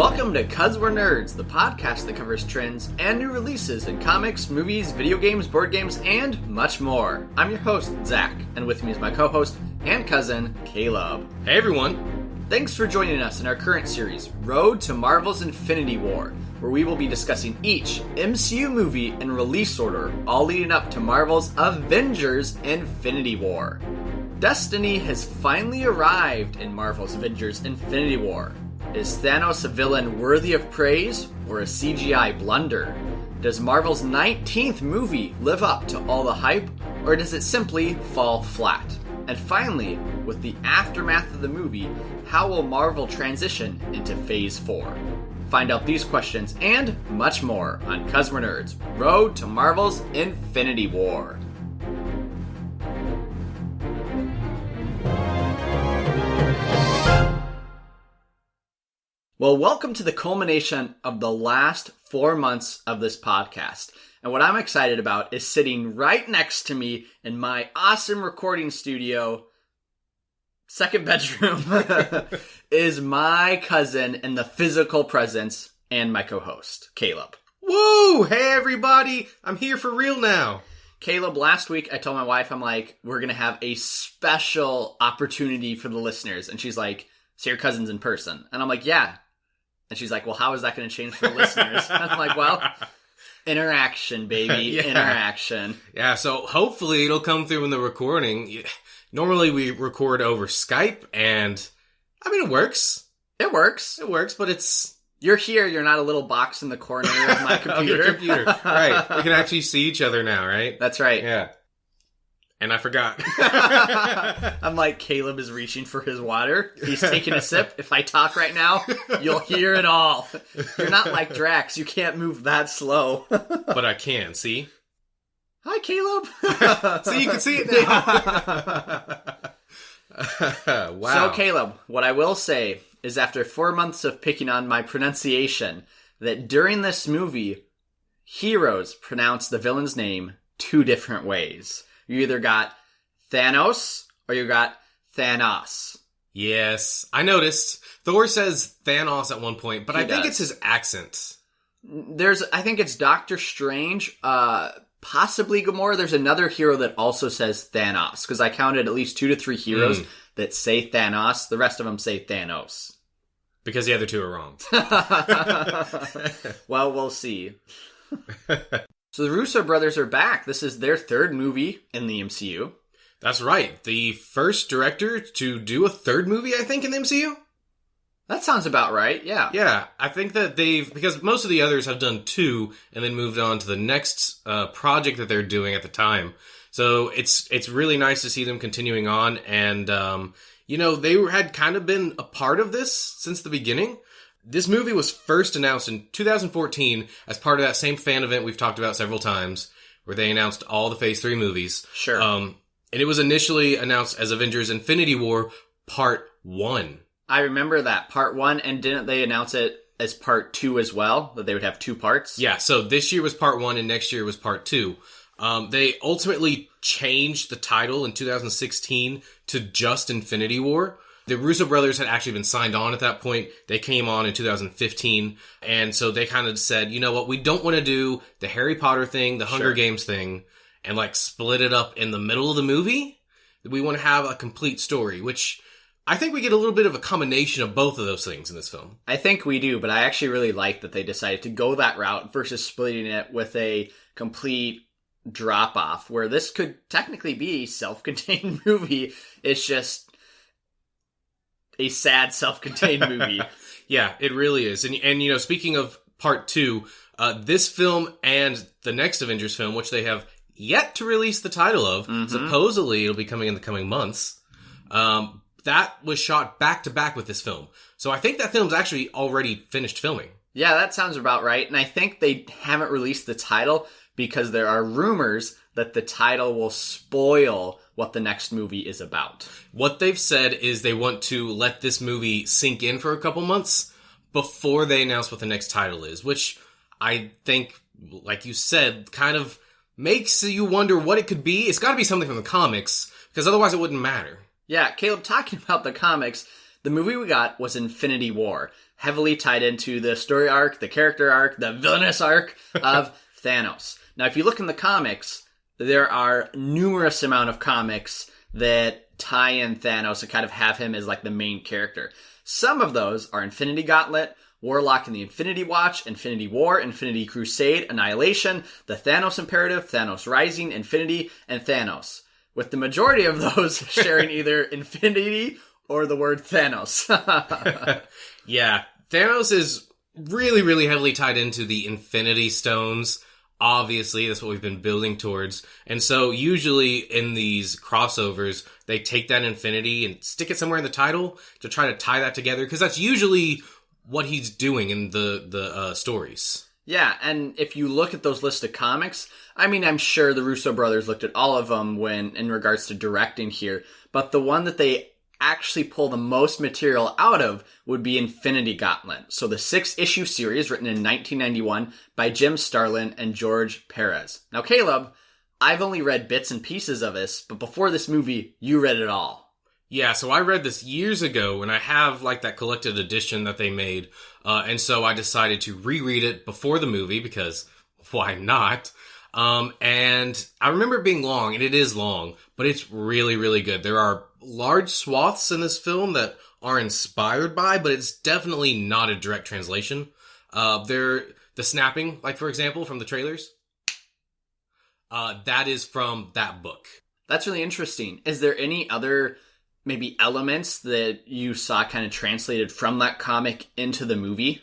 Welcome to 'Cause We're Nerds, the podcast that covers trends and new releases in comics, movies, video games, board games, and much more. I'm your host, Zach, and with me is my co-host and cousin, Caleb. Hey everyone! Thanks for joining us in our current series, Road to Marvel's Infinity War, where we will be discussing each MCU movie in release order, all leading up to Marvel's Avengers Infinity War. Destiny has finally arrived in Marvel's Avengers Infinity War. Is Thanos a villain worthy of praise, or a CGI blunder? Does Marvel's 19th movie live up to all the hype, or does it simply fall flat? And finally, with the aftermath of the movie, how will Marvel transition into Phase 4? Find out these questions and much more on 'Cause We're Nerds, Road to Marvel's Infinity War. Well, welcome to the culmination of the last 4 months of this podcast. And what I'm excited about is sitting right next to me in my awesome recording studio, second bedroom, is my cousin in the physical presence and my co-host, Caleb. Woo! Hey everybody! I'm here for real now. Caleb, last week I told my wife, I'm like, we're going to have a special opportunity for the listeners. And she's like, so your cousin's in person? And I'm like, yeah. And she's like, well, how is that going to change for the listeners? And I'm like, well, interaction, baby. Yeah. Interaction. Yeah, so hopefully it'll come through in the recording. Normally we record over Skype, and I mean, it works. It works. It works, but it's... You're here, you're not a little box in the corner of my computer. Of your computer. Right. We can actually see each other now, right? That's right. Yeah. And I forgot. I'm like, Caleb is reaching for his water. He's taking a sip. If I talk right now, you'll hear it all. You're not like Drax. You can't move that slow. But I can, see? Hi, Caleb. So you can see it now. Wow. So, Caleb, what I will say is after 4 months of picking on my pronunciation, that during this movie, heroes pronounce the villain's name 2 different ways. You either got Thanos or you got Thanos. Yes, I noticed. Thor says Thanos at one point, but I think does. it's his accent. I think it's Doctor Strange, possibly Gamora. There's another hero that also says Thanos, because I counted at least 2 to 3 heroes that say Thanos. The rest of them say Thanos. Because the other 2 are wrong. Well, we'll see. So the Russo brothers are back. This is their 3rd movie in the MCU. That's right. The first director to do a 3rd movie, I think, in the MCU? That sounds about right, yeah. Yeah, I think that because most of the others have done 2 and then moved on to the next project that they're doing at the time. So it's really nice to see them continuing on. And, they had kind of been a part of this since the beginning. This movie was first announced in 2014 as part of that same fan event we've talked about several times, where they announced all the Phase 3 movies. Sure. And it was initially announced as Avengers Infinity War Part 1. I remember that, Part 1, and didn't they announce it as Part 2 as well? That they would have 2 parts? Yeah, so this year was Part 1 and next year was Part 2. They ultimately changed the title in 2016 to just Infinity War. The Russo brothers had actually been signed on at that point. They came on in 2015, and so they kind of said, you know what, we don't want to do the Harry Potter thing, the Hunger Games thing, and split it up in the middle of the movie. We want to have a complete story, which I think we get a little bit of a combination of both of those things in this film. I think we do, but I actually really like that they decided to go that route versus splitting it with a complete drop-off, where this could technically be a self-contained movie. It's just a sad self-contained movie. Yeah, it really is. And speaking of Part 2, this film and the next Avengers film, which they have yet to release the title of, supposedly it'll be coming in the coming months, that was shot back-to-back with this film. So I think that film's actually already finished filming. Yeah, that sounds about right. And I think they haven't released the title because there are rumors that the title will spoil what the next movie is about. What they've said is they want to let this movie sink in for a couple months before they announce what the next title is, which I think, like you said, kind of makes you wonder what it could be. It's got to be something from the comics, because otherwise it wouldn't matter. Yeah, Caleb, talking about the comics, The movie we got was Infinity War, heavily tied into the story arc, the character arc, the villainous arc of Thanos. Now, if you look in the comics, there are numerous amount of comics that tie in Thanos and kind of have him as like the main character. Some of those are Infinity Gauntlet, Warlock and the Infinity Watch, Infinity War, Infinity Crusade, Annihilation, the Thanos Imperative, Thanos Rising, Infinity, and Thanos. With the majority of those sharing either Infinity or the word Thanos. Yeah, Thanos is really, really heavily tied into the Infinity Stones. Obviously, that's what we've been building towards. And so usually in these crossovers, they take that Infinity and stick it somewhere in the title to try to tie that together, because that's usually what he's doing in the stories. Yeah, and if you look at those list of comics, I mean, I'm sure the Russo brothers looked at all of them when in regards to directing here, but the one that they actually pull the most material out of would be Infinity Gauntlet. So the 6-issue series written in 1991 by Jim Starlin and George Perez. Now, Caleb, I've only read bits and pieces of this, but before this movie, you read it all. Yeah, so I read this years ago, and I have like that collected edition that they made, and so I decided to reread it before the movie, because why not? And I remember it being long, and it is long, but it's really, really good. There are large swaths in this film that are inspired by, but it's definitely not a direct translation. The snapping, like for example, from the trailers, that is from that book. That's really interesting. Is there any other maybe elements that you saw kind of translated from that comic into the movie?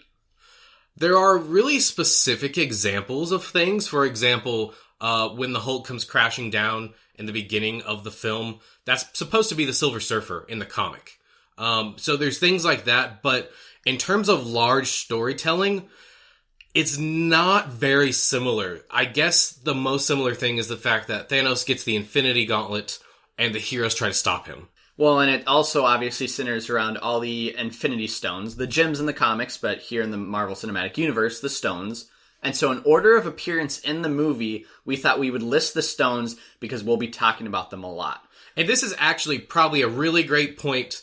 There are really specific examples of things. For example, when the Hulk comes crashing down in the beginning of the film, that's supposed to be the Silver Surfer in the comic. So there's things like that, but in terms of large storytelling, it's not very similar. I guess the most similar thing is the fact that Thanos gets the Infinity Gauntlet and the heroes try to stop him. Well, and it also obviously centers around all the Infinity Stones, the gems in the comics, but here in the Marvel Cinematic Universe, the stones. And so in order of appearance in the movie, we thought we would list the stones because we'll be talking about them a lot. And this is actually probably a really great point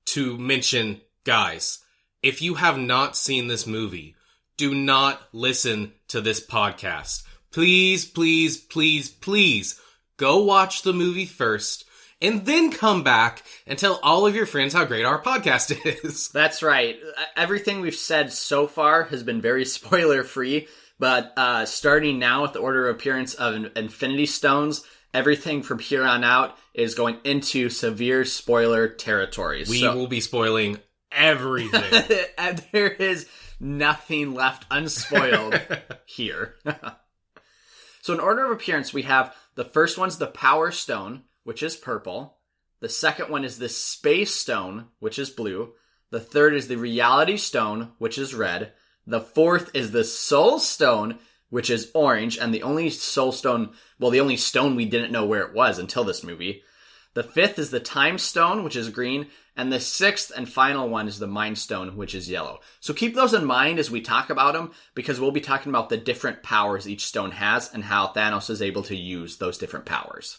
to mention, guys. If you have not seen this movie, do not listen to this podcast. Please, please, please, please go watch the movie first, and then come back and tell all of your friends how great our podcast is. That's right. Everything we've said so far has been very spoiler-free, but starting now with the order of appearance of Infinity Stones, everything from here on out is going into severe spoiler territory. We will be spoiling everything. And there is nothing left unspoiled here. So in order of appearance, we have the first one's the Power Stone, which is purple. The second one is the Space Stone, which is blue. The third is the Reality Stone, which is red. The fourth is the Soul Stone, which is orange. And the only Soul Stone, well, the only stone we didn't know where it was until this movie. The fifth is the Time Stone, which is green. And the sixth and final one is the Mind Stone, which is yellow. So keep those in mind as we talk about them, because we'll be talking about the different powers each stone has and how Thanos is able to use those different powers.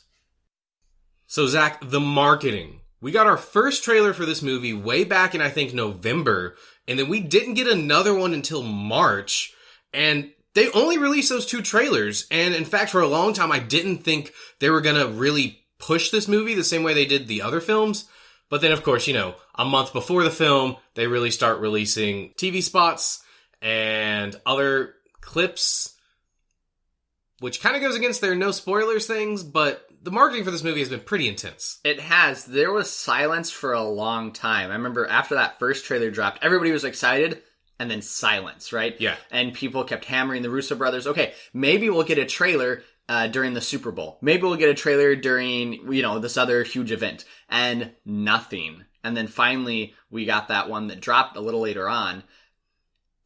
So, Zach, the marketing. We got our first trailer for this movie way back in, I think, November, and then we didn't get another one until March, and they only released those 2 trailers, and in fact, for a long time, I didn't think they were gonna really push this movie the same way they did the other films, but then, of course, a month before the film, they really start releasing TV spots and other clips, which kind of goes against their no spoilers things, but the marketing for this movie has been pretty intense. It has. There was silence for a long time. I remember after that first trailer dropped, everybody was excited, and then silence, right? Yeah. And people kept hammering the Russo brothers, okay, maybe we'll get a trailer during the Super Bowl. Maybe we'll get a trailer during, this other huge event. And nothing. And then finally, we got that one that dropped a little later on.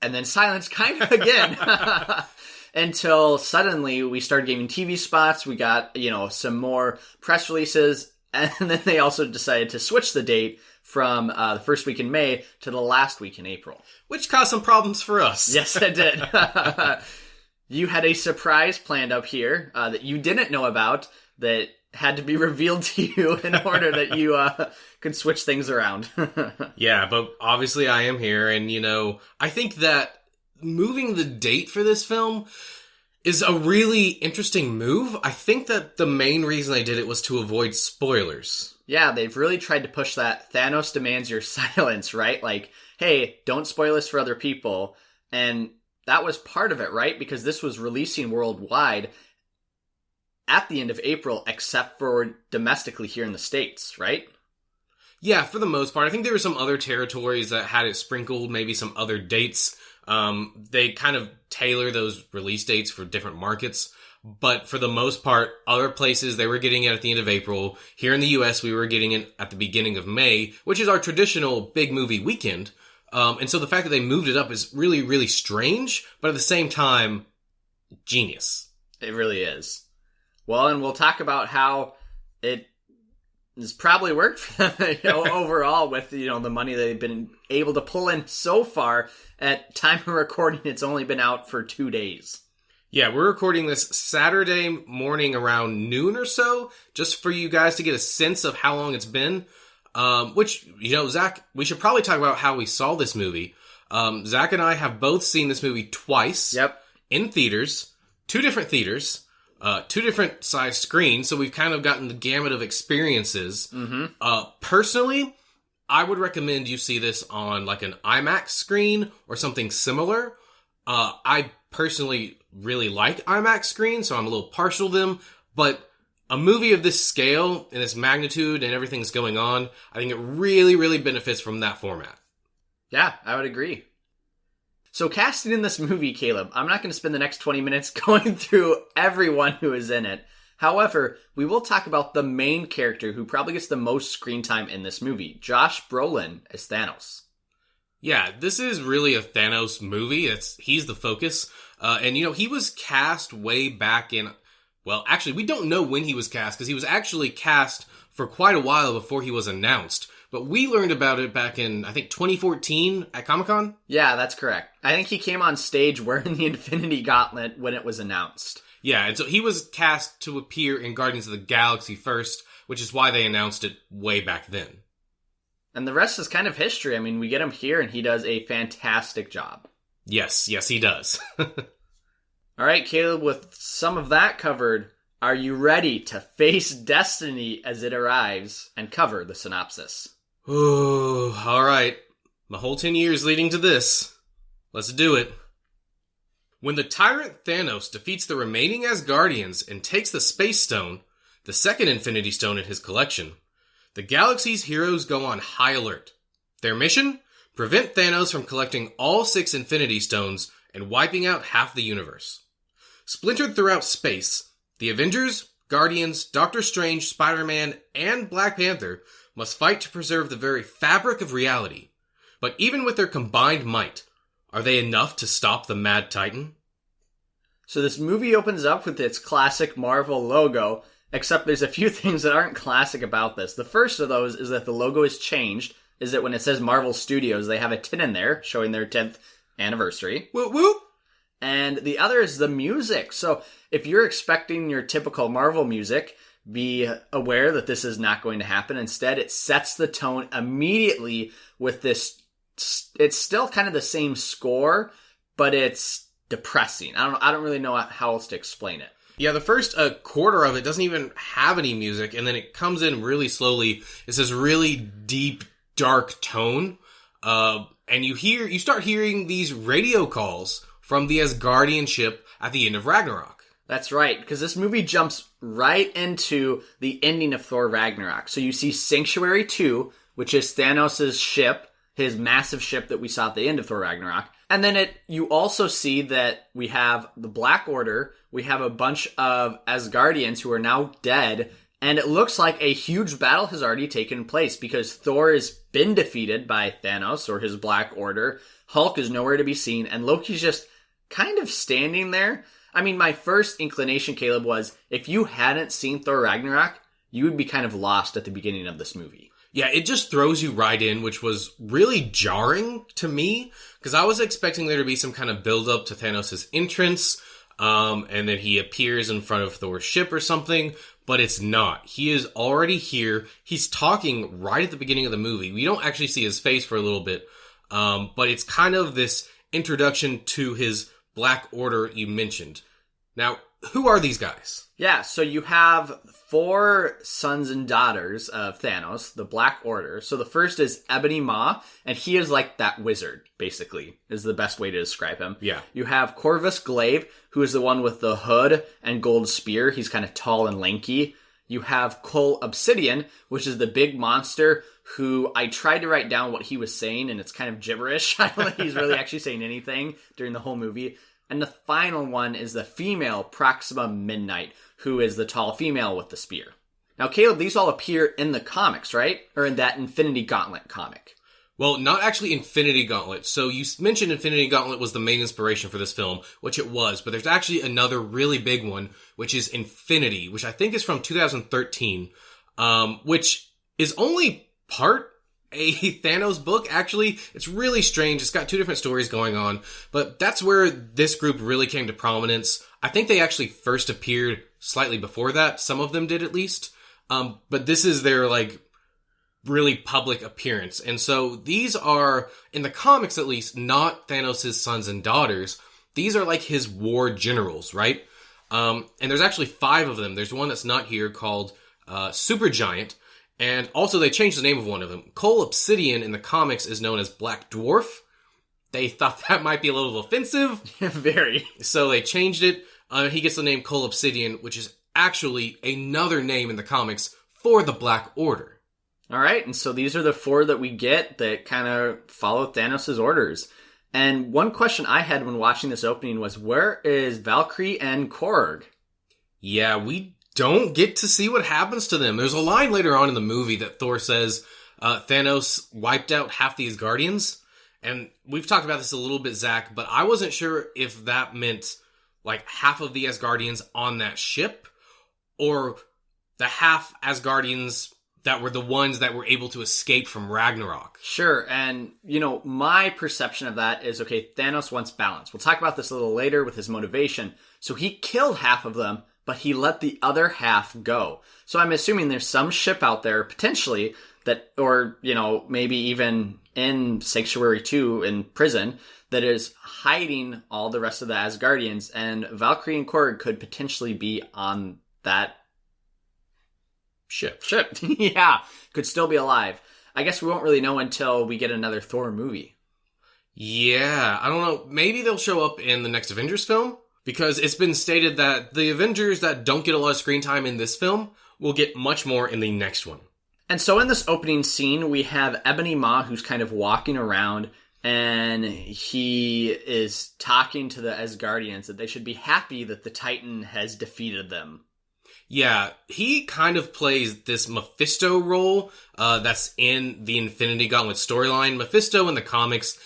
And then silence kind of again. Until suddenly we started getting TV spots, we got, some more press releases, and then they also decided to switch the date from the first week in May to the last week in April. Which caused some problems for us. Yes, it did. You had a surprise planned up here that you didn't know about, that had to be revealed to you in order that you could switch things around. Yeah, but obviously I am here, and, I think that moving the date for this film is a really interesting move. I think that the main reason they did it was to avoid spoilers. Yeah, they've really tried to push that Thanos demands your silence, right? Like, hey, don't spoil this for other people. And that was part of it, right? Because this was releasing worldwide at the end of April, except for domestically here in the States, right? Yeah, for the most part. I think there were some other territories that had it sprinkled, maybe some other dates. They kind of tailor those release dates for different markets. But for the most part, other places, they were getting it at the end of April. Here in the US, we were getting it at the beginning of May, which is our traditional big movie weekend. And so the fact that they moved it up is really, really strange, but at the same time, genius. It really is. Well, and we'll talk about how it has probably worked for them, overall with, the money they've been able to pull in so far. At time of recording, it's only been out for 2 days. Yeah, we're recording this Saturday morning around noon or so, just for you guys to get a sense of how long it's been. Which, Zach, we should probably talk about how we saw this movie. Zach and I have both seen this movie twice. Yep. In theaters, 2 different theaters, 2 different size screens, so we've kind of gotten the gamut of experiences. Mm-hmm. Personally, I would recommend you see this on like an IMAX screen or something similar. I personally really like IMAX screens, so I'm a little partial to them, but a movie of this scale and this magnitude and everything that's going on, I think it really, really benefits from that format. Yeah, I would agree. So casting in this movie, Caleb, I'm not going to spend the next 20 minutes going through everyone who is in it. However, we will talk about the main character who probably gets the most screen time in this movie, Josh Brolin as Thanos. Yeah, this is really a Thanos movie. He's the focus. And he was cast way back in... Well, actually, we don't know when he was cast, because he was actually cast for quite a while before he was announced. But we learned about it back in, I think, 2014 at Comic-Con? Yeah, that's correct. I think he came on stage wearing the Infinity Gauntlet when it was announced. Yeah, and so he was cast to appear in Guardians of the Galaxy first, which is why they announced it way back then. And the rest is kind of history. I mean, we get him here, and he does a fantastic job. Yes, he does. All right, Caleb, with some of that covered, are you ready to face destiny as it arrives and cover the synopsis? Ooh, all right. My whole 10 years leading to this. Let's do it. When the tyrant Thanos defeats the remaining Asgardians and takes the Space Stone, the second Infinity Stone in his collection, the galaxy's heroes go on high alert. Their mission? Prevent Thanos from collecting all 6 Infinity Stones and wiping out half the universe. Splintered throughout space, the Avengers, Guardians, Doctor Strange, Spider-Man, and Black Panther must fight to preserve the very fabric of reality. But even with their combined might, are they enough to stop the Mad Titan? So this movie opens up with its classic Marvel logo, except there's a few things that aren't classic about this. The first of those is that the logo is changed, is that when it says Marvel Studios, they have a 10 in there, showing their 10th anniversary. Whoop whoop! And the other is the music. So if you're expecting your typical Marvel music, be aware that this is not going to happen. Instead, it sets the tone immediately with this. It's still kind of the same score, but it's depressing. I don't really know how else to explain it. Yeah, the first quarter of it doesn't even have any music, and then it comes in really slowly. It's this really deep, dark tone, and you start hearing these radio calls from the Asgardian ship at the end of Ragnarok. That's right, because this movie jumps right into the ending of Thor Ragnarok. So you see Sanctuary 2, which is Thanos' ship, his massive ship that we saw at the end of Thor Ragnarok. And then you also see that we have the Black Order, we have a bunch of Asgardians who are now dead, and it looks like a huge battle has already taken place because Thor has been defeated by Thanos or his Black Order. Hulk is nowhere to be seen, and Loki's just kind of standing there. I mean, my first inclination, Caleb, was if you hadn't seen Thor Ragnarok, you would be kind of lost at the beginning of this movie. Yeah, it just throws you right in, which was really jarring to me, because I was expecting there to be some kind of build-up to Thanos' entrance, And then he appears in front of Thor's ship or something, but it's not. He is already here. He's talking right at the beginning of the movie. We don't actually see his face for a little bit, but it's kind of this introduction to his Black Order you mentioned. Now, who are these guys? Yeah, so you have 4 sons and daughters of Thanos, the Black Order. So the first is Ebony Maw, and he is like that wizard, basically, is the best way to describe him. Yeah. You have Corvus Glaive, who is the one with the hood and gold spear. He's kind of tall and lanky. You have Cole Obsidian, which is the big monster who I tried to write down what he was saying, and it's kind of gibberish. I don't think he's really actually saying anything during the whole movie. And the final one is the female Proxima Midnight, who is the tall female with the spear. Now, Caleb, these all appear in the comics, right? Or in that Infinity Gauntlet comic. Well, not actually Infinity Gauntlet. So you mentioned Infinity Gauntlet was the main inspiration for this film, which it was, but there's actually another really big one, which is Infinity, which I think is from 2013, which is only part a Thanos book, actually. It's really strange. It's got 2 different stories going on, but that's where this group really came to prominence. I think they actually first appeared slightly before that. Some of them did, at least. But this is their, like, really public appearance. And so these are, in the comics at least, not Thanos' sons and daughters. These are like his war generals, right? And there's actually 5 of them. There's one that's not here called Supergiant. And also, they changed the name of one of them. Cole Obsidian in the comics is known as Black Dwarf. They thought that might be a little offensive. Very. So they changed it. He gets the name Cole Obsidian, which is actually another name in the comics for the Black Order. All right, and so these are the 4 that we get that kind of follow Thanos' orders. And one question I had when watching this opening was, where is Valkyrie and Korg? Yeah, we don't get to see what happens to them. There's a line later on in the movie that Thor says Thanos wiped out half the Asgardians. And we've talked about this a little bit, Zach, but I wasn't sure if that meant like half of the Asgardians on that ship or the half Asgardians that were the ones that were able to escape from Ragnarok. Sure, and, you know, my perception of that is, okay, Thanos wants balance. We'll talk about this a little later with his motivation. So he killed half of them, but he let the other half go. So I'm assuming there's some ship out there, potentially, that, or, you know, maybe even in Sanctuary 2 in prison, that is hiding all the rest of the Asgardians, and Valkyrie and Korg could potentially be on that ship. Yeah, could still be alive. I guess we won't really know until we get another Thor movie. Yeah, I don't know. Maybe they'll show up in the next Avengers film? Because it's been stated that the Avengers that don't get a lot of screen time in this film will get much more in the next one. And so in this opening scene, we have Ebony Maw, who's kind of walking around, and he is talking to the Asgardians that they should be happy that the Titan has defeated them. Yeah, he kind of plays this Mephisto role that's in the Infinity Gauntlet storyline. Mephisto in the comics,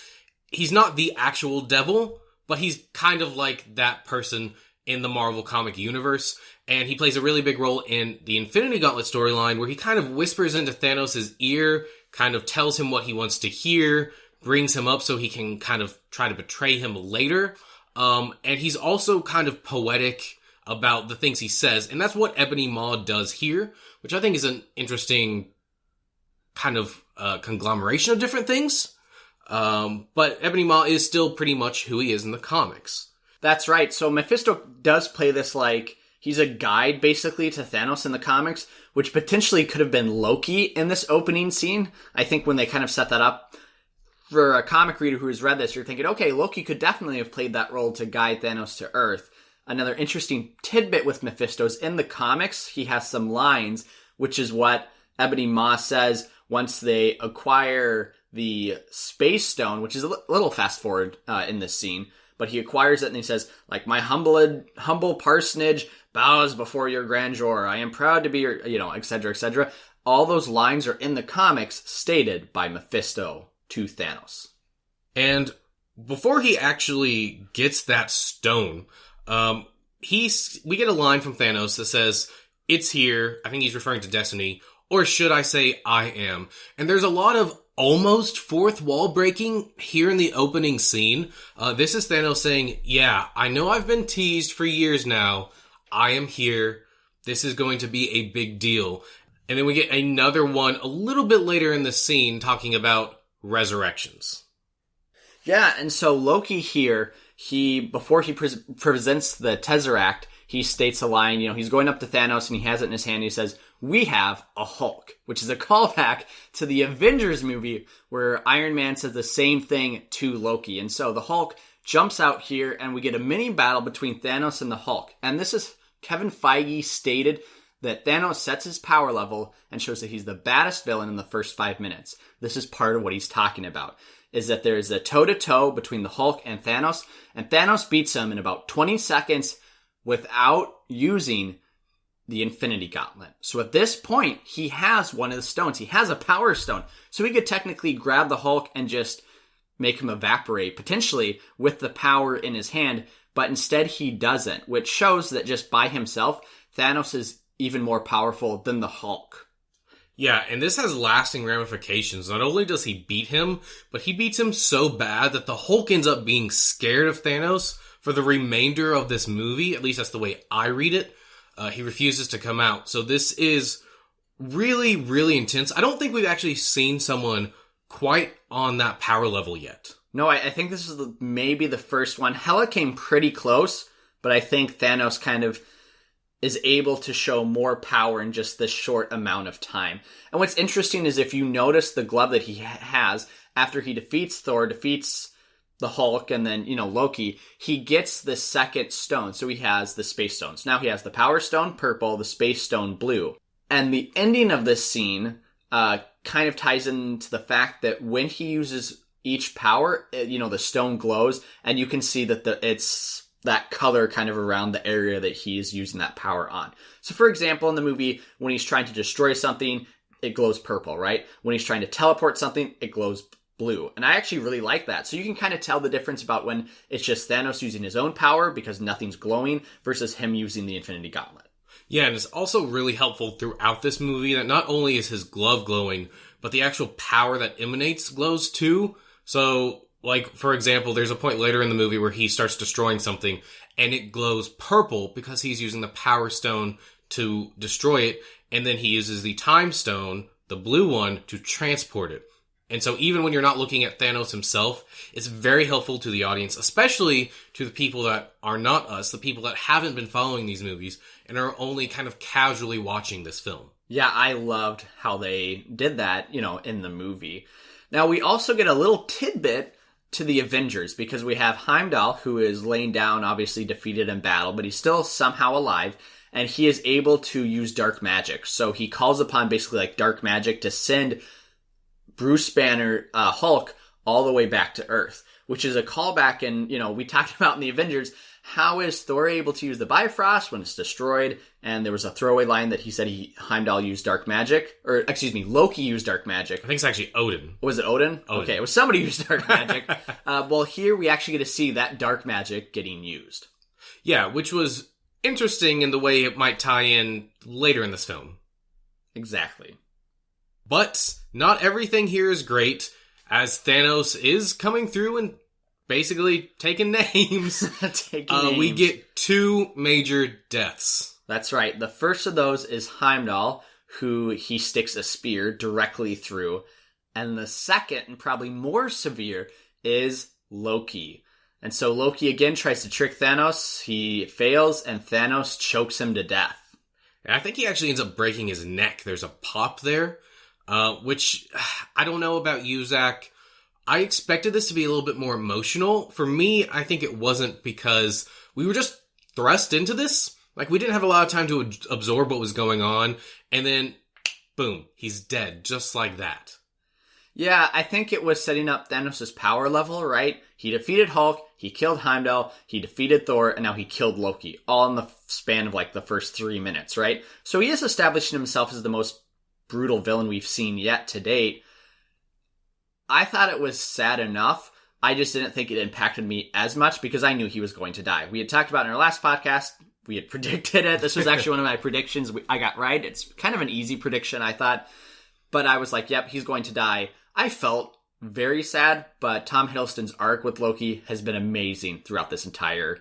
he's not the actual devil, but he's kind of like that person in the Marvel comic universe. And he plays a really big role in the Infinity Gauntlet storyline where he kind of whispers into Thanos' ear, kind of tells him what he wants to hear, brings him up so he can kind of try to betray him later. And he's also kind of poetic about the things he says. And that's what Ebony Maw does here, which I think is an interesting kind of conglomeration of different things. But Ebony Maw is still pretty much who he is in the comics. That's right. So Mephisto does play this like, he's a guide basically to Thanos in the comics, which potentially could have been Loki in this opening scene. I think when they kind of set that up, for a comic reader who has read this, you're thinking, okay, Loki could definitely have played that role to guide Thanos to Earth. Another interesting tidbit with Mephisto is in the comics, he has some lines, which is what Ebony Maw says once they acquire the Space Stone, which is a little fast forward in this scene, but he acquires it and he says, like, my humble parsonage bows before your grandeur. I am proud to be your, you know, etc., etc. All those lines are in the comics stated by Mephisto to Thanos. And before he actually gets that stone, we get a line from Thanos that says, "It's here." I think he's referring to Destiny, or should I say, "I am." And there's a lot of almost fourth wall breaking here in the opening scene. This is Thanos saying, yeah, I know I've been teased for years now. I am here. This is going to be a big deal. And then we get another one a little bit later in the scene talking about resurrections. Yeah, and so Loki here, before he presents the Tesseract, he states a line, he's going up to Thanos and he has it in his hand. And he says, "We have a Hulk," which is a callback to the Avengers movie where Iron Man says the same thing to Loki. And so the Hulk jumps out here and we get a mini battle between Thanos and the Hulk. And this is Kevin Feige stated that Thanos sets his power level and shows that he's the baddest villain in the first 5 minutes. This is part of what he's talking about, is that there's a toe-to-toe between the Hulk and Thanos beats him in about 20 seconds without using the Infinity Gauntlet. So at this point, he has one of the stones. He has a Power Stone. So he could technically grab the Hulk and just make him evaporate, potentially with the power in his hand, but instead he doesn't, which shows that just by himself, Thanos is even more powerful than the Hulk. Yeah, and this has lasting ramifications. Not only does he beat him, but he beats him so bad that the Hulk ends up being scared of Thanos for the remainder of this movie. At least that's the way I read it. He refuses to come out. So this is really, really intense. I don't think we've actually seen someone quite on that power level yet. No, I think this is maybe the first one. Hela came pretty close, but I think Thanos kind of is able to show more power in just this short amount of time. And what's interesting is if you notice the glove that he has, after he defeats Thor, defeats the Hulk, and then, Loki, he gets the second stone. So he has the Space Stones. Now he has the Power Stone purple, the Space Stone blue. And the ending of this scene kind of ties into the fact that when he uses each power, the stone glows, and you can see that it's that color kind of around the area that he is using that power on. So for example, in the movie, when he's trying to destroy something, it glows purple, right? When he's trying to teleport something, it glows blue. And I actually really like that. So you can kind of tell the difference about when it's just Thanos using his own power because nothing's glowing versus him using the Infinity Gauntlet. Yeah, and it's also really helpful throughout this movie that not only is his glove glowing, but the actual power that emanates glows too. So, for example, there's a point later in the movie where he starts destroying something and it glows purple because he's using the Power Stone to destroy it. And then he uses the Time Stone, the blue one, to transport it. And so even when you're not looking at Thanos himself, it's very helpful to the audience, especially to the people that are not us, the people that haven't been following these movies and are only kind of casually watching this film. Yeah, I loved how they did that, in the movie. Now, we also get a little tidbit to the Avengers because we have Heimdall, who is laying down, obviously defeated in battle, but he's still somehow alive, and he is able to use dark magic. So he calls upon basically dark magic to send Bruce Banner, Hulk, all the way back to Earth, which is a callback. And, we talked about in the Avengers, how is Thor able to use the Bifrost when it's destroyed? And there was a throwaway line that he said Heimdall used dark magic, Loki used dark magic. I think it's actually Odin. Was it Odin? Odin. Okay, it was somebody who used dark magic. Well, here we actually get to see that dark magic getting used. Yeah, which was interesting in the way it might tie in later in this film. Exactly. But not everything here is great, as Thanos is coming through and basically taking names. We get two major deaths. That's right. The first of those is Heimdall, who he sticks a spear directly through. And the second, and probably more severe, is Loki. And so Loki again tries to trick Thanos. He fails, and Thanos chokes him to death. I think he actually ends up breaking his neck. There's a pop there. Which, I don't know about you, Zach. I expected this to be a little bit more emotional. For me, I think it wasn't because we were just thrust into this. We didn't have a lot of time to absorb what was going on. And then, boom, he's dead, just like that. Yeah, I think it was setting up Thanos' power level, right? He defeated Hulk, he killed Heimdall, he defeated Thor, and now he killed Loki. All in the span of the first 3 minutes, right? So he is establishing himself as the most brutal villain we've seen yet to date. I thought it was sad enough. I just didn't think it impacted me as much because I knew he was going to die. We had talked about in our last podcast. We had predicted it. This was actually one of my predictions I got right. It's kind of an easy prediction, I thought. But I was like, yep, he's going to die. I felt very sad, but Tom Hiddleston's arc with Loki has been amazing throughout this entire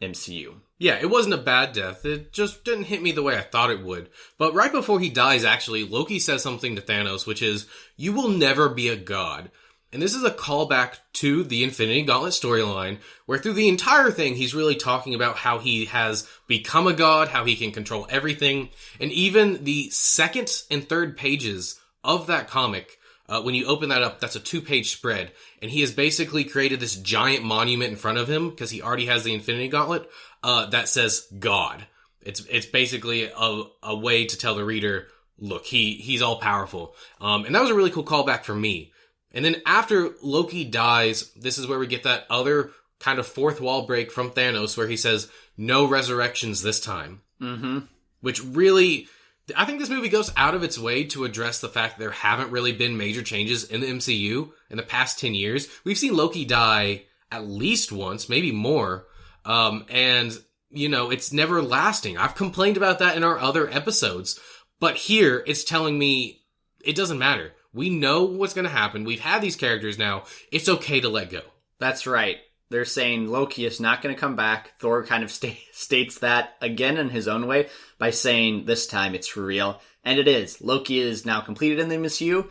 MCU. Yeah, it wasn't a bad death. It just didn't hit me the way I thought it would. But right before he dies, actually, Loki says something to Thanos, which is, "You will never be a god." And this is a callback to the Infinity Gauntlet storyline, where through the entire thing, he's really talking about how he has become a god, how he can control everything. And even the second and third pages of that comic, when you open that up, that's a 2-page spread. And he has basically created this giant monument in front of him, because he already has the Infinity Gauntlet, that says God. It's basically a way to tell the reader, look, he's all powerful. And that was a really cool callback for me. And then after Loki dies, this is where we get that other kind of fourth wall break from Thanos, where he says, "No resurrections this time." Mm-hmm. Which really, I think this movie goes out of its way to address the fact that there haven't really been major changes in the MCU in the past 10 years. We've seen Loki die at least once, maybe more. And, it's never lasting. I've complained about that in our other episodes. But here, it's telling me it doesn't matter. We know what's going to happen. We've had these characters now. It's okay to let go. That's right. They're saying Loki is not going to come back. Thor kind of states that again in his own way by saying this time it's for real. And it is. Loki is now completed in the MCU,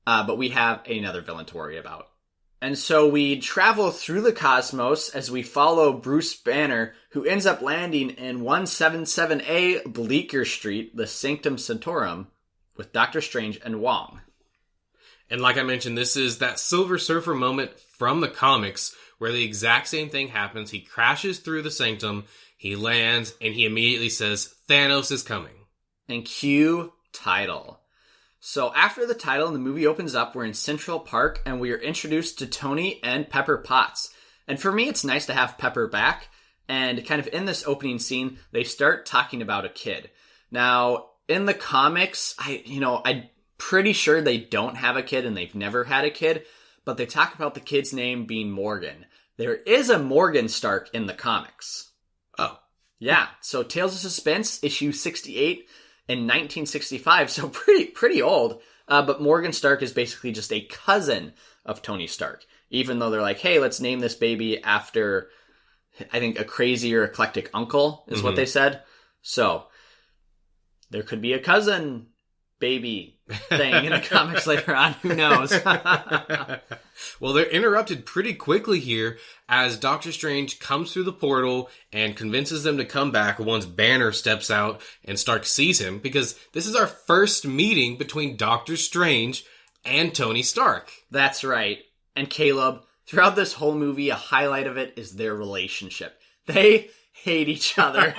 but we have another villain to worry about. And so we travel through the cosmos as we follow Bruce Banner, who ends up landing in 177A Bleecker Street, the Sanctum Sanctorum, with Doctor Strange and Wong. And like I mentioned, this is that Silver Surfer moment from the comics where the exact same thing happens. He crashes through the sanctum, he lands, and he immediately says, "Thanos is coming." And cue title. So after the title and the movie opens up, we're in Central Park and we are introduced to Tony and Pepper Potts. And for me, it's nice to have Pepper back. And kind of in this opening scene, they start talking about a kid. Now, in the comics, I'm pretty sure they don't have a kid and they've never had a kid, but they talk about the kid's name being Morgan. There is a Morgan Stark in the comics. Oh. Yeah, so Tales of Suspense, issue 68 in 1965, so pretty old. But Morgan Stark is basically just a cousin of Tony Stark, even though they're like, hey, let's name this baby after, I think, a crazy or eclectic uncle is what they said. So there could be a cousin baby thing in the comics later on. Who knows? Well, they're interrupted pretty quickly here as Doctor Strange comes through the portal and convinces them to come back once Banner steps out and Stark sees him, because this is our first meeting between Doctor Strange and Tony Stark. That's right. And Caleb, throughout this whole movie, a highlight of it is their relationship. They hate each other.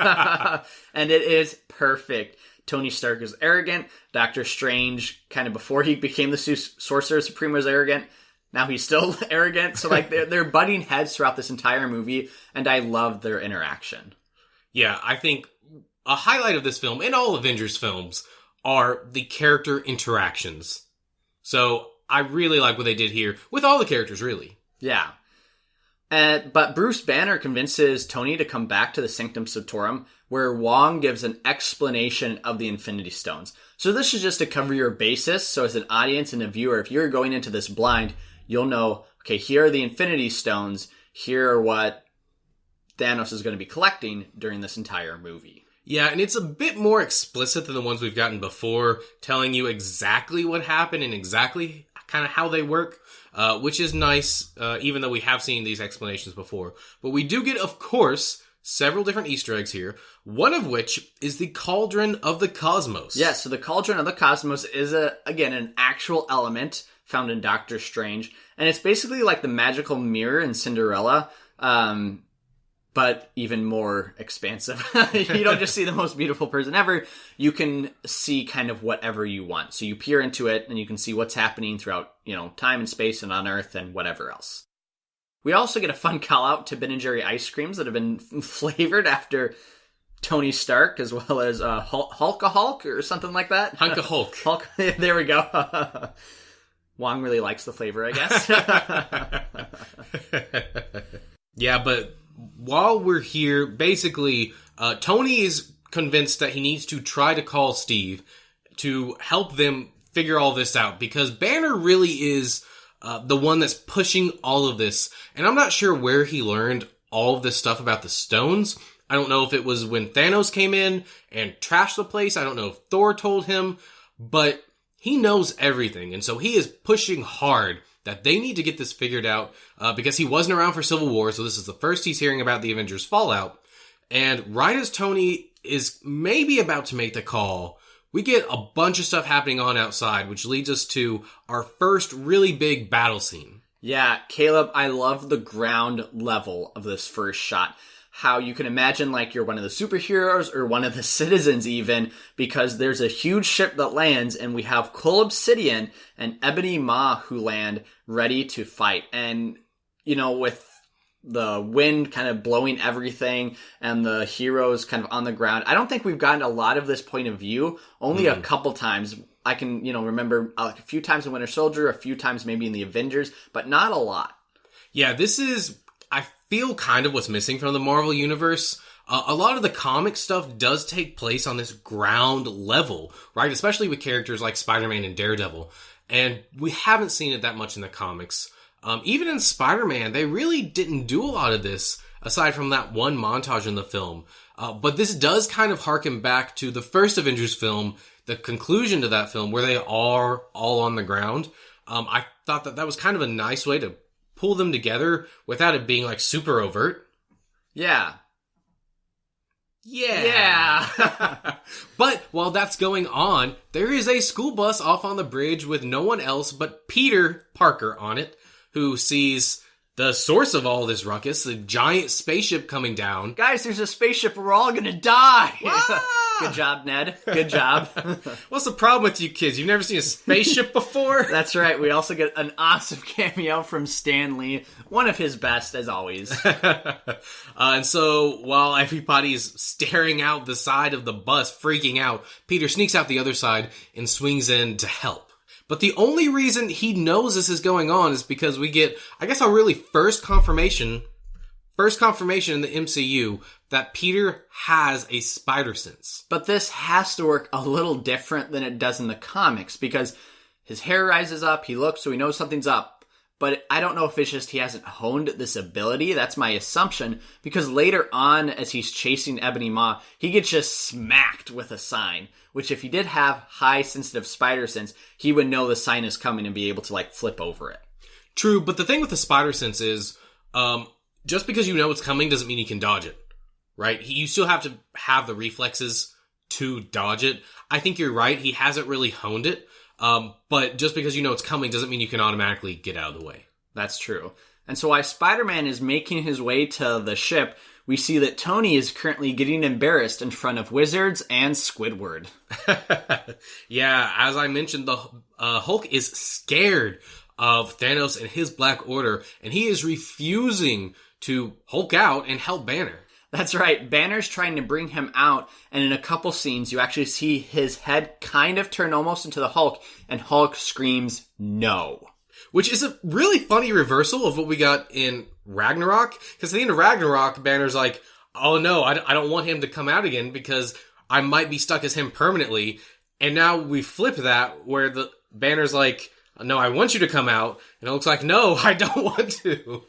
And it is perfect. Tony Stark is arrogant. Doctor Strange, kind of before he became the Sorcerer Supreme, was arrogant. Now he's still arrogant. So they're butting heads throughout this entire movie, and I love their interaction. Yeah, I think a highlight of this film, and all Avengers films, are the character interactions. So I really like what they did here, with all the characters, really. Yeah. But Bruce Banner convinces Tony to come back to the Sanctum Sanctorum, where Wong gives an explanation of the Infinity Stones. So this is just to cover your basis. So as an audience and a viewer, if you're going into this blind, you'll know, okay, here are the Infinity Stones. Here are what Thanos is going to be collecting during this entire movie. Yeah, and it's a bit more explicit than the ones we've gotten before, telling you exactly what happened and exactly kind of how they work. Which is nice, even though we have seen these explanations before. But we do get, of course, several different Easter eggs here, one of which is the Cauldron of the Cosmos. Yeah, so the Cauldron of the Cosmos is, again, an actual element found in Doctor Strange. And it's basically like the magical mirror in Cinderella, but even more expansive. You don't just see the most beautiful person ever. You can see kind of whatever you want. So you peer into it and you can see what's happening throughout, time and space and on Earth and whatever else. We also get a fun call out to Ben & Jerry ice creams that have been flavored after Tony Stark, as well as Hulk or something like that. Hunka Hulk. Hulk. There we go. Wong really likes the flavor, I guess. Yeah, but while we're here, basically, Tony is convinced that he needs to try to call Steve to help them figure all this out, because Banner really is the one that's pushing all of this. And I'm not sure where he learned all of this stuff about the stones. I don't know if it was when Thanos came in and trashed the place. I don't know if Thor told him, but he knows everything. And so he is pushing hard that they need to get this figured out, because he wasn't around for Civil War. So this is the first he's hearing about the Avengers fallout. And right as Tony is maybe about to make the call, we get a bunch of stuff happening on outside, which leads us to our first really big battle scene. Yeah, Caleb, I love the ground level of this first shot. How you can imagine like you're one of the superheroes or one of the citizens even, because there's a huge ship that lands and we have Cull Obsidian and Ebony Maw who land ready to fight. And, you know, with the wind kind of blowing everything and the heroes kind of on the ground, I don't think we've gotten a lot of this point of view. Only a couple times. I can, remember a few times in Winter Soldier, a few times maybe in the Avengers, but not a lot. Yeah, this is, I feel, kind of what's missing from the Marvel Universe. A lot of the comic stuff does take place on this ground level, right? Especially with characters like Spider-Man and Daredevil. And we haven't seen it that much in the comics. Even in Spider-Man, they really didn't do a lot of this, aside from that one montage in the film. But this does kind of harken back to the first Avengers film, the conclusion to that film, where they are all on the ground. I thought that was kind of a nice way to pull them together without it being, like, super overt. Yeah. But while that's going on, there is a school bus off on the bridge with no one else but Peter Parker on it, who sees the source of all this ruckus, the giant spaceship coming down. Guys, there's a spaceship. We're all gonna die. Good job, Ned. Good job. What's the problem with you kids? You've never seen a spaceship before? That's right. We also get an awesome cameo from Stan Lee. One of his best, as always. And so, while everybody's staring out the side of the bus, freaking out, Peter sneaks out the other side and swings in to help. But the only reason he knows this is going on is because we get, I guess, our really first confirmation in the MCU that Peter has a spider sense. But this has to work a little different than it does in the comics, because his hair rises up, he looks, so he knows something's up. But I don't know if it's just he hasn't honed this ability. That's my assumption, because later on, as he's chasing Ebony Maw, he gets just smacked with a sign, which if he did have high sensitive spider sense, he would know the sign is coming and be able to, like, flip over it. True, but the thing with the spider sense is, just because you know it's coming doesn't mean you can dodge it, right? You still have to have the reflexes to dodge it. I think you're right, he hasn't really honed it. But just because you know it's coming doesn't mean you can automatically get out of the way. That's true. And so while Spider-Man is making his way to the ship, we see that Tony is currently getting embarrassed in front of Wizards and Squidward. Yeah, as I mentioned, the Hulk is scared of Thanos and his Black Order, and he is refusing to Hulk out and help Banner. That's right. Banner's trying to bring him out, and in a couple scenes, you actually see his head kind of turn almost into the Hulk, and Hulk screams, no. Which is a really funny reversal of what we got in Ragnarok, because at the end of Ragnarok, Banner's like, oh no, I don't want him to come out again, because I might be stuck as him permanently, and now we flip that, where the Banner's like, no, I want you to come out, and it looks like, no, I don't want to.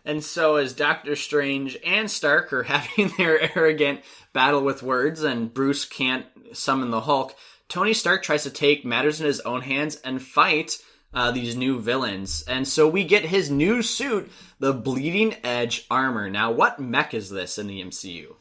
And so as Doctor Strange and Stark are having their arrogant battle with words and Bruce can't summon the Hulk, Tony Stark tries to take matters in his own hands and fight these new villains. And so we get his new suit, the Bleeding Edge armor. Now, what mech is this in the MCU?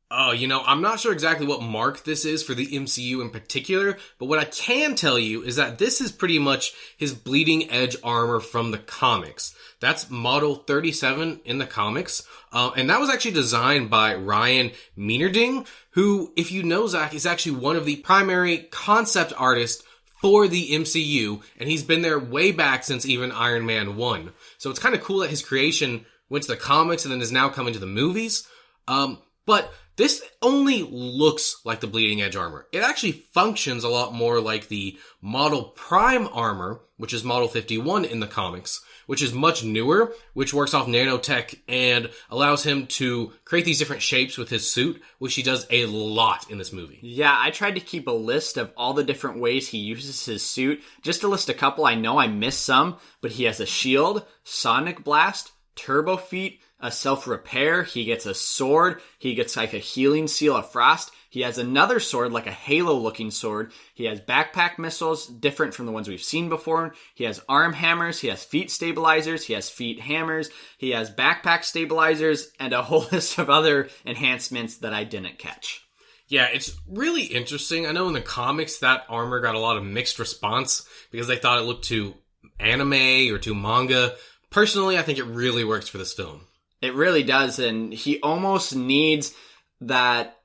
Oh, I'm not sure exactly what mark this is for the MCU in particular, but what I can tell you is that this is pretty much his Bleeding Edge armor from the comics. That's model 37 in the comics, and that was actually designed by Ryan Meinerding, who, if you know Zach, is actually one of the primary concept artists for the MCU, and he's been there way back since even Iron Man 1. So it's kind of cool that his creation went to the comics and then is now coming to the movies. But this only looks like the Bleeding Edge armor. It actually functions a lot more like the Model Prime armor, which is Model 51 in the comics, which is much newer, which works off nanotech and allows him to create these different shapes with his suit, which he does a lot in this movie. Yeah, I tried to keep a list of all the different ways he uses his suit. Just to list a couple, I know I missed some, but he has a shield, sonic blast, turbo feet, a self-repair, he gets a sword, he gets like a healing seal of frost, he has another sword, like a halo-looking sword, he has backpack missiles, different from the ones we've seen before, he has arm hammers, he has feet stabilizers, he has feet hammers, he has backpack stabilizers, and a whole list of other enhancements that I didn't catch. Yeah, it's really interesting. I know in the comics that armor got a lot of mixed response because they thought it looked too anime or too manga. Personally, I think it really works for this film. It really does, and he almost needs that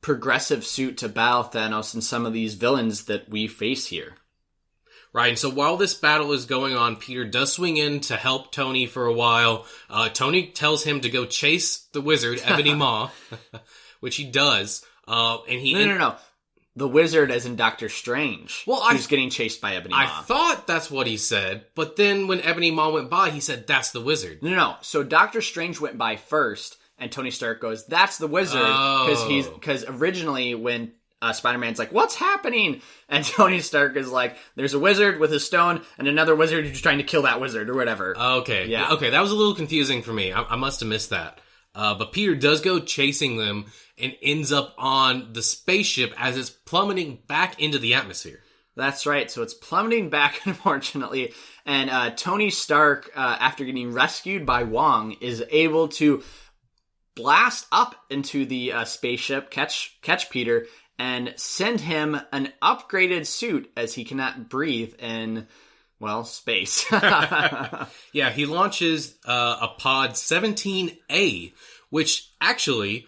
progressive suit to battle Thanos and some of these villains that we face here. Right, and so while this battle is going on, Peter does swing in to help Tony for a while. Tony tells him to go chase the wizard, Ebony Maw, which he does. No. The wizard as in Doctor Strange, who's getting chased by Ebony Maw. I thought that's what he said, but then when Ebony Maw went by, he said, that's the wizard. No. So Doctor Strange went by first, and Tony Stark goes, that's the wizard, because originally when Spider-Man's like, what's happening? And Tony Stark is like, there's a wizard with a stone, and another wizard who's trying to kill that wizard, or whatever. Okay. Yeah. Okay, that was a little confusing for me. I must have missed that. But Peter does go chasing them and ends up on the spaceship as it's plummeting back into the atmosphere. That's right. So it's plummeting back, unfortunately. And Tony Stark, after getting rescued by Wong, is able to blast up into the spaceship, catch Peter, and send him an upgraded suit as he cannot breathe in, well, space. Yeah, he launches a pod 17A, which actually,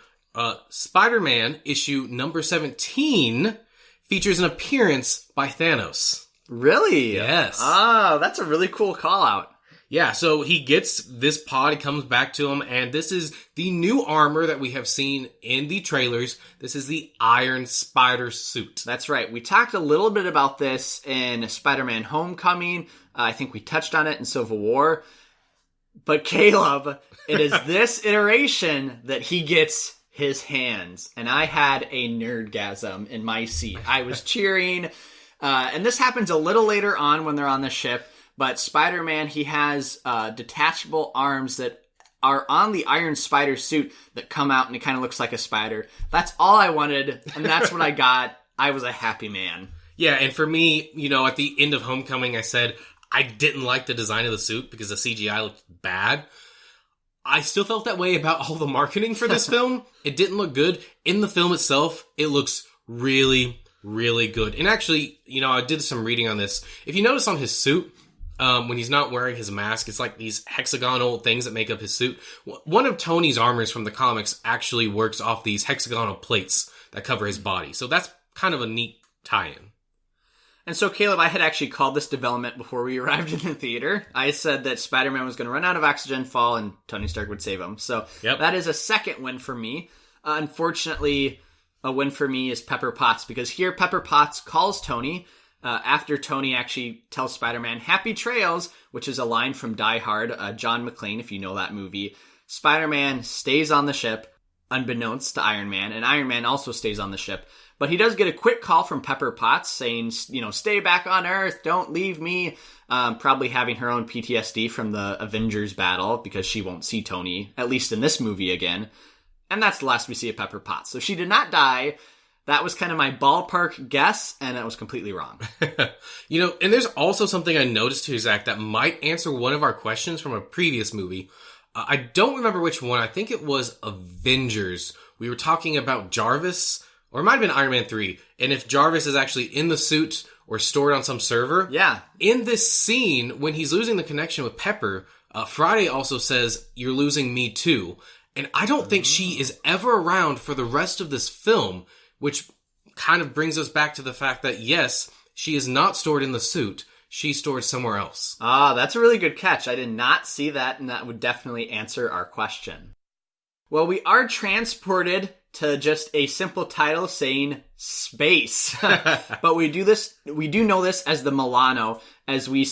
Spider-Man issue number 17 features an appearance by Thanos. Really? Yes. Oh, that's a really cool call-out. Yeah, so he gets this pod, it comes back to him, and this is the new armor that we have seen in the trailers. This is the Iron Spider suit. That's right. We talked a little bit about this in Spider-Man Homecoming. I think we touched on it in Civil War. But Caleb, it is this iteration that he gets his hands. And I had a nerdgasm in my seat. I was cheering. And this happens a little later on when they're on the ship. But Spider-Man, he has detachable arms that are on the Iron Spider suit that come out and it kind of looks like a spider. That's all I wanted, and that's what I got. I was a happy man. Yeah, and for me, at the end of Homecoming, I said I didn't like the design of the suit because the CGI looked bad. I still felt that way about all the marketing for this film. It didn't look good. In the film itself, it looks really, really good. And actually, I did some reading on this. If you notice on his suit, when he's not wearing his mask, it's like these hexagonal things that make up his suit. One of Tony's armors from the comics actually works off these hexagonal plates that cover his body. So that's kind of a neat tie-in. And so, Caleb, I had actually called this development before we arrived in the theater. I said that Spider-Man was going to run out of oxygen, fall, and Tony Stark would save him. So That is a second win for me. Unfortunately, a win for me is Pepper Potts, because here Pepper Potts calls Tony after Tony actually tells Spider-Man, "Happy trails," which is a line from Die Hard, John McClane, if you know that movie. Spider-Man stays on the ship, unbeknownst to Iron Man, and Iron Man also stays on the ship. But he does get a quick call from Pepper Potts saying, stay back on Earth, don't leave me. Probably having her own PTSD from the Avengers battle, because she won't see Tony, at least in this movie again. And that's the last we see of Pepper Potts. So she did not die. That was kind of my ballpark guess, and it was completely wrong. And there's also something I noticed here, Zach, that might answer one of our questions from a previous movie. I don't remember which one. I think it was Avengers. We were talking about Jarvis, or it might have been Iron Man 3, and if Jarvis is actually in the suit or stored on some server. Yeah. In this scene, when he's losing the connection with Pepper, Friday also says, "You're losing me too." And I don't think she is ever around for the rest of this film, which kind of brings us back to the fact that, yes, she is not stored in the suit. She's stored somewhere else. Ah, that's a really good catch. I did not see that, and that would definitely answer our question. Well, we are transported to just a simple title saying space. But we do know this as the Milano, as we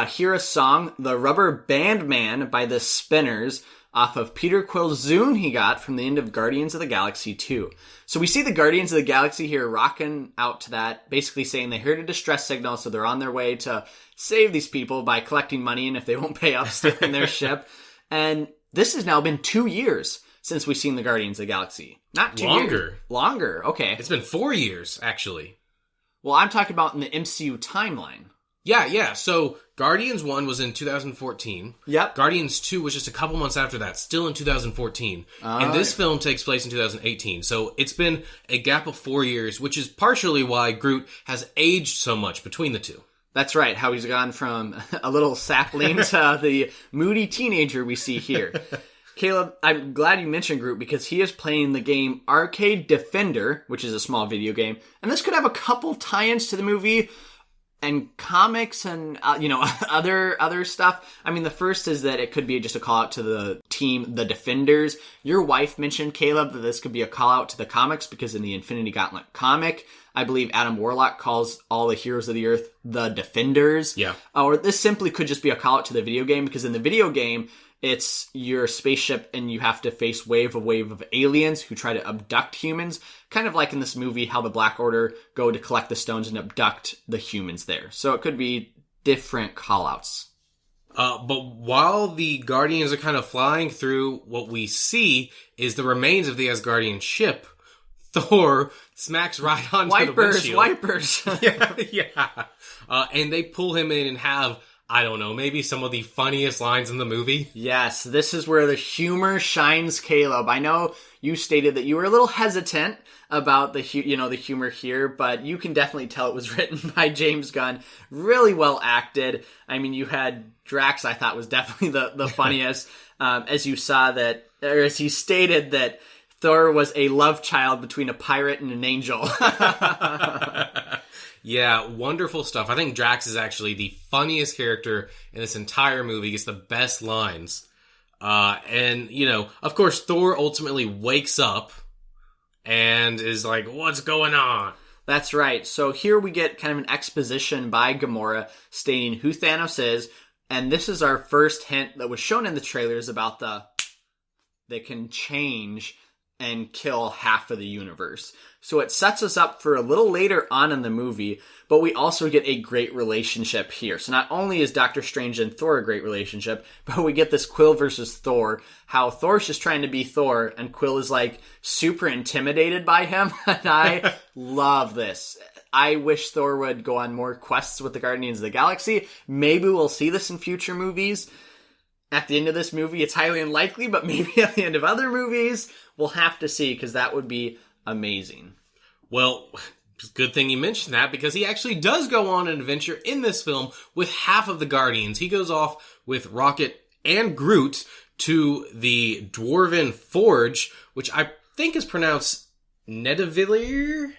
hear a song, The Rubber Band Man by the Spinners, off of Peter Quill's Zune he got from the end of Guardians of the Galaxy 2. So we see the Guardians of the Galaxy here rocking out to that, basically saying they heard a distress signal, so they're on their way to save these people by collecting money, and if they won't pay up, stealing their ship. And this has now been 2 years since we've seen the Guardians of the Galaxy. Not 2 years. Longer. Longer, okay. It's been 4 years, actually. Well, I'm talking about in the MCU timeline. Yeah. So Guardians 1 was in 2014. Yep. Guardians 2 was just a couple months after that, still in 2014. And this film takes place in 2018. So it's been a gap of 4 years, which is partially why Groot has aged so much between the two. That's right, how he's gone from a little sapling to the moody teenager we see here. Caleb, I'm glad you mentioned Groot because he is playing the game Arcade Defender, which is a small video game. And this could have a couple tie-ins to the movie and comics and, other stuff. I mean, the first is that it could be just a call out to the team, the Defenders. Your wife mentioned, Caleb, that this could be a call out to the comics because in the Infinity Gauntlet comic, I believe Adam Warlock calls all the heroes of the Earth the Defenders. Yeah. Or this simply could just be a call out to the video game because in the video game, it's your spaceship and you have to face wave of aliens who try to abduct humans. Kind of like in this movie, how the Black Order go to collect the stones and abduct the humans there. So it could be different callouts. But while the Guardians are kind of flying through, what we see is the remains of the Asgardian ship. Thor smacks right onto the windshield. Wipers. Yeah. And they pull him in and have, I don't know, maybe some of the funniest lines in the movie. Yes, this is where the humor shines, Caleb. I know you stated that you were a little hesitant about the humor here, but you can definitely tell it was written by James Gunn. Really well acted. I mean, you had Drax, I thought was definitely the funniest. As you saw that, or as he stated that Thor was a love child between a pirate and an angel. Yeah, wonderful stuff. I think Drax is actually the funniest character in this entire movie. He gets the best lines. And, of course, Thor ultimately wakes up and is like, what's going on? That's right. So here we get kind of an exposition by Gamora stating who Thanos is. And this is our first hint that was shown in the trailers about they can change and kill half of the universe. So it sets us up for a little later on in the movie, but we also get a great relationship here. So not only is Doctor Strange and Thor a great relationship, but we get this Quill versus Thor, how Thor's just trying to be Thor, and Quill is like super intimidated by him, and I love this. I wish Thor would go on more quests with the Guardians of the Galaxy. Maybe we'll see this in future movies. At the end of this movie, it's highly unlikely, but maybe at the end of other movies, we'll have to see, because that would be amazing. Well, it's a good thing you mentioned that, because he actually does go on an adventure in this film with half of the Guardians. He goes off with Rocket and Groot to the Dwarven Forge, which I think is pronounced Nidavellir.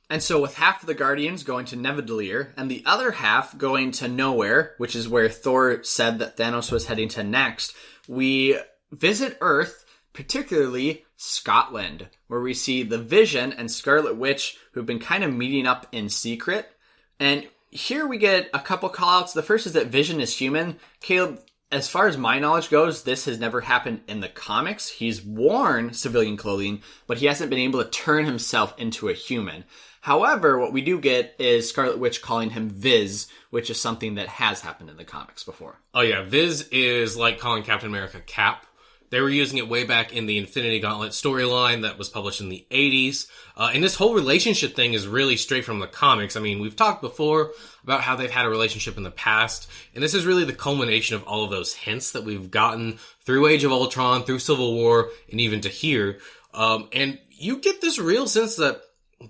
And so with half of the Guardians going to Nidavellir, and the other half going to Knowhere, which is where Thor said that Thanos was heading to next, we visit Earth, particularly Scotland, where we see the Vision and Scarlet Witch, who've been kind of meeting up in secret. And here we get a couple callouts. The first is that Vision is human. Caleb, as far as my knowledge goes, this has never happened in the comics. He's worn civilian clothing, but he hasn't been able to turn himself into a human. However, what we do get is Scarlet Witch calling him Viz, which is something that has happened in the comics before. Oh yeah, Viz is like calling Captain America Cap. They were using it way back in the Infinity Gauntlet storyline that was published in the 80s. And this whole relationship thing is really straight from the comics. I mean, we've talked before about how they've had a relationship in the past. And this is really the culmination of all of those hints that we've gotten through Age of Ultron, through Civil War, and even to here. And you get this real sense that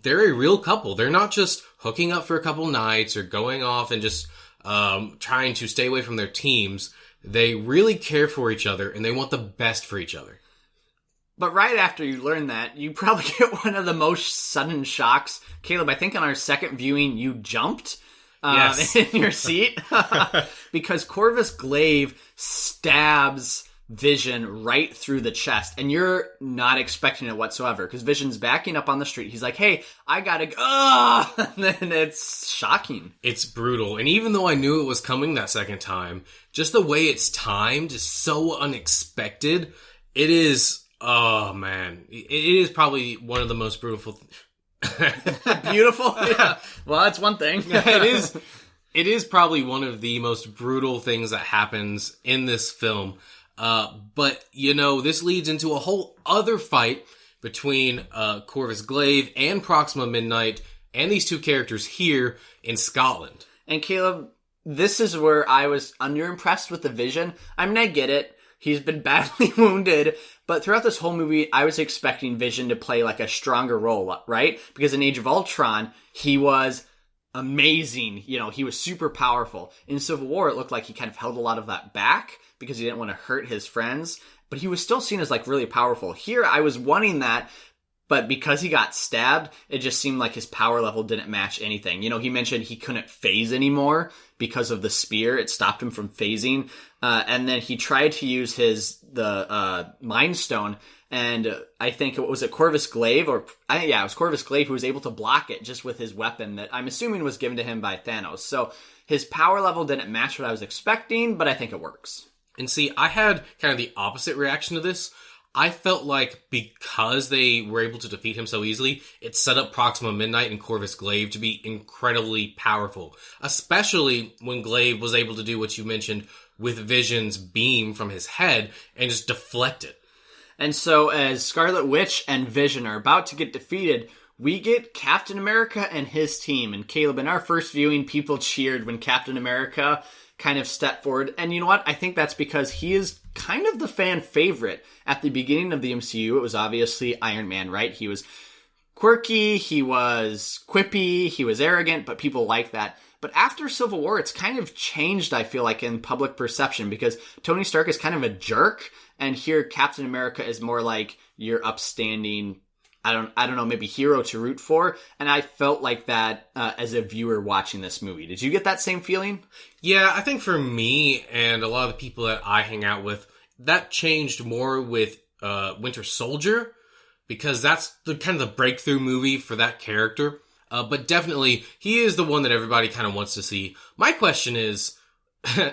they're a real couple. They're not just hooking up for a couple nights or going off and just trying to stay away from their teams. They really care for each other, and they want the best for each other. But right after you learn that, you probably get one of the most sudden shocks. Caleb, I think on our second viewing, you jumped Yes. in your seat. Because Corvus Glaive stabs Vision right through the chest, and you're not expecting it whatsoever, because Vision's backing up on the street. He's like, hey, I gotta go. And then it's shocking. It's brutal. And even though I knew it was coming that second time, just the way it's timed is so unexpected. It is, oh man, it is probably one of the most beautiful. Beautiful? Yeah. Well, that's one thing. It is probably one of the most brutal things that happens in this film. But, this leads into a whole other fight between Corvus Glaive and Proxima Midnight and these two characters here in Scotland. And Caleb, this is where I was underimpressed with the Vision. I mean, I get it. He's been badly wounded. But throughout this whole movie, I was expecting Vision to play like a stronger role, right? Because in Age of Ultron, he was amazing. He was super powerful. In Civil War, it looked like he kind of held a lot of that back, because he didn't want to hurt his friends, but he was still seen as like really powerful. Here, I was wanting that, but because he got stabbed, it just seemed like his power level didn't match anything. He mentioned he couldn't phase anymore because of the spear. It stopped him from phasing. And then he tried to use the Mind Stone, and I think it was Corvus Glaive, it was Corvus Glaive who was able to block it just with his weapon that I'm assuming was given to him by Thanos. So his power level didn't match what I was expecting, but I think it works. And see, I had kind of the opposite reaction to this. I felt like because they were able to defeat him so easily, it set up Proxima Midnight and Corvus Glaive to be incredibly powerful. Especially when Glaive was able to do what you mentioned with Vision's beam from his head and just deflect it. And so as Scarlet Witch and Vision are about to get defeated, we get Captain America and his team. And Caleb, in our first viewing, people cheered when Captain America kind of stepped forward. And you know what? I think that's because he is kind of the fan favorite. At the beginning of the MCU, it was obviously Iron Man, right? He was quirky, he was quippy, he was arrogant, but people like that. But after Civil War, it's kind of changed, I feel like, in public perception, because Tony Stark is kind of a jerk, and here Captain America is more like your upstanding, I don't know, maybe hero to root for. And I felt like that as a viewer watching this movie. Did you get that same feeling? Yeah, I think for me and a lot of the people that I hang out with, that changed more with Winter Soldier, because that's the kind of the breakthrough movie for that character. But definitely, he is the one that everybody kind of wants to see. My question is,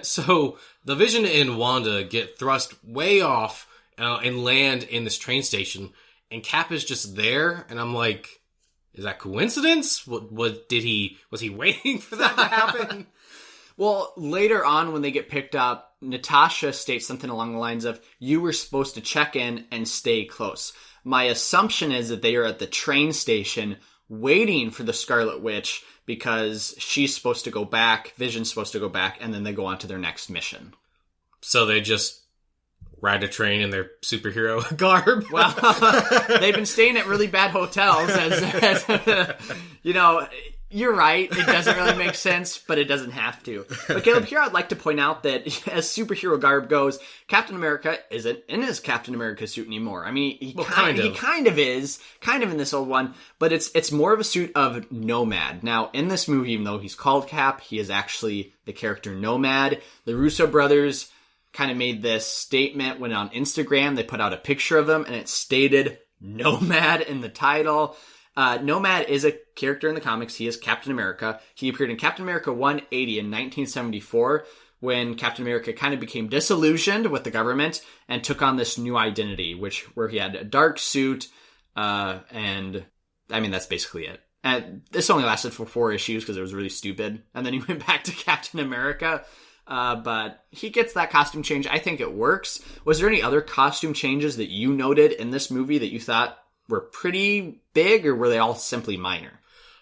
so the Vision and Wanda get thrust way off and land in this train station, and Cap is just there, and I'm like, is that coincidence? Was he waiting for that to happen? Well, later on when they get picked up, Natasha states something along the lines of, you were supposed to check in and stay close. My assumption is that they are at the train station waiting for the Scarlet Witch because she's supposed to go back, Vision's supposed to go back, and then they go on to their next mission. So they just ride a train in their superhero garb? Well, they've been staying at really bad hotels. You're right. It doesn't really make sense, but it doesn't have to. But Caleb, here I'd like to point out that as superhero garb goes, Captain America isn't in his Captain America suit anymore. I mean, he kind of is in this old one, but it's more of a suit of Nomad. Now, in this movie, even though he's called Cap, he is actually the character Nomad. The Russo brothers kind of made this statement when on Instagram they put out a picture of him, and it stated Nomad in the title. Nomad is a character in the comics. He is Captain America. He appeared in Captain America 180 in 1974 when Captain America kind of became disillusioned with the government and took on this new identity, where he had a dark suit, and I mean, that's basically it. And this only lasted for 4 issues because it was really stupid. And then he went back to Captain America. But he gets that costume change. I think it works. Was there any other costume changes that you noted in this movie that you thought were pretty big, or were they all simply minor?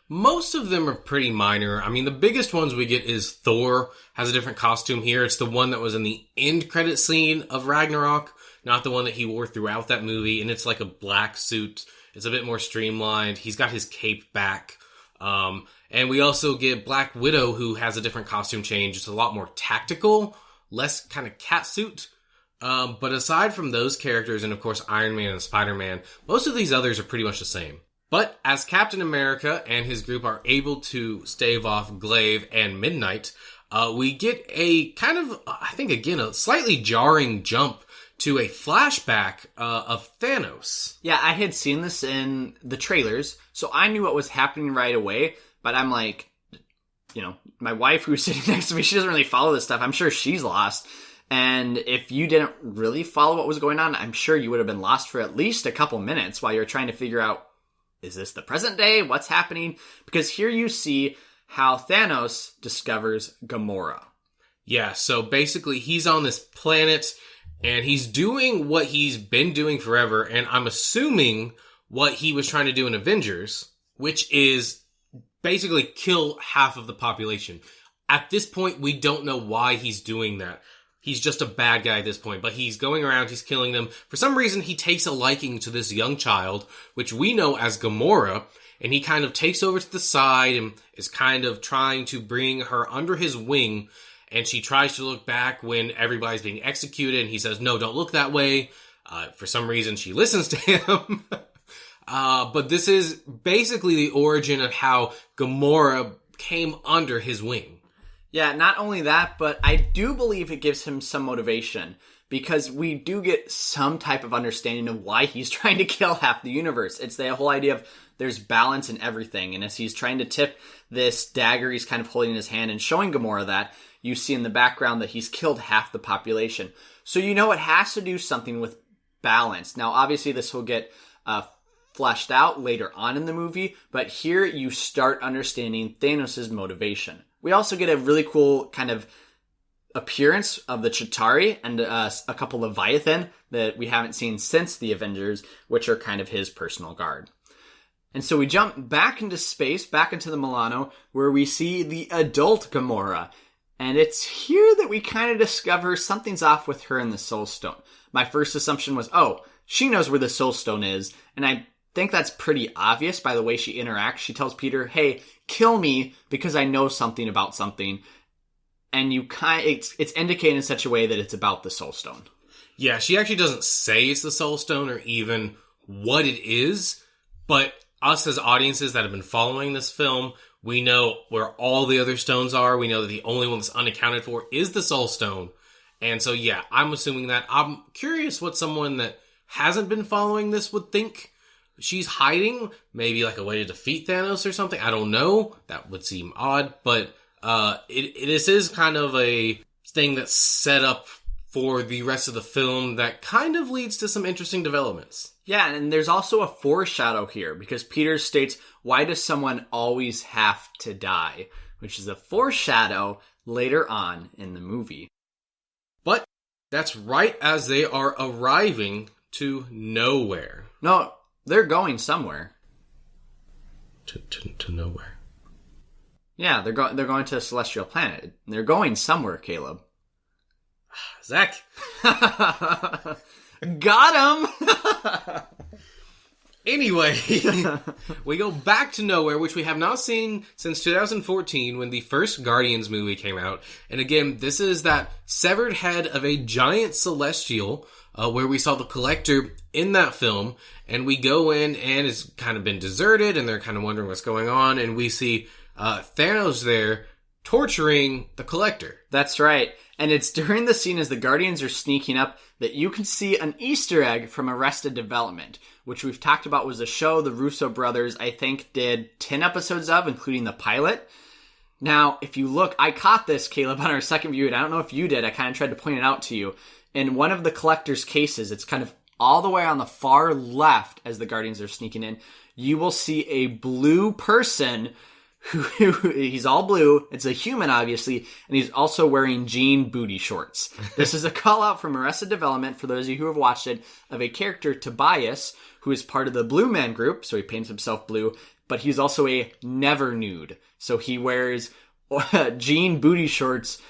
Most of them are pretty minor. I mean, the biggest ones we get is Thor has a different costume here. It's the one that was in the end credit scene of Ragnarok, not the one that he wore throughout that movie. And it's like a black suit. It's a bit more streamlined. He's got his cape back. And we also get Black Widow, who has a different costume change. It's a lot more tactical, less kind of cat suit. But aside from those characters, and of course Iron Man and Spider-Man, most of these others are pretty much the same. But as Captain America and his group are able to stave off Glaive and Midnight, we get a kind of, I think again, a slightly jarring jump to a flashback of Thanos. Yeah, I had seen this in the trailers, so I knew what was happening right away, but I'm like, my wife who's sitting next to me, she doesn't really follow this stuff. I'm sure she's lost. And if you didn't really follow what was going on, I'm sure you would have been lost for at least a couple minutes while you're trying to figure out, is this the present day? What's happening? Because here you see how Thanos discovers Gamora. Yeah, so basically he's on this planet and he's doing what he's been doing forever, and I'm assuming what he was trying to do in Avengers, which is basically kill half of the population. At this point, we don't know why he's doing that. He's just a bad guy at this point, but he's going around, he's killing them. For some reason, he takes a liking to this young child, which we know as Gamora, and he kind of takes over to the side and is kind of trying to bring her under his wing, and she tries to look back when everybody's being executed, and he says, no, don't look that way. For some reason, she listens to him. But this is basically the origin of how Gamora came under his wing. Yeah, not only that, but I do believe it gives him some motivation, because we do get some type of understanding of why he's trying to kill half the universe. It's the whole idea of there's balance in everything, and as he's trying to tip this dagger he's kind of holding in his hand and showing Gamora that, you see in the background that he's killed half the population. So it has to do something with balance. Now, obviously, this will get fleshed out later on in the movie, but here you start understanding Thanos' motivation. We also get a really cool kind of appearance of the Chitauri and a couple of Leviathan that we haven't seen since the Avengers, which are kind of his personal guard. And so we jump back into space, back into the Milano, where we see the adult Gamora. And it's here that we kind of discover something's off with her and the Soul Stone. My first assumption was, she knows where the Soul Stone is. And I think that's pretty obvious by the way she interacts. She tells Peter, hey, kill me because I know something about something. And it's indicated in such a way that it's about the Soul Stone. Yeah, she actually doesn't say it's the Soul Stone or even what it is, but us as audiences that have been following this film, we know where all the other stones are. We know that the only one that's unaccounted for is the Soul Stone. And so, yeah, I'm assuming that. I'm curious what someone that hasn't been following this would think she's hiding. Maybe like a way to defeat Thanos or something. I don't know. That would seem odd. But this is kind of a thing that's set up for the rest of the film that kind of leads to some interesting developments. Yeah, and there's also a foreshadow here, because Peter states, why does someone always have to die? Which is a foreshadow later on in the movie. But that's right as they are arriving to Knowhere. No, they're going somewhere. To Knowhere. Yeah, they're going to a celestial planet. They're going somewhere, Caleb. Zach. Got him! Anyway, we go back to Knowhere, which we have not seen since 2014 when the first Guardians movie came out. And again, this is that severed head of a giant celestial where we saw the Collector in that film. And we go in and it's kind of been deserted and they're kind of wondering what's going on. And we see Thanos there torturing the Collector. That's right. And it's during the scene as the Guardians are sneaking up that you can see an Easter egg from Arrested Development, which we've talked about was a show the Russo brothers, I think, did 10 episodes of, including the pilot. Now, if you look, I caught this, Caleb, on our second view, and I don't know if you did. I kind of tried to point it out to you. In one of the Collector's cases, it's kind of all the way on the far left as the Guardians are sneaking in. You will see a blue person he's all blue. It's a human, obviously, and he's also wearing jean booty shorts. This is a call out from Arrested Development, for those of you who have watched it, of a character, Tobias, who is part of the Blue Man Group, so he paints himself blue, but he's also a never nude. So he wears jean booty shorts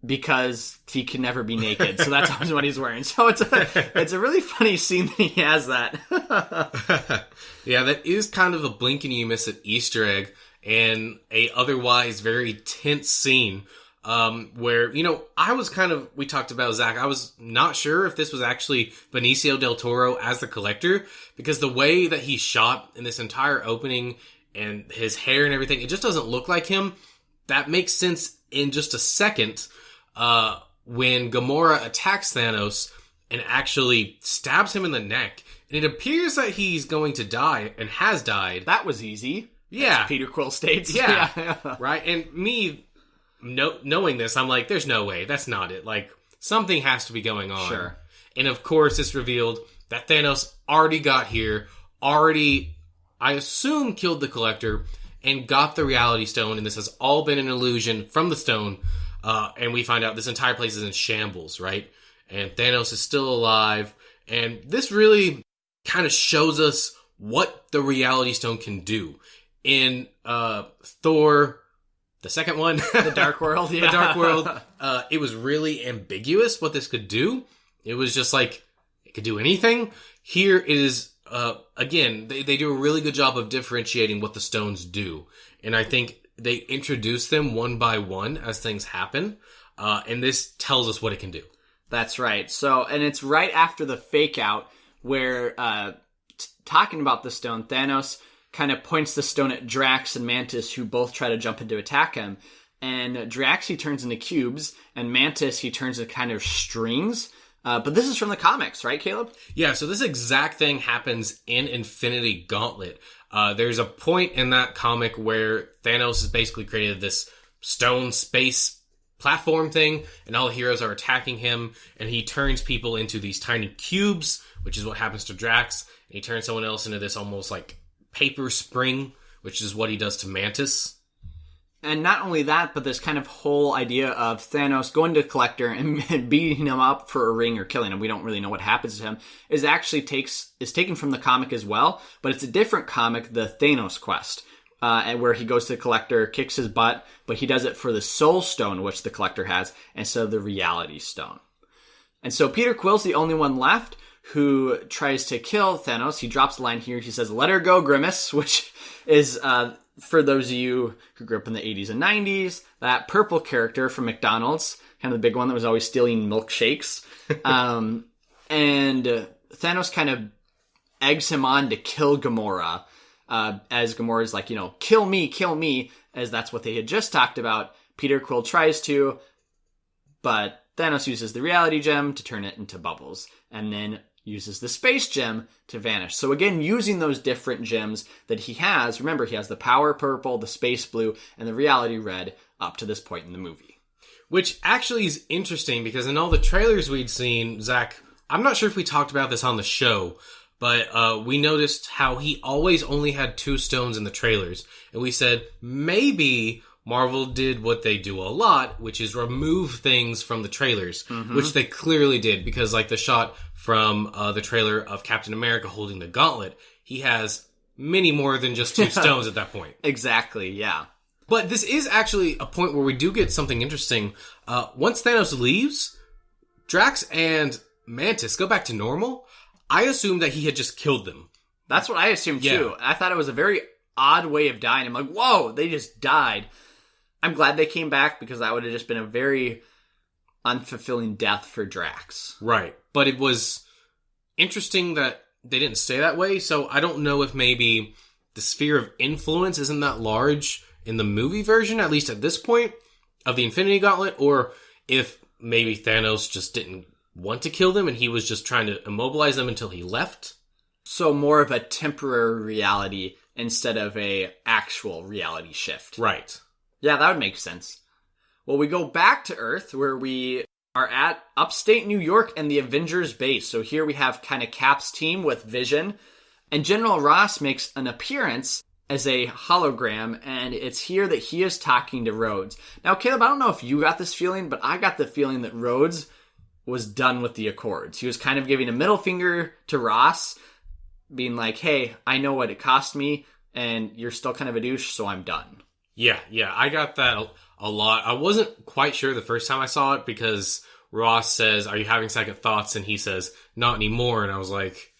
because he can never be naked. So that's always what he's wearing. So it's a really funny scene that he has that. Yeah, that is kind of a blink and you miss it Easter egg. And a otherwise very tense scene where, I was we talked about Zach, I was not sure if this was actually Benicio del Toro as the Collector, because the way that he's shot in this entire opening and his hair and everything, it just doesn't look like him. That makes sense in just a second when Gamora attacks Thanos and actually stabs him in the neck. And it appears that he's going to die and has died. That was easy. Yeah. As Peter Quill states. Yeah. Right? And me knowing this, I'm like, there's no way. That's not it. Like, something has to be going on. Sure. And of course, it's revealed that Thanos already got here, already, I assume, killed the Collector, and got the Reality Stone, and this has all been an illusion from the stone. And we find out this entire place is in shambles, right? And Thanos is still alive. And this really kind of shows us what the Reality Stone can do. In Thor, the second one, The Dark World, yeah. The Dark World, it was really ambiguous what this could do. It was just like, it could do anything. Here it is, again, they do a really good job of differentiating what the stones do. And I think they introduce them one by one as things happen. And this tells us what it can do. That's right. So, and it's right after the fake out where, talking about the stone, Thanos kind of points the stone at Drax and Mantis, who both try to jump in to attack him. And Drax, he turns into cubes, and Mantis, he turns into kind of strings. But this is from the comics, right, Caleb? Yeah, so this exact thing happens in Infinity Gauntlet. There's a point in that comic where Thanos has basically created this stone space platform thing, and all the heroes are attacking him, and he turns people into these tiny cubes, which is what happens to Drax, and he turns someone else into this almost like paper spring, which is what he does to Mantis. And not only that, but this kind of whole idea of Thanos going to Collector and beating him up for a ring or killing him, we don't really know what happens to him, is actually taken from the comic as well, but it's a different comic, the Thanos Quest, and where he goes to the Collector, kicks his butt, but he does it for the Soul Stone, which the Collector has, instead of the Reality Stone. And so Peter Quill's the only one left who tries to kill Thanos. He drops a line here. He says, "Let her go, Grimace," which is, for those of you who grew up in the 80s and 90s, that purple character from McDonald's, kind of the big one that was always stealing milkshakes. And Thanos kind of eggs him on to kill Gamora, as Gamora's like, kill me, as that's what they had just talked about. Peter Quill tries to, but Thanos uses the reality gem to turn it into bubbles, and then uses the space gem to vanish. So again, using those different gems that he has, remember he has the power purple, the space blue, and the reality red up to this point in the movie. Which actually is interesting because in all the trailers we'd seen, Zach, I'm not sure if we talked about this on the show, but we noticed how he always only had 2 stones in the trailers. And we said, maybe Marvel did what they do a lot, which is remove things from the trailers, which they clearly did, because like the shot from the trailer of Captain America holding the gauntlet, he has many more than just 2 stones at that point. Exactly, yeah. But this is actually a point where we do get something interesting. Once Thanos leaves, Drax and Mantis go back to normal. I assumed that he had just killed them. That's what I assumed too. I thought it was a very odd way of dying. I'm like, whoa, they just died. I'm glad they came back, because that would have just been a very unfulfilling death for Drax. Right. But it was interesting that they didn't stay that way, so I don't know if maybe the sphere of influence isn't that large in the movie version, at least at this point, of the Infinity Gauntlet, or if maybe Thanos just didn't want to kill them and he was just trying to immobilize them until he left. So more of a temporary reality instead of a actual reality shift. Right. Yeah, that would make sense. Well, we go back to Earth, where we are at upstate New York and the Avengers base. So here we have kind of Cap's team with Vision. And General Ross makes an appearance as a hologram, and it's here that he is talking to Rhodes. Now, Caleb, I don't know if you got this feeling, but I got the feeling that Rhodes was done with the Accords. He was kind of giving a middle finger to Ross, being like, hey, I know what it cost me, and you're still kind of a douche, so I'm done. Yeah, I got that a lot. I wasn't quite sure the first time I saw it, because Ross says, are you having second thoughts? And he says, not anymore. And I was like,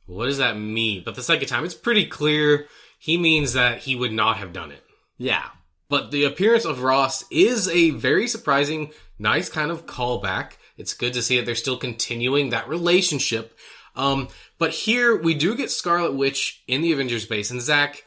what does that mean? But the second time, it's pretty clear he means that he would not have done it. Yeah. But the appearance of Ross is a very surprising, nice kind of callback. It's good to see that they're still continuing that relationship. But here, we do get Scarlet Witch in the Avengers base. And Zach,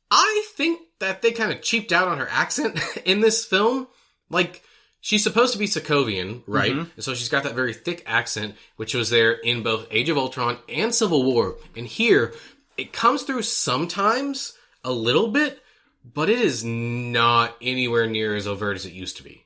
I think that they kind of cheaped out on her accent in this film. Like, She's supposed to be Sokovian, right? And so she's got that very thick accent, which was there in both Age of Ultron and Civil War. And here, it comes through sometimes a little bit, but it is not anywhere near as overt as it used to be.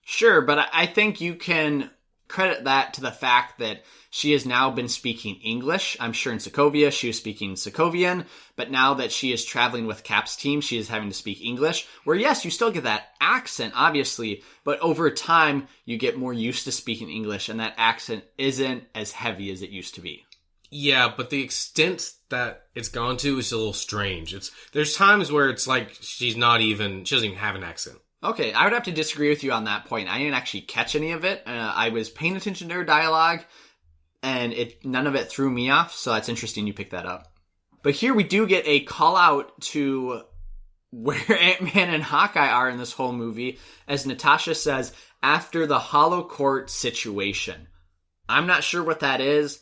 Sure, but I think you can credit that to the fact that she has now been speaking English. I'm sure in Sokovia she was speaking Sokovian, but now that she is traveling with Cap's team, she is having to speak English. Where yes, you still get that accent, obviously, but over time you get more used to speaking English, and that accent isn't as heavy as it used to be. Yeah, but the extent that it's gone to is a little strange. There's times where it's like she doesn't even have an accent. Okay, I would have to disagree with you on that point. I didn't actually catch any of it. I was paying attention to her dialogue, and none of it threw me off, so that's interesting you picked that up. But here we do get a call out to where Ant-Man and Hawkeye are in this whole movie, as Natasha says, after the Hollow Court situation. I'm not sure what that is.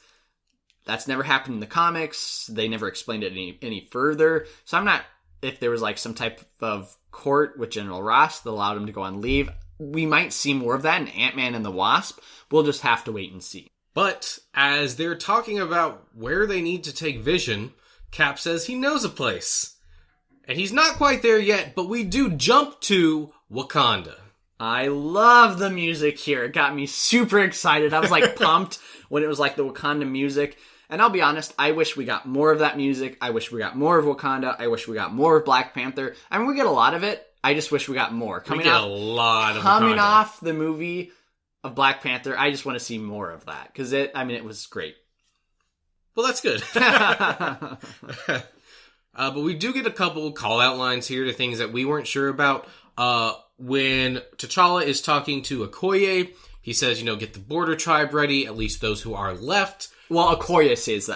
That's never happened in the comics. They never explained it any further. So I'm not, if there was like some type of court with General Ross that allowed him to go on leave. We might see more of that in Ant-Man and the Wasp. We'll just have to wait and see. But as they're talking about where they need to take Vision, Cap says he knows a place. And he's not quite there yet, but we do jump to Wakanda. I love the music here. It got me super excited. I was like pumped when it was like the Wakanda music. And I'll be honest, I wish we got more of that music. I wish we got more of Wakanda. I wish we got more of Black Panther. I mean, we get a lot of it. I just wish we got more. Coming off the movie of Black Panther, I just want to see more of that. Because it was great. Well, that's good. But we do get a couple call-out lines here to things that we weren't sure about. When T'Challa is talking to Okoye, he says, get the border tribe ready, at least those who are left. Well, Okoye says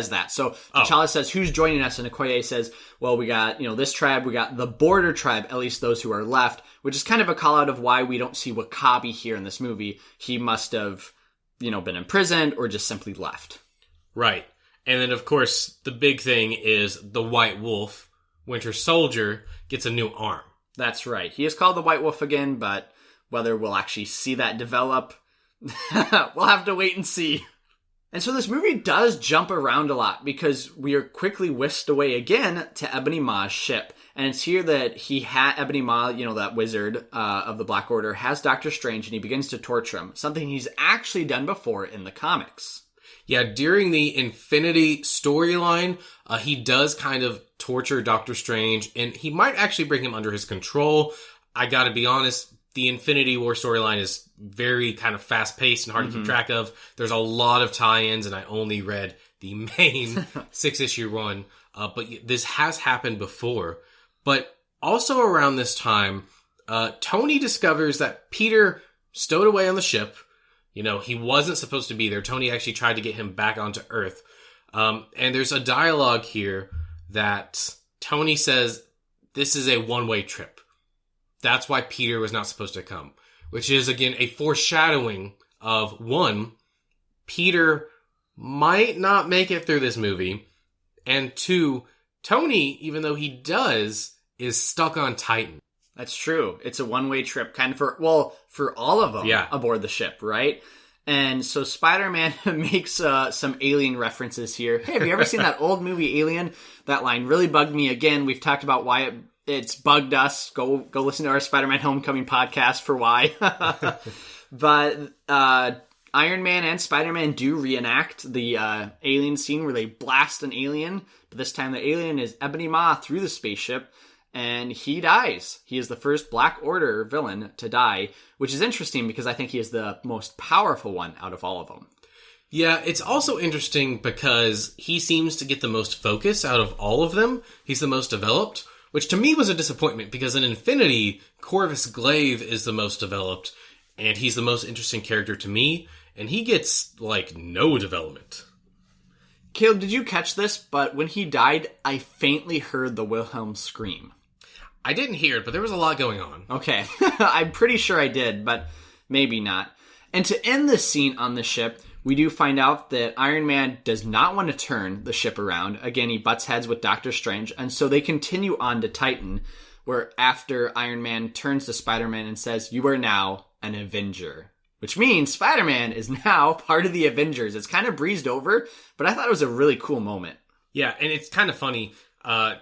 that. So T'Challa says, who's joining us? And Okoye says, well, we got, this tribe, we got the border tribe, at least those who are left, which is kind of a call out of why we don't see W'Kabi here in this movie. He must have, been imprisoned or just simply left. Right. And then, of course, the big thing is the White Wolf, Winter Soldier, gets a new arm. That's right. He is called the White Wolf again, but whether we'll actually see that develop, we'll have to wait and see. And so this movie does jump around a lot because we are quickly whisked away again to Ebony Maw's ship. And it's here that Ebony Maw, that wizard of the Black Order, has Doctor Strange and he begins to torture him. Something he's actually done before in the comics. Yeah, during the Infinity storyline, he does kind of torture Doctor Strange and he might actually bring him under his control. I gotta be honest, the Infinity War storyline is very kind of fast-paced and hard to keep track of. There's a lot of tie-ins, and I only read the main 6-issue run. But this has happened before. But also around this time, Tony discovers that Peter stowed away on the ship. He wasn't supposed to be there. Tony actually tried to get him back onto Earth. And there's a dialogue here that Tony says, this is a one-way trip. That's why Peter was not supposed to come. Which is, again, a foreshadowing of, one, Peter might not make it through this movie. And two, Tony, even though he does, is stuck on Titan. That's true. It's a one-way trip kind of for all of them aboard the ship, right? And so Spider-Man makes some Alien references here. Hey, have you ever seen that old movie Alien? That line really bugged me again. We've talked about why it's bugged us. Go listen to our Spider-Man Homecoming podcast for why. But Iron Man and Spider-Man do reenact the alien scene where they blast an alien. But this time the alien is Ebony Maw through the spaceship. And he dies. He is the first Black Order villain to die, which is interesting because I think he is the most powerful one out of all of them. Yeah, it's also interesting because he seems to get the most focus out of all of them. He's the most developed, which to me was a disappointment because in Infinity, Corvus Glaive is the most developed, and he's the most interesting character to me, and he gets, no development. Caleb, did you catch this? But when he died, I faintly heard the Wilhelm scream. I didn't hear it, but there was a lot going on. Okay. I'm pretty sure I did, but maybe not. And to end this scene on the ship, we do find out that Iron Man does not want to turn the ship around. Again, he butts heads with Doctor Strange, and so they continue on to Titan, where after Iron Man turns to Spider-Man and says, "You are now an Avenger, which means Spider-Man is now part of the Avengers. It's kind of breezed over, but I thought it was a really cool moment. Yeah, and it's kind of funny.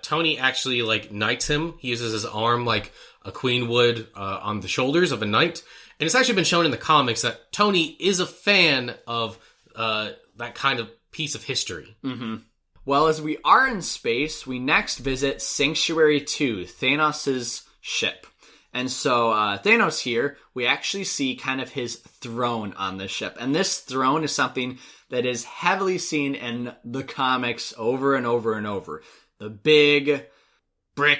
Tony actually, knights him. He uses his arm like a queen would on the shoulders of a knight. And it's actually been shown in the comics that Tony is a fan of that kind of piece of history. Mm-hmm. Well, as we are in space, we next visit Sanctuary 2, Thanos' ship. And so Thanos here, we actually see kind of his throne on this ship. And this throne is something that is heavily seen in the comics over and over and over. The big brick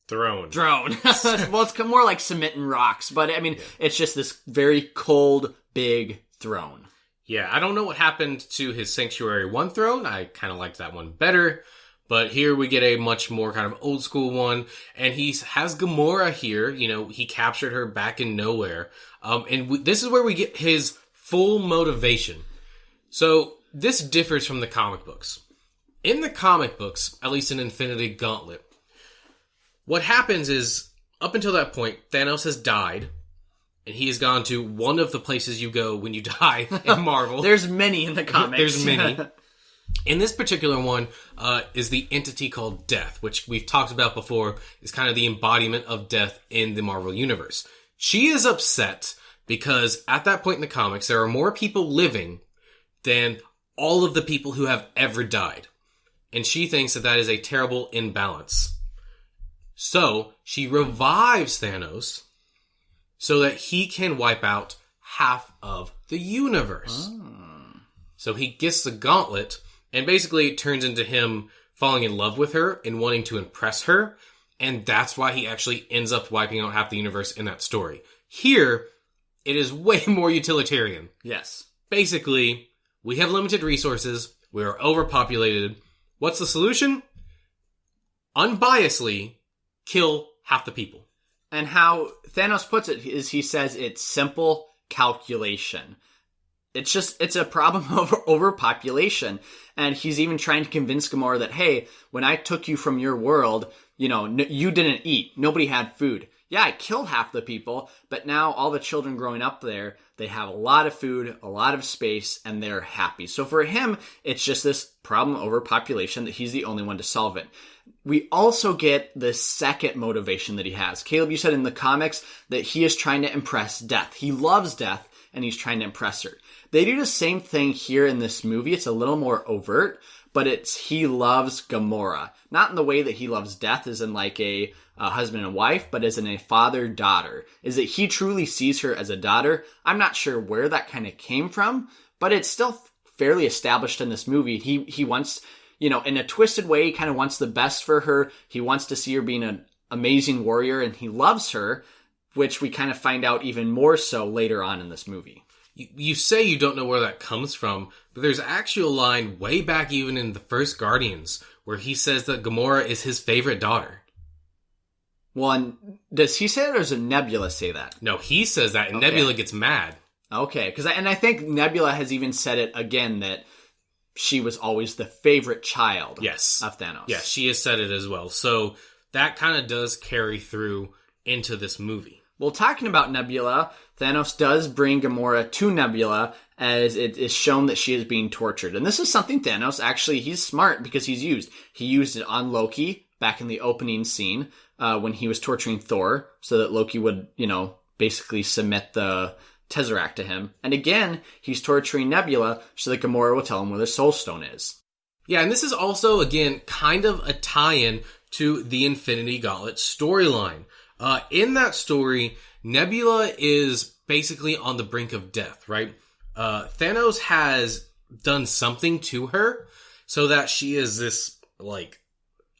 throne. Well, it's more like cement and rocks, but I mean, It's just this very cold, big throne. Yeah, I don't know what happened to his Sanctuary 1 throne. I kind of liked that one better. But here we get a much more kind of old school one. And he has Gamora here. You know, he captured her back in Knowhere. This is where we get his full motivation. So this differs from the comic books. In the comic books, at least in Infinity Gauntlet, what happens is, up until that point, Thanos has died. And he has gone to one of the places you go when you die in Marvel. There's many in the comics. There's many. In this particular one is the entity called Death, which we've talked about before, is kind of the embodiment of death in the Marvel Universe. She is upset because at that point in the comics, there are more people living than all of the people who have ever died. And she thinks that that is a terrible imbalance. So she revives Thanos so that he can wipe out half of the universe. Oh. So he gets the gauntlet, and basically it turns into him falling in love with her and wanting to impress her, and that's why he actually ends up wiping out half the universe in that story. Here, it is way more utilitarian. Yes. Basically, we have limited resources, we are overpopulated. What's the solution? Unbiasedly, kill half the people. And how Thanos puts it is he says it's simple calculation. It's a problem of overpopulation. And he's even trying to convince Gamora that, hey, when I took you from your world, you didn't eat. Nobody had food. Yeah, I killed half the people, but now all the children growing up there, they have a lot of food, a lot of space, and they're happy. So for him, it's just this problem of overpopulation that he's the only one to solve it. We also get the second motivation that he has. Caleb, you said in the comics that he is trying to impress Death. He loves Death, and he's trying to impress her. They do the same thing here in this movie. It's a little more overt, but he loves Gamora. Not in the way that he loves Death, as in like a husband and wife, but as in a father-daughter. Is that he truly sees her as a daughter. I'm not sure where that kind of came from, but it's still fairly established in this movie. He wants, in a twisted way, he kind of wants the best for her. He wants to see her being an amazing warrior, and he loves her, which we kind of find out even more so later on in this movie. You say you don't know where that comes from, but there's actually a line way back even in the first Guardians where he says that Gamora is his favorite daughter. Well, and does he say that, or does Nebula say that? No, he says that, and okay. Nebula gets mad. Okay, and I think Nebula has even said it again, that she was always the favorite child of Thanos. Yes, she has said it as well. So that kind of does carry through into this movie. Well, talking about Nebula, Thanos does bring Gamora to Nebula as it is shown that she is being tortured. And this is something Thanos, actually, he's smart because He used it on Loki back in the opening scene when he was torturing Thor so that Loki would, basically submit the Tesseract to him. And again, he's torturing Nebula so that Gamora will tell him where the Soul Stone is. Yeah, and this is also, again, kind of a tie-in to the Infinity Gauntlet storyline. In that story, Nebula is basically on the brink of death, right? Thanos has done something to her so that she is this,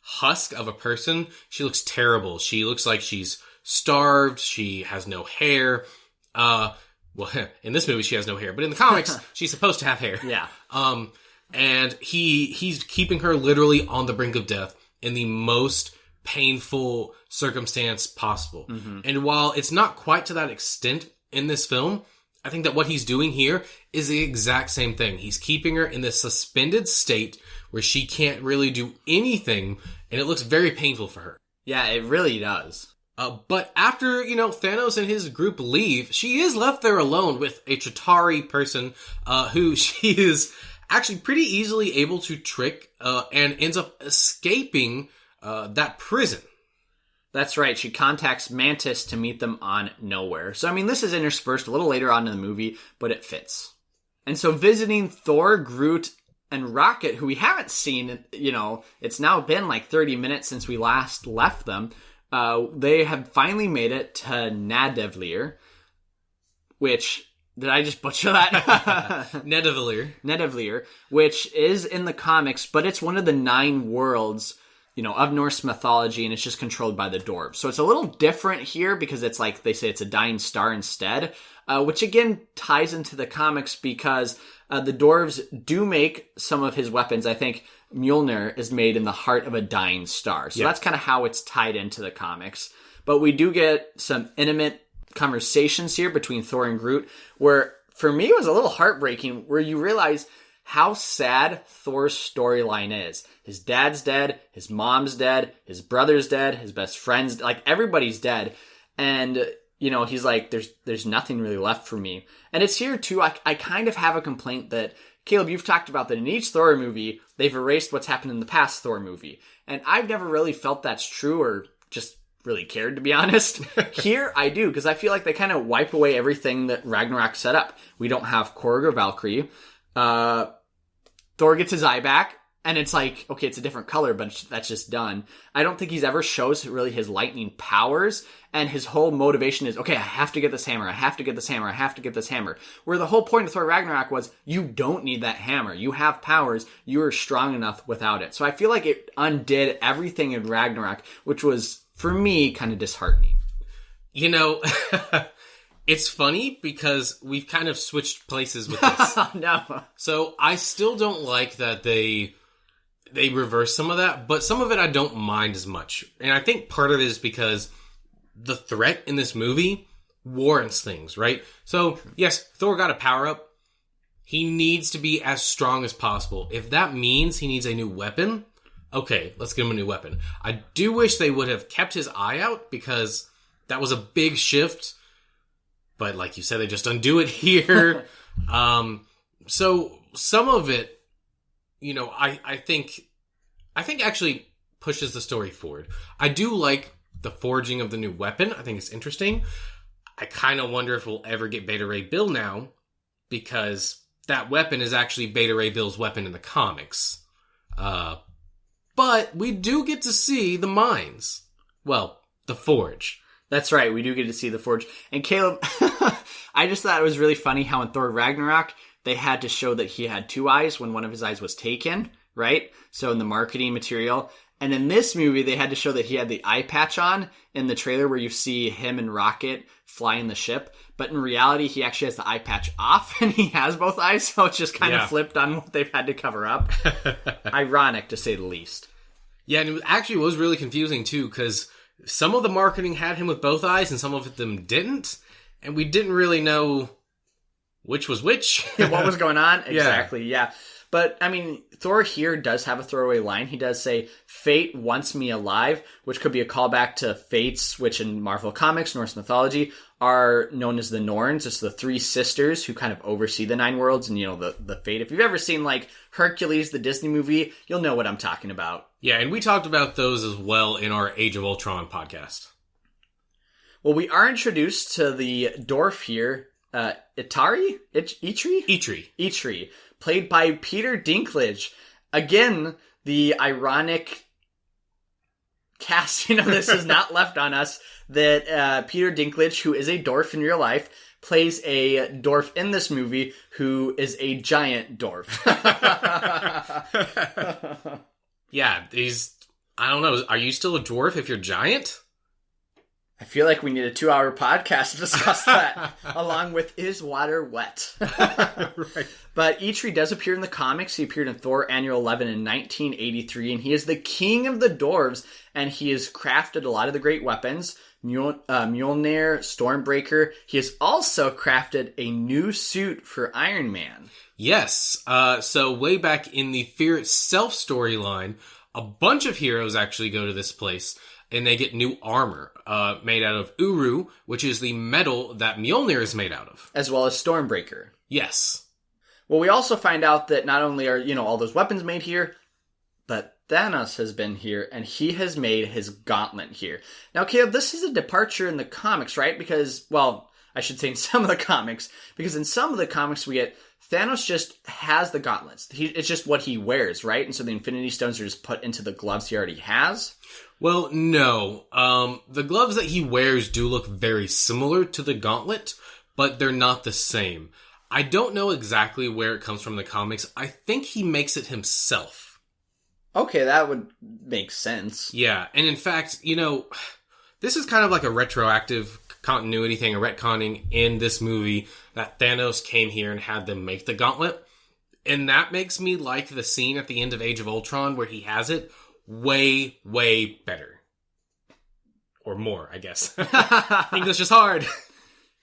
husk of a person. She looks terrible. She looks like she's starved. She has no hair. Well, in this movie, she has no hair, but in the comics, she's supposed to have hair. Yeah. And he's keeping her literally on the brink of death in the most painful circumstance possible. Mm-hmm. And while it's not quite to that extent in this film, I think that what he's doing here is the exact same thing. He's keeping her in this suspended state where she can't really do anything, and it looks very painful for her. Yeah, it really does. But after, Thanos and his group leave, she is left there alone with a Chitauri person who she is actually pretty easily able to trick and ends up escaping that prison. That's right. She contacts Mantis to meet them on Knowhere. So, this is interspersed a little later on in the movie, but it fits. And so visiting Thor, Groot, and Rocket, who we haven't seen, it's now been like 30 minutes since we last left them. They have finally made it to Nadevlir, which, did I just butcher that? Nadevlir, which is in the comics, but it's one of the 9 worlds, of Norse mythology, and it's just controlled by the dwarves. So it's a little different here because it's like, they say it's a dying star instead, which again ties into the comics because the dwarves do make some of his weapons. I think Mjolnir is made in the heart of a dying star. So that's kind of how it's tied into the comics. But we do get some intimate conversations here between Thor and Groot, where for me it was a little heartbreaking, where you realize how sad Thor's storyline is. His dad's dead, his mom's dead, his brother's dead, his best friend's, like, everybody's dead. And, he's like, there's nothing really left for me. And it's here too, I kind of have a complaint that, Caleb, you've talked about that in each Thor movie, they've erased what's happened in the past Thor movie. And I've never really felt that's true or just really cared, to be honest. Here, I do, because I feel like they kind of wipe away everything that Ragnarok set up. We don't have Korg or Valkyrie. Thor gets his eye back, and it's like, okay, it's a different color, but that's just done. I don't think he's ever shows really his lightning powers, and his whole motivation is, okay, I have to get this hammer, I have to get this hammer, I have to get this hammer. Where the whole point of Thor Ragnarok was, you don't need that hammer. You have powers, you are strong enough without it. So I feel like it undid everything in Ragnarok, which was, for me, kind of disheartening. It's funny because we've kind of switched places with this. No. So I still don't like that they reverse some of that, but some of it I don't mind as much. And I think part of it is because the threat in this movie warrants things, right? So, yes, Thor got a power-up. He needs to be as strong as possible. If that means he needs a new weapon, okay, let's give him a new weapon. I do wish they would have kept his eye out because that was a big shift. But like you said, they just undo it here. So some of it, I think actually pushes the story forward. I do like the forging of the new weapon. I think it's interesting. I kind of wonder if we'll ever get Beta Ray Bill now, because that weapon is actually Beta Ray Bill's weapon in the comics. But we do get to see the mines. Well, the forge. That's right, we do get to see the forge. And Caleb, I just thought it was really funny how in Thor Ragnarok, they had to show that he had 2 eyes when one of his eyes was taken, right? So in the marketing material. And in this movie, they had to show that he had the eye patch on in the trailer where you see him and Rocket flying the ship. But in reality, he actually has the eye patch off and he has both eyes. So it's just kind of flipped on what they've had to cover up. Ironic, to say the least. Yeah, and it actually was really confusing too, because some of the marketing had him with both eyes and some of them didn't. And we didn't really know which was which. What was going on? Exactly, yeah. But, Thor here does have a throwaway line. He does say, "Fate wants me alive," which could be a callback to Fates, which in Marvel Comics, Norse mythology, are known as the Norns. It's the 3 sisters who kind of oversee the 9 worlds and, the Fate. If you've ever seen, Hercules, the Disney movie, you'll know what I'm talking about. Yeah, and we talked about those as well in our Age of Ultron podcast. Well, we are introduced to the dwarf here, Eitri, played by Peter Dinklage. Again, the ironic casting of this is not left on us, that Peter Dinklage, who is a dwarf in real life, plays a dwarf in this movie who is a giant dwarf. Yeah, I don't know, are you still a dwarf if you're giant? I feel like we need a 2-hour podcast to discuss that, along with Is Water Wet? Right. But Eitri does appear in the comics. He appeared in Thor Annual 11 in 1983, and he is the king of the dwarves, and he has crafted a lot of the great weapons. Mjolnir, Stormbreaker. He has also crafted a new suit for Iron Man. Yes. So way back in the Fear Itself storyline, a bunch of heroes actually go to this place. and they get new armor made out of Uru, which is the metal that Mjolnir is made out of. As well as Stormbreaker. Yes. Well, we also find out that not only are, all those weapons made here, but Thanos has been here, and he has made his gauntlet here. Now, Caleb, this is a departure in the comics, right? Because, well, I should say in some of the comics, because in some of the comics we get, Thanos just has the gauntlets. It's just what he wears, right? And so the Infinity Stones are just put into the gloves he already has? Well, no. The gloves that he wears do look very similar to the gauntlet, but they're not the same. I don't know exactly where it comes from in the comics. I think he makes it himself. Okay, that would make sense. Yeah, and in fact, this is kind of like a retroactive continuity thing, a retconning in this movie that Thanos came here and had them make the gauntlet. And that makes me like the scene at the end of Age of Ultron where he has it way, way better. Or more, I guess. English is hard.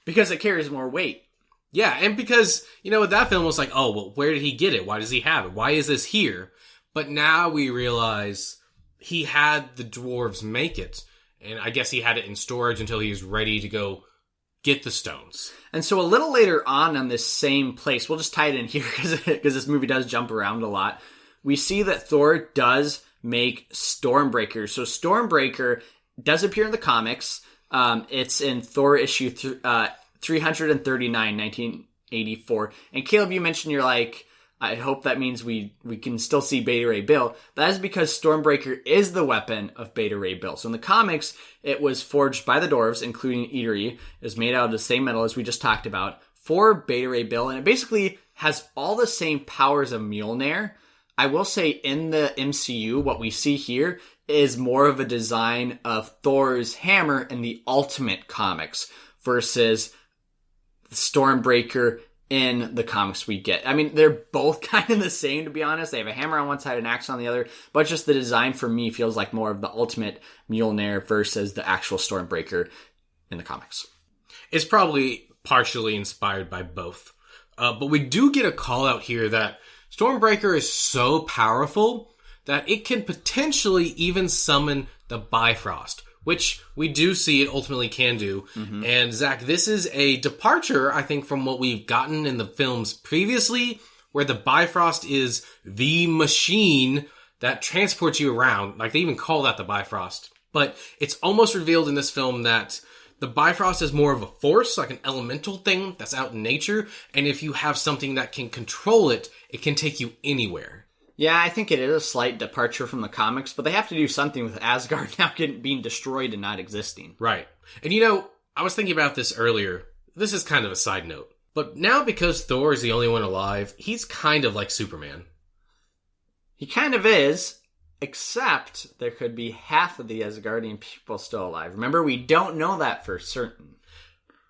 Because it carries more weight. Yeah, and because, with that film, it was like, oh, well, where did he get it? Why does he have it? Why is this here? But now we realize he had the dwarves make it. And I guess he had it in storage until he was ready to go get the stones. And so a little later on this same place, we'll just tie it in here because this movie does jump around a lot. We see that Thor does make Stormbreaker. So Stormbreaker does appear in the comics. It's in Thor issue 339, 1984. And Caleb, you mentioned you're like, I hope that means we can still see Beta Ray Bill. That is because Stormbreaker is the weapon of Beta Ray Bill. So in the comics, it was forged by the dwarves, including Eatery. It was made out of the same metal as we just talked about for Beta Ray Bill. And it basically has all the same powers of Mjolnir. I will say in the MCU, what we see here is more of a design of Thor's hammer in the Ultimate comics versus Stormbreaker in the comics we get. I mean, they're both kind of the same, to be honest. They have a hammer on one side, an axe on the other, but just the design for me feels like more of the Ultimate Mjolnir versus the actual Stormbreaker in the comics. It's probably partially inspired by both. But we do get a call out here that Stormbreaker is so powerful that it can potentially even summon the Bifrost, which we do see it ultimately can do. Mm-hmm. And Zach, this is a departure, I think, from what we've gotten in the films previously, where the Bifrost is the machine that transports you around. Like, they even call that the Bifrost. But it's almost revealed in this film that the Bifrost is more of a force, like an elemental thing that's out in nature. And if you have something that can control it, it can take you anywhere. Yeah, I think it is a slight departure from the comics, but they have to do something with Asgard now being destroyed and not existing. Right. And I was thinking about this earlier. This is kind of a side note. But now because Thor is the only one alive, he's kind of like Superman. He kind of is, except there could be half of the Asgardian people still alive. Remember, we don't know that for certain.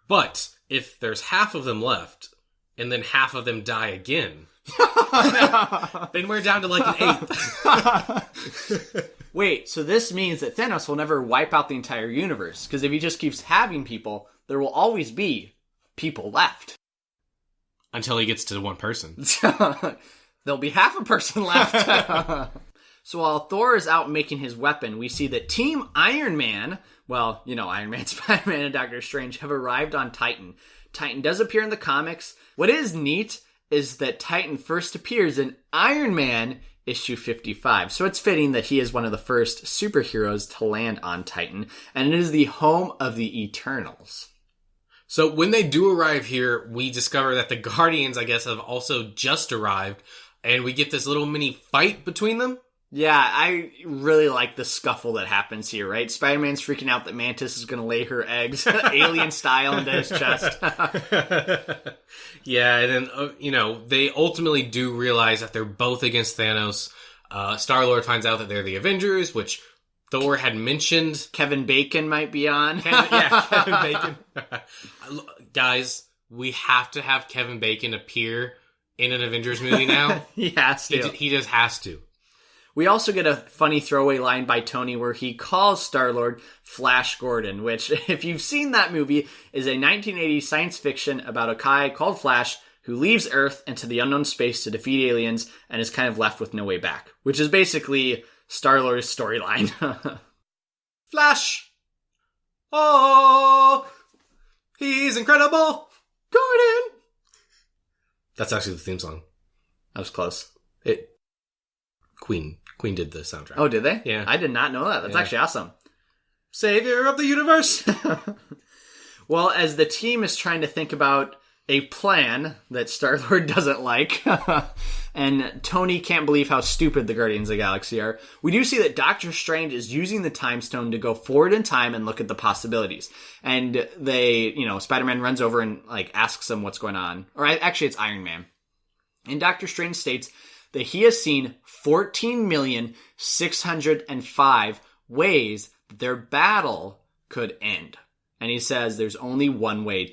But if there's half of them left, and then half of them die again... then we're down to like an eighth. Wait, so this means that Thanos will never wipe out the entire universe, because if he just keeps having people, there will always be people left. Until he gets to one person. There'll be half a person left. So while Thor is out making his weapon, we see that Team Iron Man, well, Iron Man, Spider-Man, and Doctor Strange have arrived on Titan. Titan does appear in the comics. What is neat is that Titan first appears in Iron Man issue 55. So it's fitting that he is one of the first superheroes to land on Titan, and it is the home of the Eternals. So when they do arrive here, we discover that the Guardians, I guess, have also just arrived, and we get this little mini fight between them. Yeah, I really like the scuffle that happens here, right? Spider-Man's freaking out that Mantis is going to lay her eggs, alien style, into his chest. Yeah, and then, they ultimately do realize that they're both against Thanos. Star-Lord finds out that they're the Avengers, which Thor had mentioned. Kevin Bacon might be on. Kevin Bacon. Guys, we have to have Kevin Bacon appear in an Avengers movie now. He has to. He just has to. We also get a funny throwaway line by Tony where he calls Star-Lord Flash Gordon, which, if you've seen that movie, is a 1980 science fiction about a guy called Flash who leaves Earth into the unknown space to defeat aliens and is kind of left with no way back, which is basically Star-Lord's storyline. Flash! Oh! He's incredible! Gordon! That's actually the theme song. That was close. Queen did the soundtrack. Oh, did they? Yeah. I did not know that. That's actually awesome. Savior of the universe! Well, as the team is trying to think about a plan that Star-Lord doesn't like, and Tony can't believe how stupid the Guardians of the Galaxy are, we do see that Doctor Strange is using the Time Stone to go forward in time and look at the possibilities. And Spider-Man runs over and asks him what's going on. Or actually, it's Iron Man. And Doctor Strange states that he has seen 14,605 ways that their battle could end. And he says there's only one way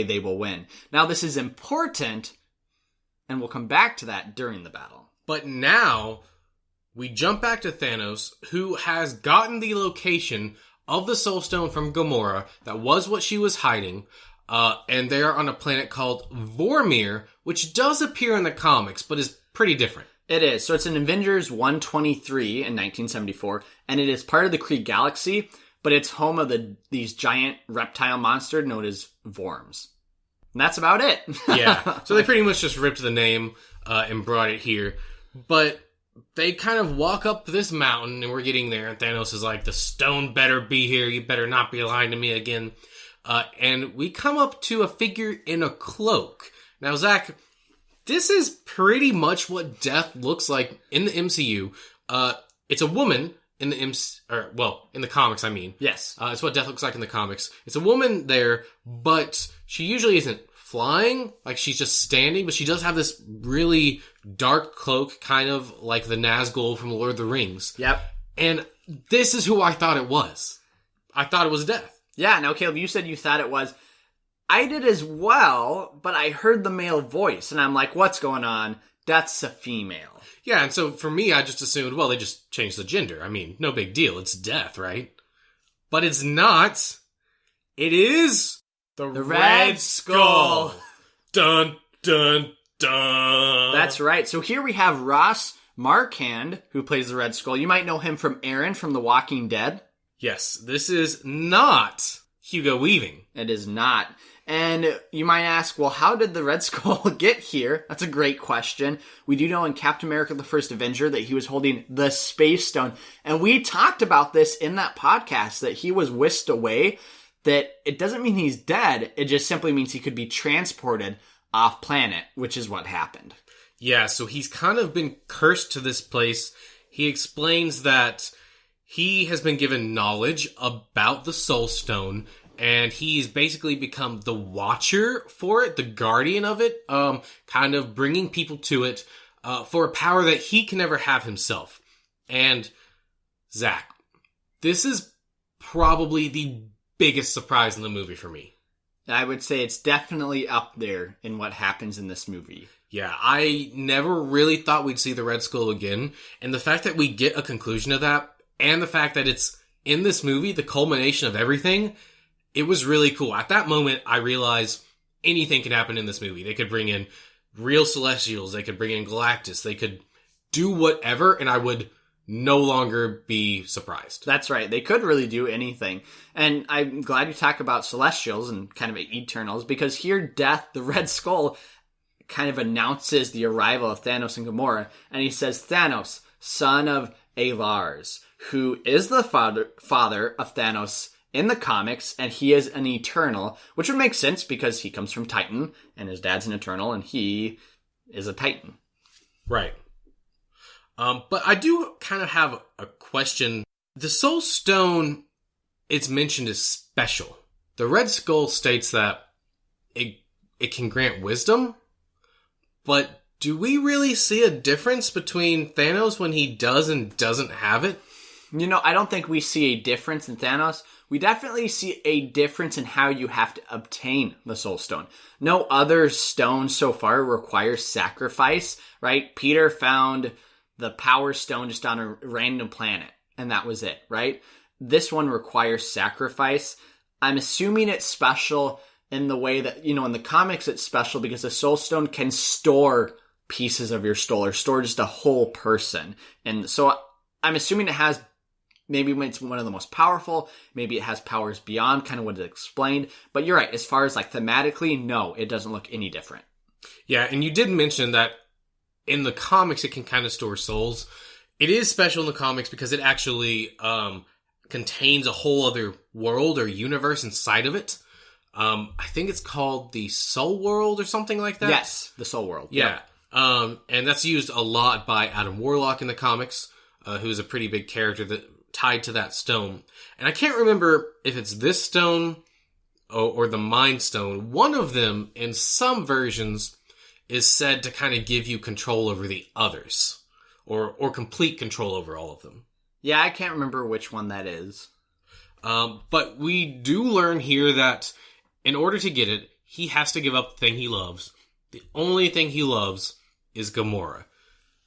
they will win. Now, this is important, and we'll come back to that during the battle. But now, we jump back to Thanos, who has gotten the location of the Soul Stone from Gamora. That was what she was hiding. And they are on a planet called Vormir, which does appear in the comics, but is pretty different. It is. So it's in Avengers 123 in 1974, and it is part of the Kree Galaxy, but it's home of these giant reptile monsters known as Vorms. And that's about it. Yeah. So they pretty much just ripped the name and brought it here. But they kind of walk up this mountain, and we're getting there, and Thanos is like, the stone better be here. You better not be lying to me again. And we come up to a figure in a cloak. Now, Zach, this is pretty much what Death looks like in the MCU. It's a woman in the in the comics, I mean. Yes. It's what Death looks like in the comics. It's a woman there, but she usually isn't flying, like she's just standing, but she does have this really dark cloak, kind of like the Nazgul from Lord of the Rings. Yep. And this is who I thought it was. I thought it was Death. Yeah, now Caleb, you said you thought it was. I did as well, but I heard the male voice, and I'm like, what's going on? That's a female. Yeah, and so for me, I just assumed, well, they just changed the gender. I mean, no big deal. It's Death, right? But it's not. It is the Red Skull. Dun, dun, dun. That's right. So here we have Ross Marquand, who plays the Red Skull. You might know him from Aaron from The Walking Dead. Yes, this is not Hugo Weaving. It is not. And you might ask, well, how did the Red Skull get here? That's a great question. We do know in Captain America the First Avenger that he was holding the Space Stone. And we talked about this in that podcast, that he was whisked away, that it doesn't mean he's dead. It just simply means he could be transported off planet, which is what happened. Yeah, so he's kind of been cursed to this place. He explains that he has been given knowledge about the Soul Stone, and he's basically become the watcher for it, the guardian of it, kind of bringing people to it for a power that he can never have himself. And, Zach, this is probably the biggest surprise in the movie for me. I would say it's definitely up there in what happens in this movie. Yeah, I never really thought we'd see the Red Skull again, and the fact that we get a conclusion of that, and the fact that it's in this movie, the culmination of everything, it was really cool. At that moment, I realized anything can happen in this movie. They could bring in real Celestials. They could bring in Galactus. They could do whatever, and I would no longer be surprised. That's right. They could really do anything. And I'm glad you talk about Celestials and kind of Eternals, because here Death, the Red Skull, kind of announces the arrival of Thanos and Gamora. And he says, Thanos, son of Lars, who is the father of Thanos in the comics, and he is an Eternal, which would make sense because he comes from Titan, and his dad's an Eternal, and he is a Titan. Right. But I do kind of have a question. The Soul Stone, it's mentioned as special. The Red Skull states that it can grant wisdom, but do we really see a difference between Thanos when he does and doesn't have it? You know, I don't think we see a difference in Thanos. We definitely see a difference in how you have to obtain the Soul Stone. No other stone so far requires sacrifice, right? Peter found the Power Stone just on a random planet, and that was it, right? This one requires sacrifice. I'm assuming it's special in the way that, in the comics it's special because the Soul Stone can store pieces of your soul or store just a whole person. And so I'm assuming it has maybe it's one of the most powerful. Maybe it has powers beyond kind of what it explained. But you're right. As far as like thematically, no, it doesn't look any different. Yeah, and you did mention that in the comics it can kind of store souls. It is special in the comics because it actually contains a whole other world or universe inside of it. I think it's called the Soul World or something like that. Yes, the Soul World. Yeah. Yep. And that's used a lot by Adam Warlock in the comics, who's a pretty big character that tied to that stone. And I can't remember if it's this stone or the Mind Stone. One of them, in some versions, is said to kind of give you control over the others. Or complete control over all of them. Yeah, I can't remember which one that is. But we do learn here that in order to get it, he has to give up the thing he loves. The only thing he loves is Gamora.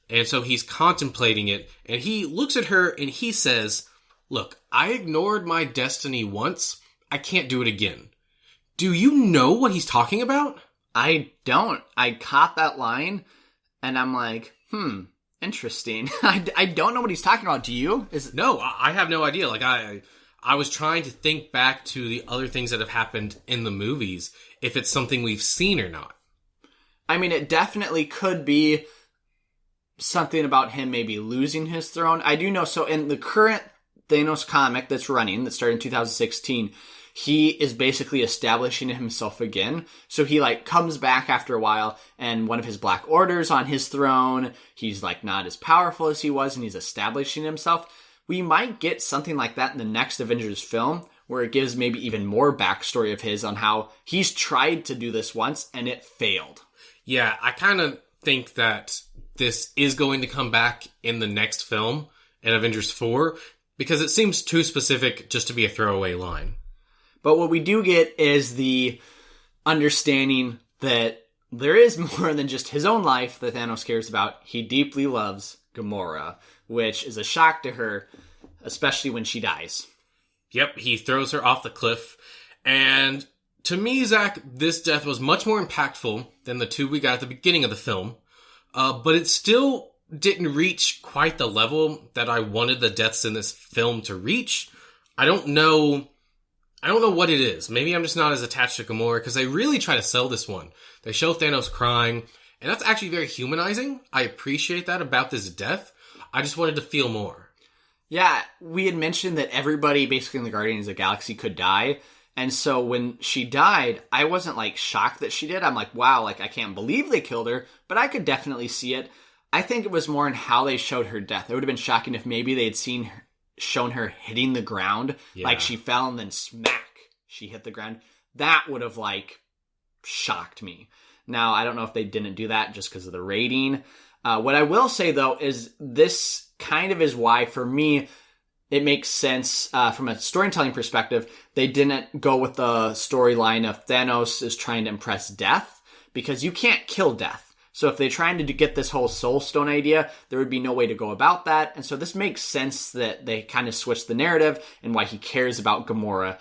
And so he's contemplating it, and he looks at her and he says, "Look, I ignored my destiny once. I can't do it again." Do you know what he's talking about? I don't. I caught that line, and I'm like, interesting. I don't know what he's talking about. Do you? No, I have no idea. Like, I was trying to think back to the other things that have happened in the movies, if it's something we've seen or not. I mean, it definitely could be something about him maybe losing his throne. I do know, so in the current Thanos comic that's running, that started in 2016, he is basically establishing himself again. So he like comes back after a while, and one of his Black Orders on his throne, he's like not as powerful as he was, and he's establishing himself. We might get something like that in the next Avengers film, where it gives maybe even more backstory of his on how he's tried to do this once and it failed. Yeah, I kind of think that this is going to come back in the next film, in Avengers 4, because it seems too specific just to be a throwaway line. But what we do get is the understanding that there is more than just his own life that Thanos cares about. He deeply loves Gamora, which is a shock to her, especially when she dies. Yep, he throws her off the cliff. And to me, Zach, this death was much more impactful than the two we got at the beginning of the film. But it still didn't reach quite the level that I wanted the deaths in this film to reach. I don't know what it is. Maybe I'm just not as attached to Gamora, because they really try to sell this one. They show Thanos crying, and that's actually very humanizing. I appreciate that about this death. I just wanted to feel more. Yeah, we had mentioned that everybody basically in the Guardians of the Galaxy could die. And so when she died, I wasn't like shocked that she did. I'm like, wow, like I can't believe they killed her, but I could definitely see it. I think it was more in how they showed her death. It would have been shocking if maybe they had shown her hitting the ground, like she fell and then smack, she hit the ground. That would have like shocked me. Now, I don't know if they didn't do that just because of the rating. What I will say though is this kind of is why for me it makes sense from a storytelling perspective. They didn't go with the storyline of Thanos is trying to impress Death, because you can't kill Death. So if they're trying to get this whole Soul Stone idea, there would be no way to go about that. And so this makes sense that they kind of switched the narrative and why he cares about Gamora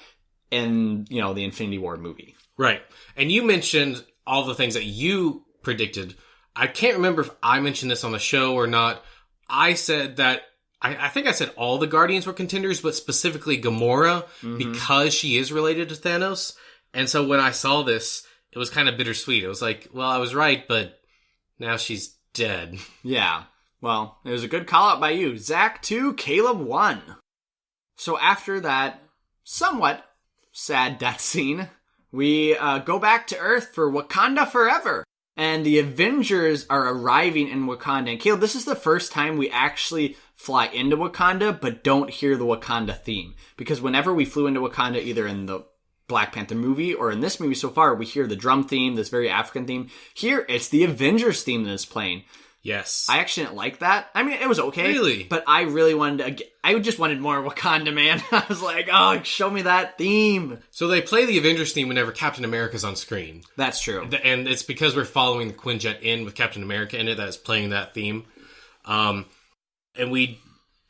in, you know, the Infinity War movie. Right. And you mentioned all the things that you predicted. I can't remember if I mentioned this on the show or not. I said that I think I said all the Guardians were contenders, but specifically Gamora, because she is related to Thanos. And so when I saw this, it was kind of bittersweet. It was like, well, I was right, but now she's dead. Yeah. Well, it was a good call out by you. Zach 2, Caleb 1. So after that somewhat sad death scene, we go back to Earth for Wakanda Forever. And the Avengers are arriving in Wakanda. And Caleb, this is the first time we actually fly into Wakanda, but don't hear the Wakanda theme. Because whenever we flew into Wakanda, either in the Black Panther movie or in this movie so far, we hear the drum theme, this very African theme. Here, it's the Avengers theme that is playing. Yes. I actually didn't like that. I mean, it was okay. Really? But I really wanted to... I just wanted more Wakanda, man. I was like, oh, show me that theme. So they play the Avengers theme whenever Captain America's on screen. That's true. And it's because we're following the Quinjet in with Captain America in it that is playing that theme. And we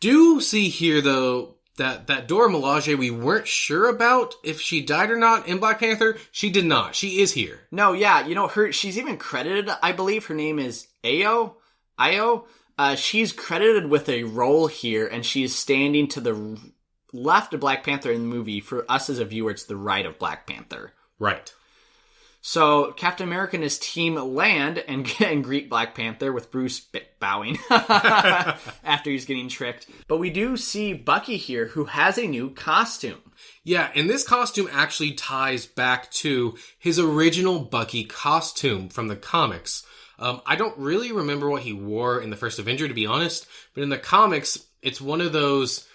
do see here, though, that Dora Milaje, we weren't sure about if she died or not in Black Panther. She did not. She is here. No, yeah. You know, she's even credited, I believe her name is Io. She's credited with a role here, and she is standing to the left of Black Panther in the movie. For us as a viewer, it's the right of Black Panther. Right. So Captain America and his team land and greet Black Panther with Bruce bowing after he's getting tricked. But we do see Bucky here, who has a new costume. Yeah, and this costume actually ties back to his original Bucky costume from the comics. I don't really remember what he wore in the first Avenger, to be honest. But in the comics, it's one of those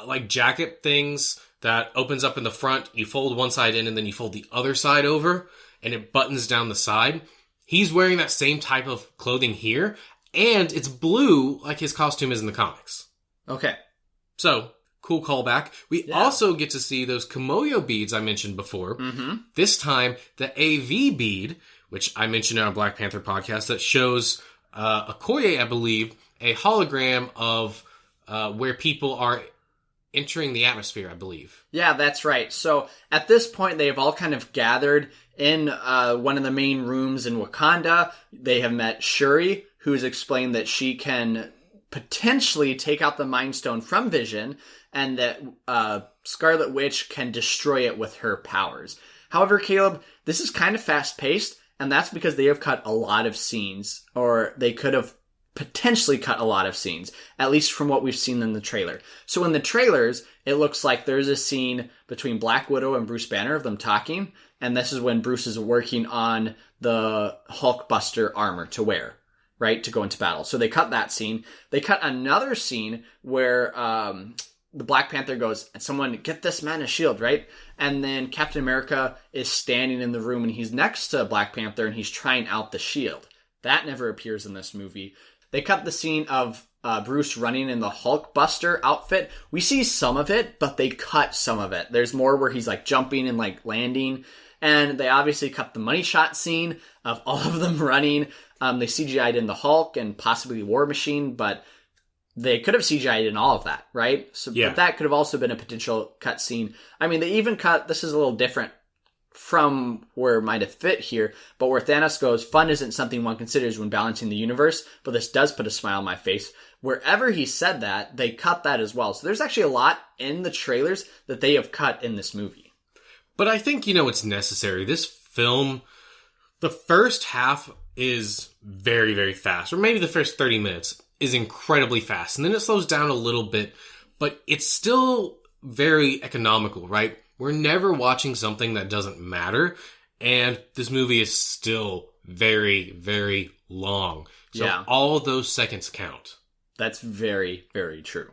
like jacket things that opens up in the front. You fold one side in and then you fold the other side over. And it buttons down the side. He's wearing that same type of clothing here, and it's blue like his costume is in the comics. Okay. So, cool callback. We also get to see those Kimoyo beads I mentioned before. Mm-hmm. This time, the AV bead, which I mentioned in our Black Panther podcast, that shows Okoye, I believe, a hologram of where people are entering the atmosphere, I believe. Yeah, that's right. So, at this point, they've all kind of gathered in one of the main rooms in Wakanda. They have met Shuri, who's explained that she can potentially take out the Mind Stone from Vision, and that Scarlet Witch can destroy it with her powers. However, Caleb, this is kind of fast-paced, and that's because they have cut a lot of scenes, or they could have potentially cut a lot of scenes, at least from what we've seen in the trailer. So in the trailers, it looks like there's a scene between Black Widow and Bruce Banner of them talking, and this is when Bruce is working on the Hulkbuster armor to wear, right, to go into battle. So they cut that scene. They cut another scene where the Black Panther goes, and someone, get this man a shield, right? And then Captain America is standing in the room, and he's next to Black Panther, and he's trying out the shield. That never appears in this movie. They cut the scene of Bruce running in the Hulkbuster outfit. We see some of it, but they cut some of it. There's more where he's like jumping and like landing. And they obviously cut the money shot scene of all of them running. They CGI'd in the Hulk and possibly War Machine, but they could have CGI'd in all of that, right? So, yeah. But that could have also been a potential cut scene. I mean, they even cut, this is a little different from where it might have fit here, but where Thanos goes, fun isn't something one considers when balancing the universe, but this does put a smile on my face. Wherever he said that, they cut that as well. So there's actually a lot in the trailers that they have cut in this movie. But I think, it's necessary. This film, the first half is very, very fast, or maybe the first 30 minutes is incredibly fast, and then it slows down a little bit, but it's still very economical, right? We're never watching something that doesn't matter, and this movie is still very, very long. So all of those seconds count. That's very, very true.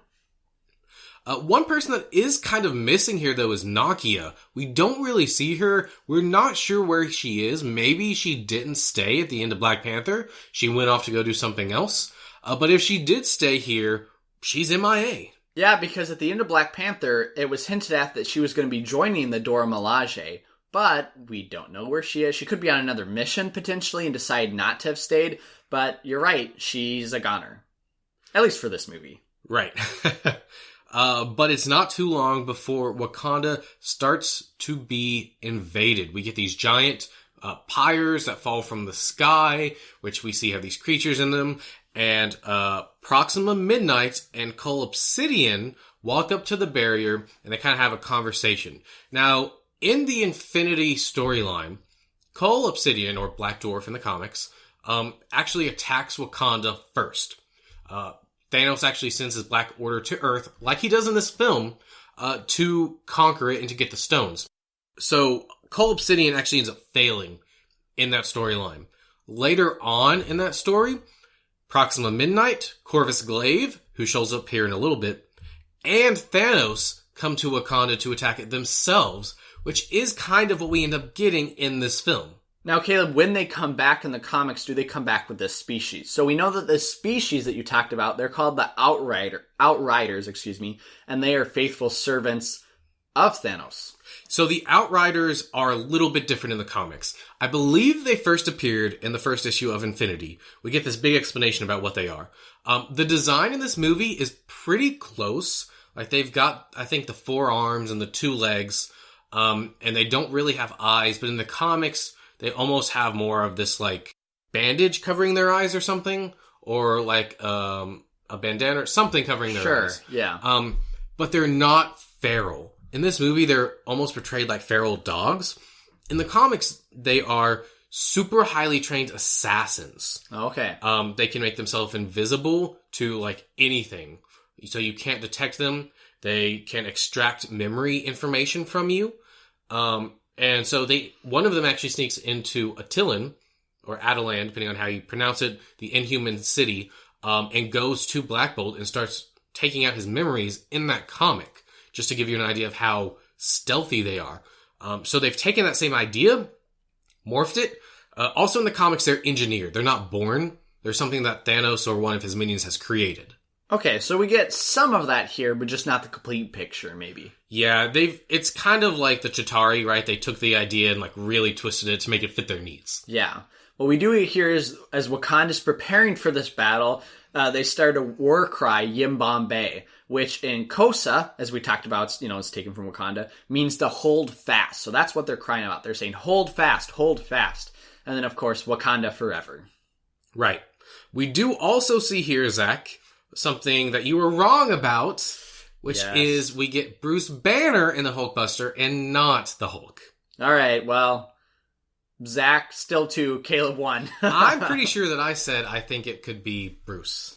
One person that is kind of missing here, though, is Nakia. We don't really see her. We're not sure where she is. Maybe she didn't stay at the end of Black Panther. She went off to go do something else. But if she did stay here, she's MIA. Yeah, because at the end of Black Panther, it was hinted at that she was going to be joining the Dora Milaje, but we don't know where she is. She could be on another mission, potentially, and decide not to have stayed, but you're right, she's a goner. At least for this movie. Right. But it's not too long before Wakanda starts to be invaded. We get these giant pyres that fall from the sky, which we see have these creatures in them, and Proxima Midnight and Cull Obsidian walk up to the barrier, and they kind of have a conversation. Now, in the Infinity storyline, Cull Obsidian, or Black Dwarf in the comics, actually attacks Wakanda first. Thanos actually sends his Black Order to Earth, like he does in this film, to conquer it and to get the stones. So, Cull Obsidian actually ends up failing in that storyline. Later on in that story, Proxima Midnight, Corvus Glaive, who shows up here in a little bit, and Thanos come to Wakanda to attack it themselves, which is kind of what we end up getting in this film. Now, Caleb, when they come back in the comics, do they come back with this species? So we know that this species that you talked about, they're called the Outriders, and they are faithful servants of Thanos. So the Outriders are a little bit different in the comics. I believe they first appeared in the first issue of Infinity. We get this big explanation about what they are. The design in this movie is pretty close. Like, they've got, I think, the 4 arms and the 2 legs, and they don't really have eyes, but in the comics, they almost have more of this, like, bandage covering their eyes or something, or like a bandana or something covering their eyes. Yeah. But they're not feral. In this movie, they're almost portrayed like feral dogs. In the comics, they are super highly trained assassins. Okay. They can make themselves invisible to like anything. So you can't detect them. They can extract memory information from you. And so one of them actually sneaks into Attilan, or Atalan, depending on how you pronounce it, the Inhuman city, and goes to Black Bolt and starts taking out his memories in that comic, just to give you an idea of how stealthy they are. So they've taken that same idea, morphed it. Also in the comics, they're engineered. They're not born. They're something that Thanos or one of his minions has created. Okay, so we get some of that here, but just not the complete picture, maybe. Yeah, it's kind of like the Chitauri, right? They took the idea and like really twisted it to make it fit their needs. Yeah. What we do here is, as Wakanda's preparing for this battle, they start a war cry, Yim Bombay, which in Kosa, as we talked about, it's taken from Wakanda, means to hold fast. So that's what they're crying about. They're saying, hold fast, hold fast. And then, of course, Wakanda forever. Right. We do also see here, Zach, something that you were wrong about, which is we get Bruce Banner in the Hulkbuster and not the Hulk. All right, well, Zach still 2, Caleb 1. I'm pretty sure that I said I think it could be Bruce.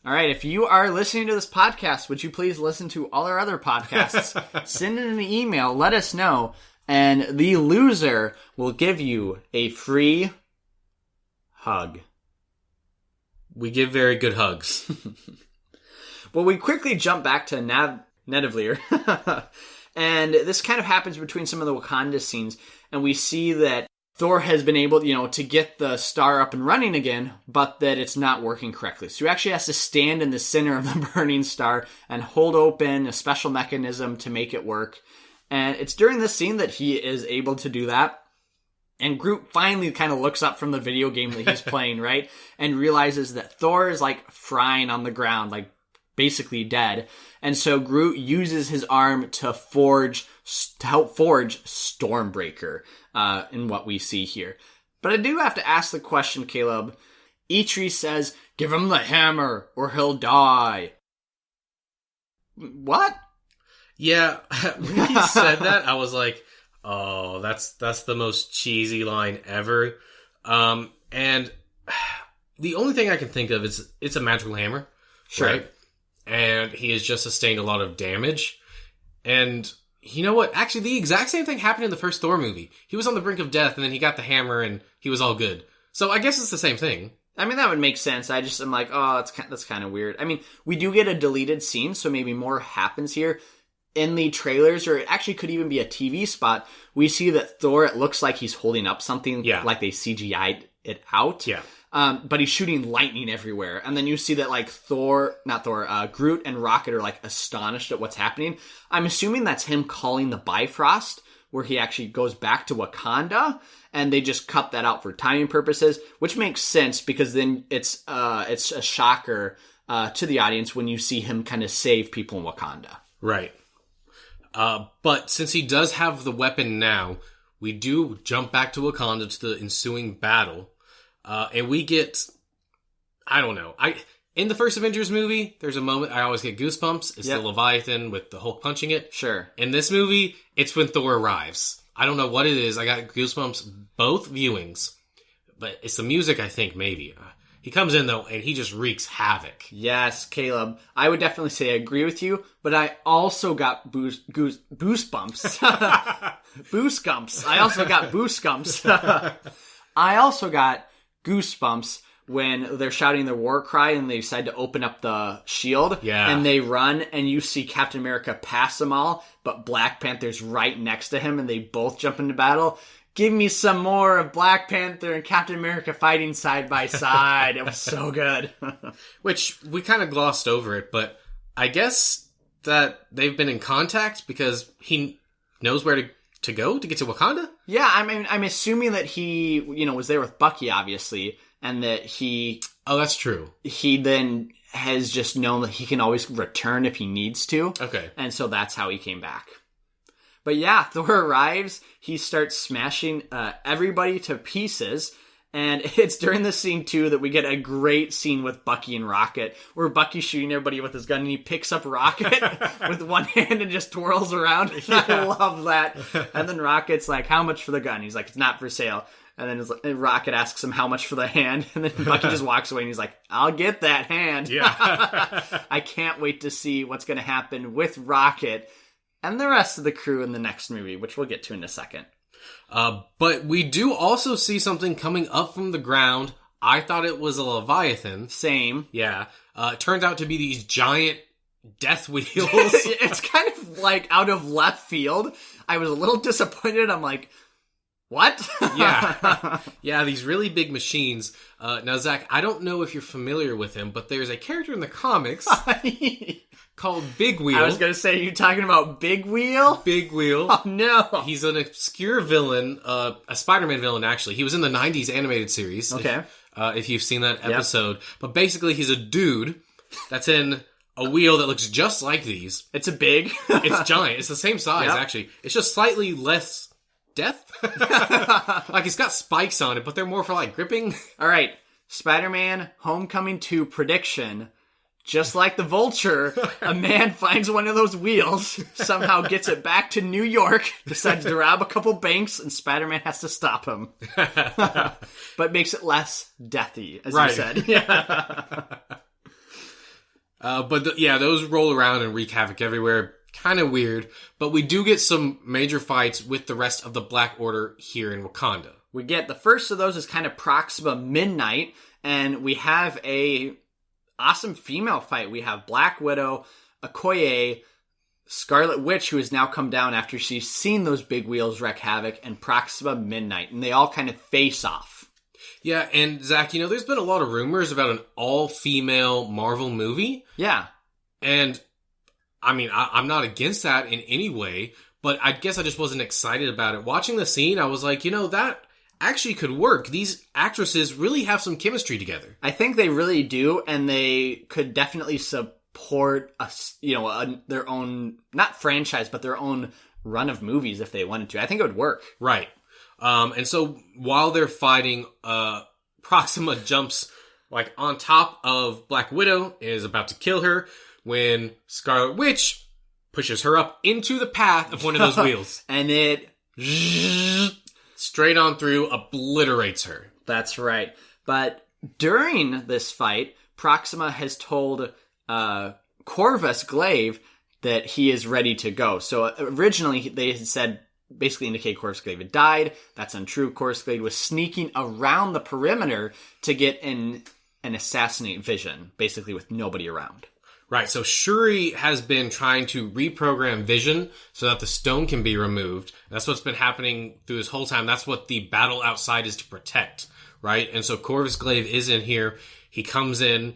All right, if you are listening to this podcast, would you please listen to all our other podcasts? Send in an email, let us know, and the loser will give you a free hug. We give very good hugs. Well, we quickly jump back to Nidavellir. And this kind of happens between some of the Wakanda scenes. And we see that Thor has been able, to get the star up and running again, but that it's not working correctly. So he actually has to stand in the center of the burning star and hold open a special mechanism to make it work. And it's during this scene that he is able to do that. And Groot finally kind of looks up from the video game that he's playing, right? And realizes that Thor is like frying on the ground, like basically dead. And so Groot uses his arm to help forge Stormbreaker in what we see here. But I do have to ask the question, Caleb. Eitri says, give him the hammer or he'll die. What? Yeah, when he said that, I was like, oh, that's the most cheesy line ever. And the only thing I can think of is it's a magical hammer. Sure. Right? And he has just sustained a lot of damage. And you know what? Actually, the exact same thing happened in the first Thor movie. He was on the brink of death, and then he got the hammer, and he was all good. So I guess it's the same thing. I mean, that would make sense. I'm like, oh, that's kind of weird. I mean, we do get a deleted scene, so maybe more happens here. In the trailers, or it actually could even be a TV spot, we see that Thor, it looks like he's holding up something, like they CGI'd it out. Yeah. But he's shooting lightning everywhere. And then you see that like Groot and Rocket are like astonished at what's happening. I'm assuming that's him calling the Bifrost, where he actually goes back to Wakanda, and they just cut that out for timing purposes, which makes sense because then it's a shocker to the audience when you see him kind of save people in Wakanda. Right. But since he does have the weapon now, we do jump back to Wakanda to the ensuing battle. And we get, I don't know. In the first Avengers movie, there's a moment I always get goosebumps. It's the Leviathan with the Hulk punching it. Sure. In this movie, it's when Thor arrives. I don't know what it is. I got goosebumps both viewings. But it's the music, I think, maybe. He comes in, though, and he just wreaks havoc. Yes, Caleb. I would definitely say I agree with you, but I also got goosebumps. Boosgumps. I also got boosgumps. I also got goosebumps when they're shouting their war cry and they decide to open up the shield. Yeah. And they run and you see Captain America pass them all, but Black Panther's right next to him and they both jump into battle. Give me some more of Black Panther and Captain America fighting side by side. It was so good. Which, we kind of glossed over it, but I guess that they've been in contact because he knows where to go to get to Wakanda? Yeah, I mean, I'm assuming that he, was there with Bucky, obviously, and that he... Oh, that's true. He then has just known that he can always return if he needs to. Okay. And so that's how he came back. But yeah, Thor arrives, he starts smashing everybody to pieces, And it's during this scene, too, that we get a great scene with Bucky and Rocket, where Bucky's shooting everybody with his gun, and he picks up Rocket with one hand and just twirls around. Yeah. I love that. And then Rocket's like, how much for the gun? He's like, it's not for sale. And then Rocket asks him how much for the hand, and then Bucky just walks away, and he's like, I'll get that hand. Yeah. I can't wait to see what's going to happen with Rocket and the rest of the crew in the next movie, which we'll get to in a second. But we do also see something coming up from the ground. I thought it was a Leviathan. Same. Yeah. It turns out to be these giant death wheels. It's kind of like out of left field. I was a little disappointed. I'm like, what? Yeah. Yeah, these really big machines. Now, Zach, I don't know if you're familiar with him, but there's a character in the comics called Big Wheel. I was going to say, you talking about Big Wheel? Big Wheel. Oh, no. He's an obscure villain, a Spider-Man villain, actually. He was in the 90s animated series. Okay. If you've seen that episode. Yep. But basically, he's a dude that's in a wheel that looks just like these. It's a big. It's giant. It's the same size, actually. It's just slightly less death. Like, it's got spikes on it, but they're more for, like, gripping. All right. Spider-Man Homecoming 2 prediction. Just like the Vulture, a man finds one of those wheels, somehow gets it back to New York, decides to rob a couple banks, and Spider-Man has to stop him. But makes it less deathy, as you said. Yeah. Those roll around and wreak havoc everywhere. Kind of weird. But we do get some major fights with the rest of the Black Order here in Wakanda. We get the first of those is kind of Proxima Midnight, and we have a awesome female fight. We have Black Widow, Okoye, Scarlet Witch, who has now come down after she's seen those big wheels wreak havoc, and Proxima Midnight, and they all kind of face off. Yeah, and Zach, there's been a lot of rumors about an all-female Marvel movie. Yeah. And, I mean, I'm not against that in any way, but I guess I just wasn't excited about it. Watching the scene, I was like, that actually could work. These actresses really have some chemistry together. I think they really do, and they could definitely support their own, not franchise, but their own run of movies if they wanted to. I think it would work. Right. And so while they're fighting, Proxima jumps like on top of Black Widow, is about to kill her, when Scarlet Witch pushes her up into the path of one of those wheels. And it straight on through, obliterates her. That's right. But during this fight, Proxima has told Corvus Glaive that he is ready to go. So originally they had said, basically indicate Corvus Glaive had died. That's untrue. Corvus Glaive was sneaking around the perimeter to get an assassinate Vision, basically with nobody around. Right, so Shuri has been trying to reprogram Vision so that the stone can be removed. That's what's been happening through this whole time. That's what the battle outside is to protect, right? And so Corvus Glaive is in here. He comes in.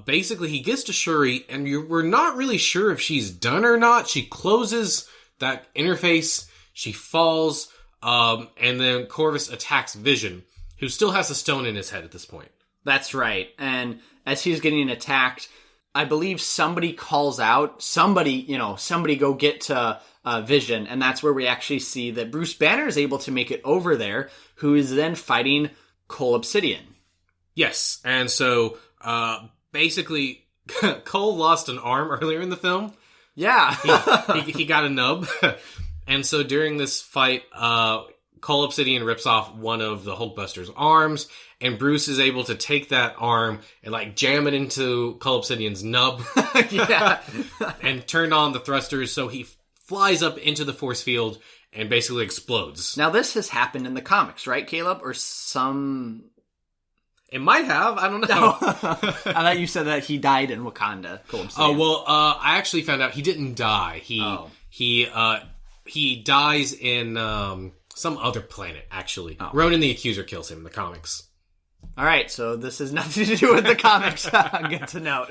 Basically, he gets to Shuri, and we're not really sure if she's done or not. She closes that interface. She falls, and then Corvus attacks Vision, who still has the stone in his head at this point. That's right. And as he's getting attacked, I believe somebody calls out, somebody go get to Vision, and that's where we actually see that Bruce Banner is able to make it over there, who is then fighting Cole Obsidian. Yes, and so basically, Cole lost an arm earlier in the film. Yeah. he got a nub, and so during this fight, Cole Obsidian rips off one of the Hulkbuster's arms, and Bruce is able to take that arm and jam it into Cole Obsidian's nub. Yeah. And turn on the thrusters, so he flies up into the force field and basically explodes. Now this has happened in the comics, right, Caleb? Or some... It might have. I don't know. I thought you said that he died in Wakanda. Cole Obsidian. Oh, well, I actually found out he didn't die. He dies in some other planet, actually. Oh. Ronan the Accuser kills him in the comics. All right, so this has nothing to do with the comics. Good to note.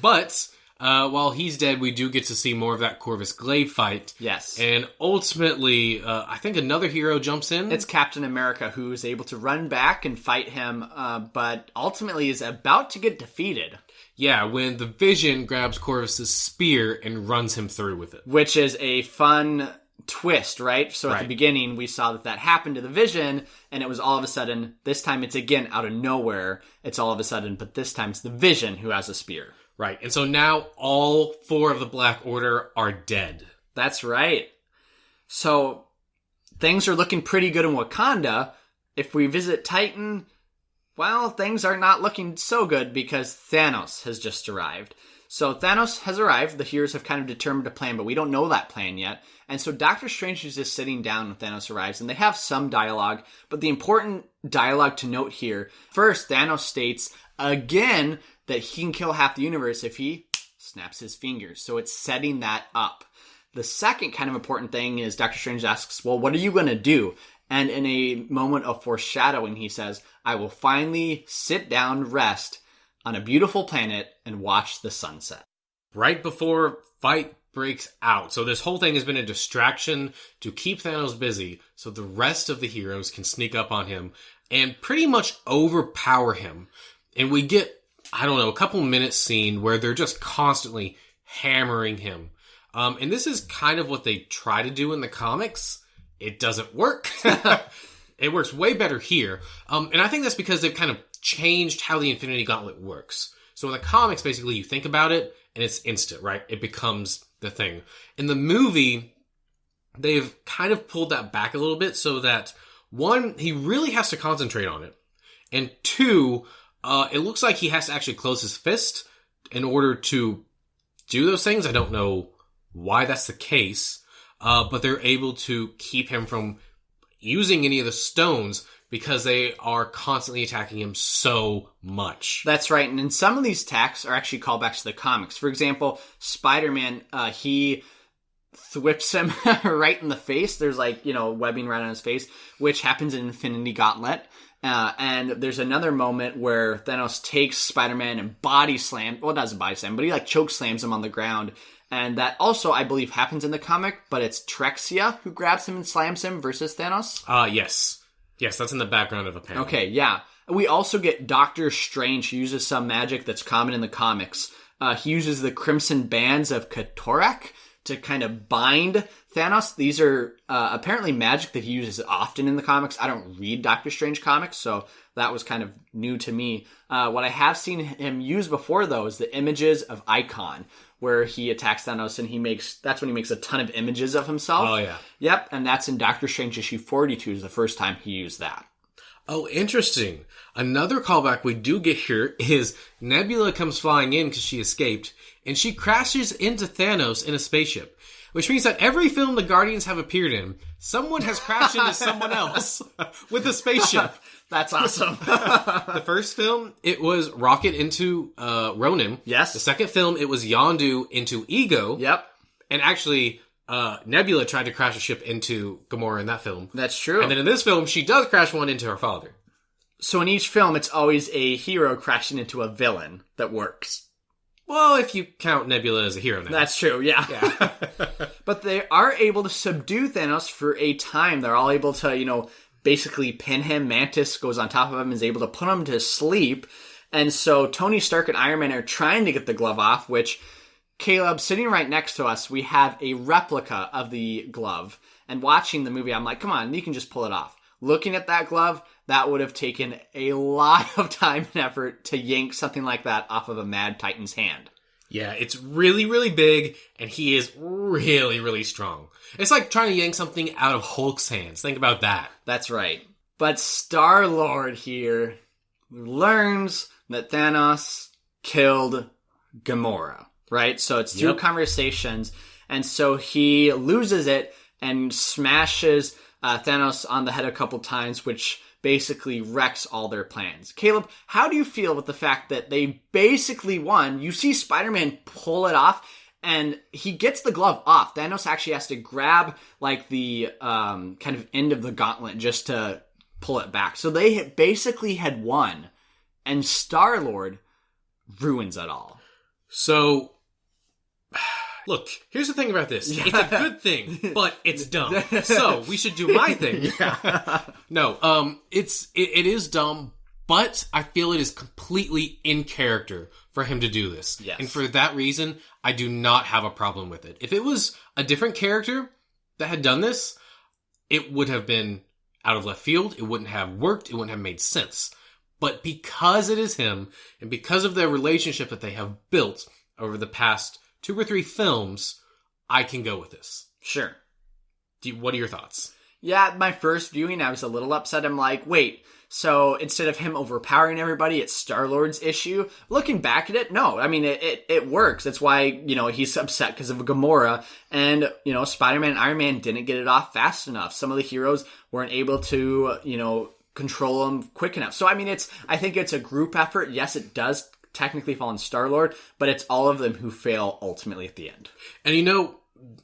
But while he's dead, we do get to see more of that Corvus Glaive fight. Yes. And ultimately, I think another hero jumps in. It's Captain America, who is able to run back and fight him, but ultimately is about to get defeated. Yeah, when the Vision grabs Corvus's spear and runs him through with it. Which is a fun twist, right? So at the beginning, we saw that happened to the Vision, and it was all of a sudden, this time it's again out of nowhere. It's all of a sudden, but this time it's the Vision who has a spear. Right. And so now all 4 of the Black Order are dead. That's right. So things are looking pretty good in Wakanda. If we visit Titan, well, things are not looking so good because Thanos has just arrived. So Thanos has arrived. The heroes have kind of determined a plan, but we don't know that plan yet. And so Doctor Strange is just sitting down when Thanos arrives, and they have some dialogue. But the important dialogue to note here, first, Thanos states again that he can kill half the universe if he snaps his fingers. So it's setting that up. The second kind of important thing is Doctor Strange asks, well, what are you going to do? And in a moment of foreshadowing, he says, I will finally sit down, rest on a beautiful planet, and watch the sunset. Right before fight breaks out. So this whole thing has been a distraction to keep Thanos busy so the rest of the heroes can sneak up on him and pretty much overpower him. And we get, I don't know, a couple minutes scene where they're just constantly hammering him. And this is kind of what they try to do in the comics. It doesn't work. It works way better here. And I think that's because they've kind of changed how the Infinity Gauntlet works. So in the comics, basically, you think about it, and it's instant, right? It becomes the thing. In the movie, they've kind of pulled that back a little bit so that, 1, he really has to concentrate on it. And 2, it looks like he has to actually close his fist in order to do those things. I don't know why that's the case, but they're able to keep him from using any of the stones because they are constantly attacking him so much. That's right. And in some of these attacks are actually callbacks to the comics. For example, Spider-Man, he thwips him right in the face. There's webbing right on his face, which happens in Infinity Gauntlet. And there's another moment where Thanos takes Spider-Man and body slam. Well, not as a body slam, but he choke slams him on the ground. And that also, I believe, happens in the comic, but it's Trexia who grabs him and slams him versus Thanos. Yes. Yes, that's in the background of a panel. Okay, yeah. We also get Doctor Strange, who uses some magic that's common in the comics. He uses the Crimson Bands of Katorak to kind of bind Thanos. These are apparently magic that he uses often in the comics. I don't read Doctor Strange comics, so that was kind of new to me. What I have seen him use before, though, is the images of Icon, where he attacks Thanos and that's when he makes a ton of images of himself. Oh, yeah. Yep, and that's in Doctor Strange issue 42 is the first time he used that. Oh, interesting. Another callback we do get here is Nebula comes flying in because she escaped, and she crashes into Thanos in a spaceship, which means that every film the Guardians have appeared in, someone has crashed into someone else with a spaceship. That's awesome. The first film, it was Rocket into Ronan. Yes. The second film, it was Yondu into Ego. Yep. And actually, Nebula tried to crash a ship into Gamora in that film. That's true. And then in this film, she does crash one into her father. So in each film, it's always a hero crashing into a villain that works. Well, if you count Nebula as a hero now. That's true, yeah. But they are able to subdue Thanos for a time. They're all able to, basically pin him. Mantis goes on top of him and is able to put him to sleep. And so Tony Stark and Iron Man are trying to get the glove off, which, Caleb, sitting right next to us, we have a replica of the glove. And watching the movie, I'm like, come on, you can just pull it off. Looking at that glove, that would have taken a lot of time and effort to yank something like that off of a Mad Titan's hand. Yeah, it's really, really big, and he is really, really strong. It's like trying to yank something out of Hulk's hands. Think about that. That's right. But Star-Lord here learns that Thanos killed Gamora, right? So it's through conversations, and so he loses it and smashes Thanos on the head a couple times, which basically wrecks all their plans. Caleb, how do you feel with the fact that they basically won? You see Spider-Man pull it off, and he gets the glove off. Thanos actually has to grab the kind of end of the gauntlet just to pull it back. So they basically had won, and Star-Lord ruins it all. So, look, here's the thing about this. Yeah. It's a good thing, but it's dumb. So, we should do my thing. No, it is dumb, but I feel it is completely in character for him to do this. Yes. And for that reason, I do not have a problem with it. If it was a different character, that had done this, it would have been out of left field. It wouldn't have worked. It wouldn't have made sense. But because it is him, and because of their relationship that they have built over the past 2 or 3 films, I can go with this. Sure. What are your thoughts? Yeah, my first viewing, I was a little upset. I'm like, wait, so instead of him overpowering everybody, it's Star-Lord's issue? Looking back at it, no. I mean, it works. That's why, he's upset because of Gamora. And, Spider-Man and Iron Man didn't get it off fast enough. Some of the heroes weren't able to, control them quick enough. So, I mean, I think it's a group effort. Yes, it does technically fall on Star-Lord, but it's all of them who fail ultimately at the end. And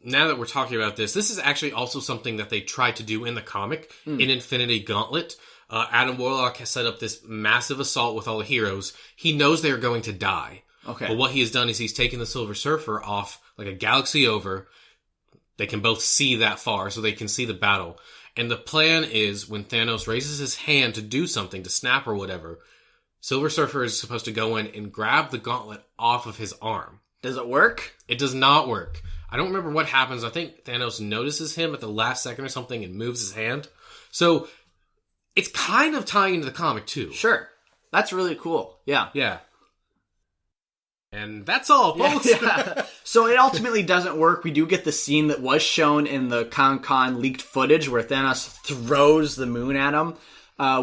now that we're talking about this is actually also something that they tried to do in the comic, in Infinity Gauntlet. Adam Warlock has set up this massive assault with all the heroes. He knows they're going to die. Okay. But what he has done is he's taken the Silver Surfer off like a galaxy over. They can both see that far, so they can see the battle. And the plan is when Thanos raises his hand to do something, to snap or whatever, Silver Surfer is supposed to go in and grab the gauntlet off of his arm. Does it work? It does not work. I don't remember what happens. I think Thanos notices him at the last second or something and moves his hand. So it's kind of tying into the comic too. Sure. That's really cool. Yeah. Yeah. And that's all, folks. Yeah. So it ultimately doesn't work. We do get the scene that was shown in the Con leaked footage where Thanos throws the moon at him.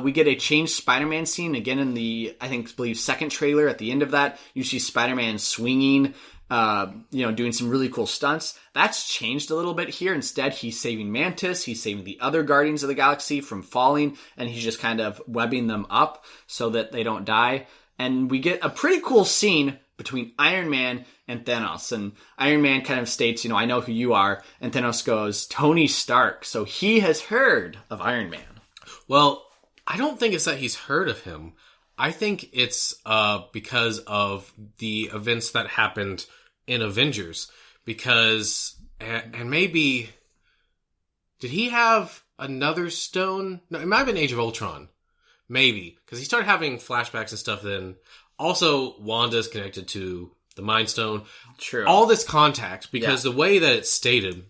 We get a changed Spider-Man scene again in the, believe second trailer. At the end of that, you see Spider-Man swinging, doing some really cool stunts. That's changed a little bit here. Instead, he's saving Mantis. He's saving the other Guardians of the Galaxy from falling, and he's just kind of webbing them up so that they don't die. And we get a pretty cool scene between Iron Man and Thanos. And Iron Man kind of states, I know who you are. And Thanos goes, Tony Stark. So he has heard of Iron Man. Well, I don't think it's that he's heard of him. I think it's because of the events that happened in Avengers. Because, and maybe, did he have another stone? No, it might have been Age of Ultron. Maybe. Because he started having flashbacks and stuff then. Also, Wanda's connected to the Mind Stone. True. All this contact, because the way that it's stated,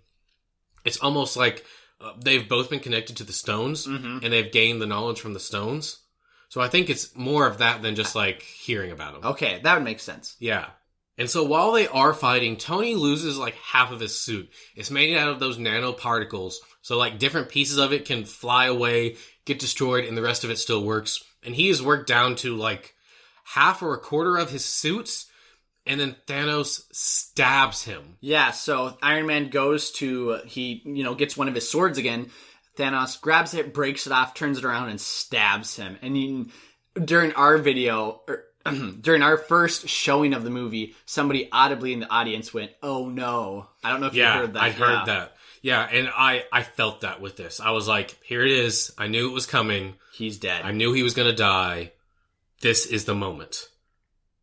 it's almost like they've both been connected to the stones, and they've gained the knowledge from the stones. So I think it's more of that than just like hearing about them. Okay, that would make sense. Yeah. And so while they are fighting, Tony loses like half of his suit. It's made out of those nanoparticles. So like different pieces of it can fly away, get destroyed, and the rest of it still works. And he is worked down to like half or a quarter of his suits, and then Thanos stabs him. Yeah, so Iron Man goes to, he, gets one of his swords again. Thanos grabs it, breaks it off, turns it around, and stabs him. And during our video, during our first showing of the movie, somebody audibly in the audience went, "Oh no." I don't know if you heard that. I heard that. Yeah, and I felt that with this. I was like, here it is. I knew it was coming. He's dead. I knew he was going to die. This is the moment.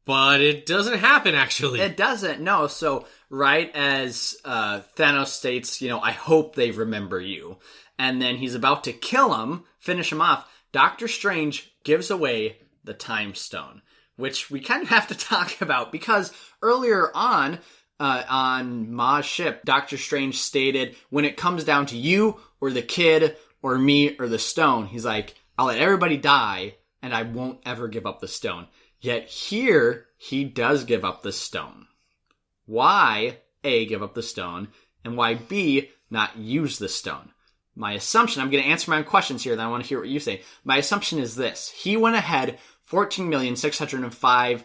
But it doesn't happen, actually. It doesn't, no. So, right as Thanos states, I hope they remember you. And then he's about to kill him, finish him off. Doctor Strange gives away the Time Stone, which we kind of have to talk about because earlier on Ma's ship, Doctor Strange stated, when it comes down to you or the kid or me or the stone, he's like, I'll let everybody die and I won't ever give up the stone. Yet here, he does give up the stone. Why, A, give up the stone, and why, B, not use the stone? My assumption, I'm going to answer my own questions here, then I want to hear what you say. My assumption is this. He went ahead 14,605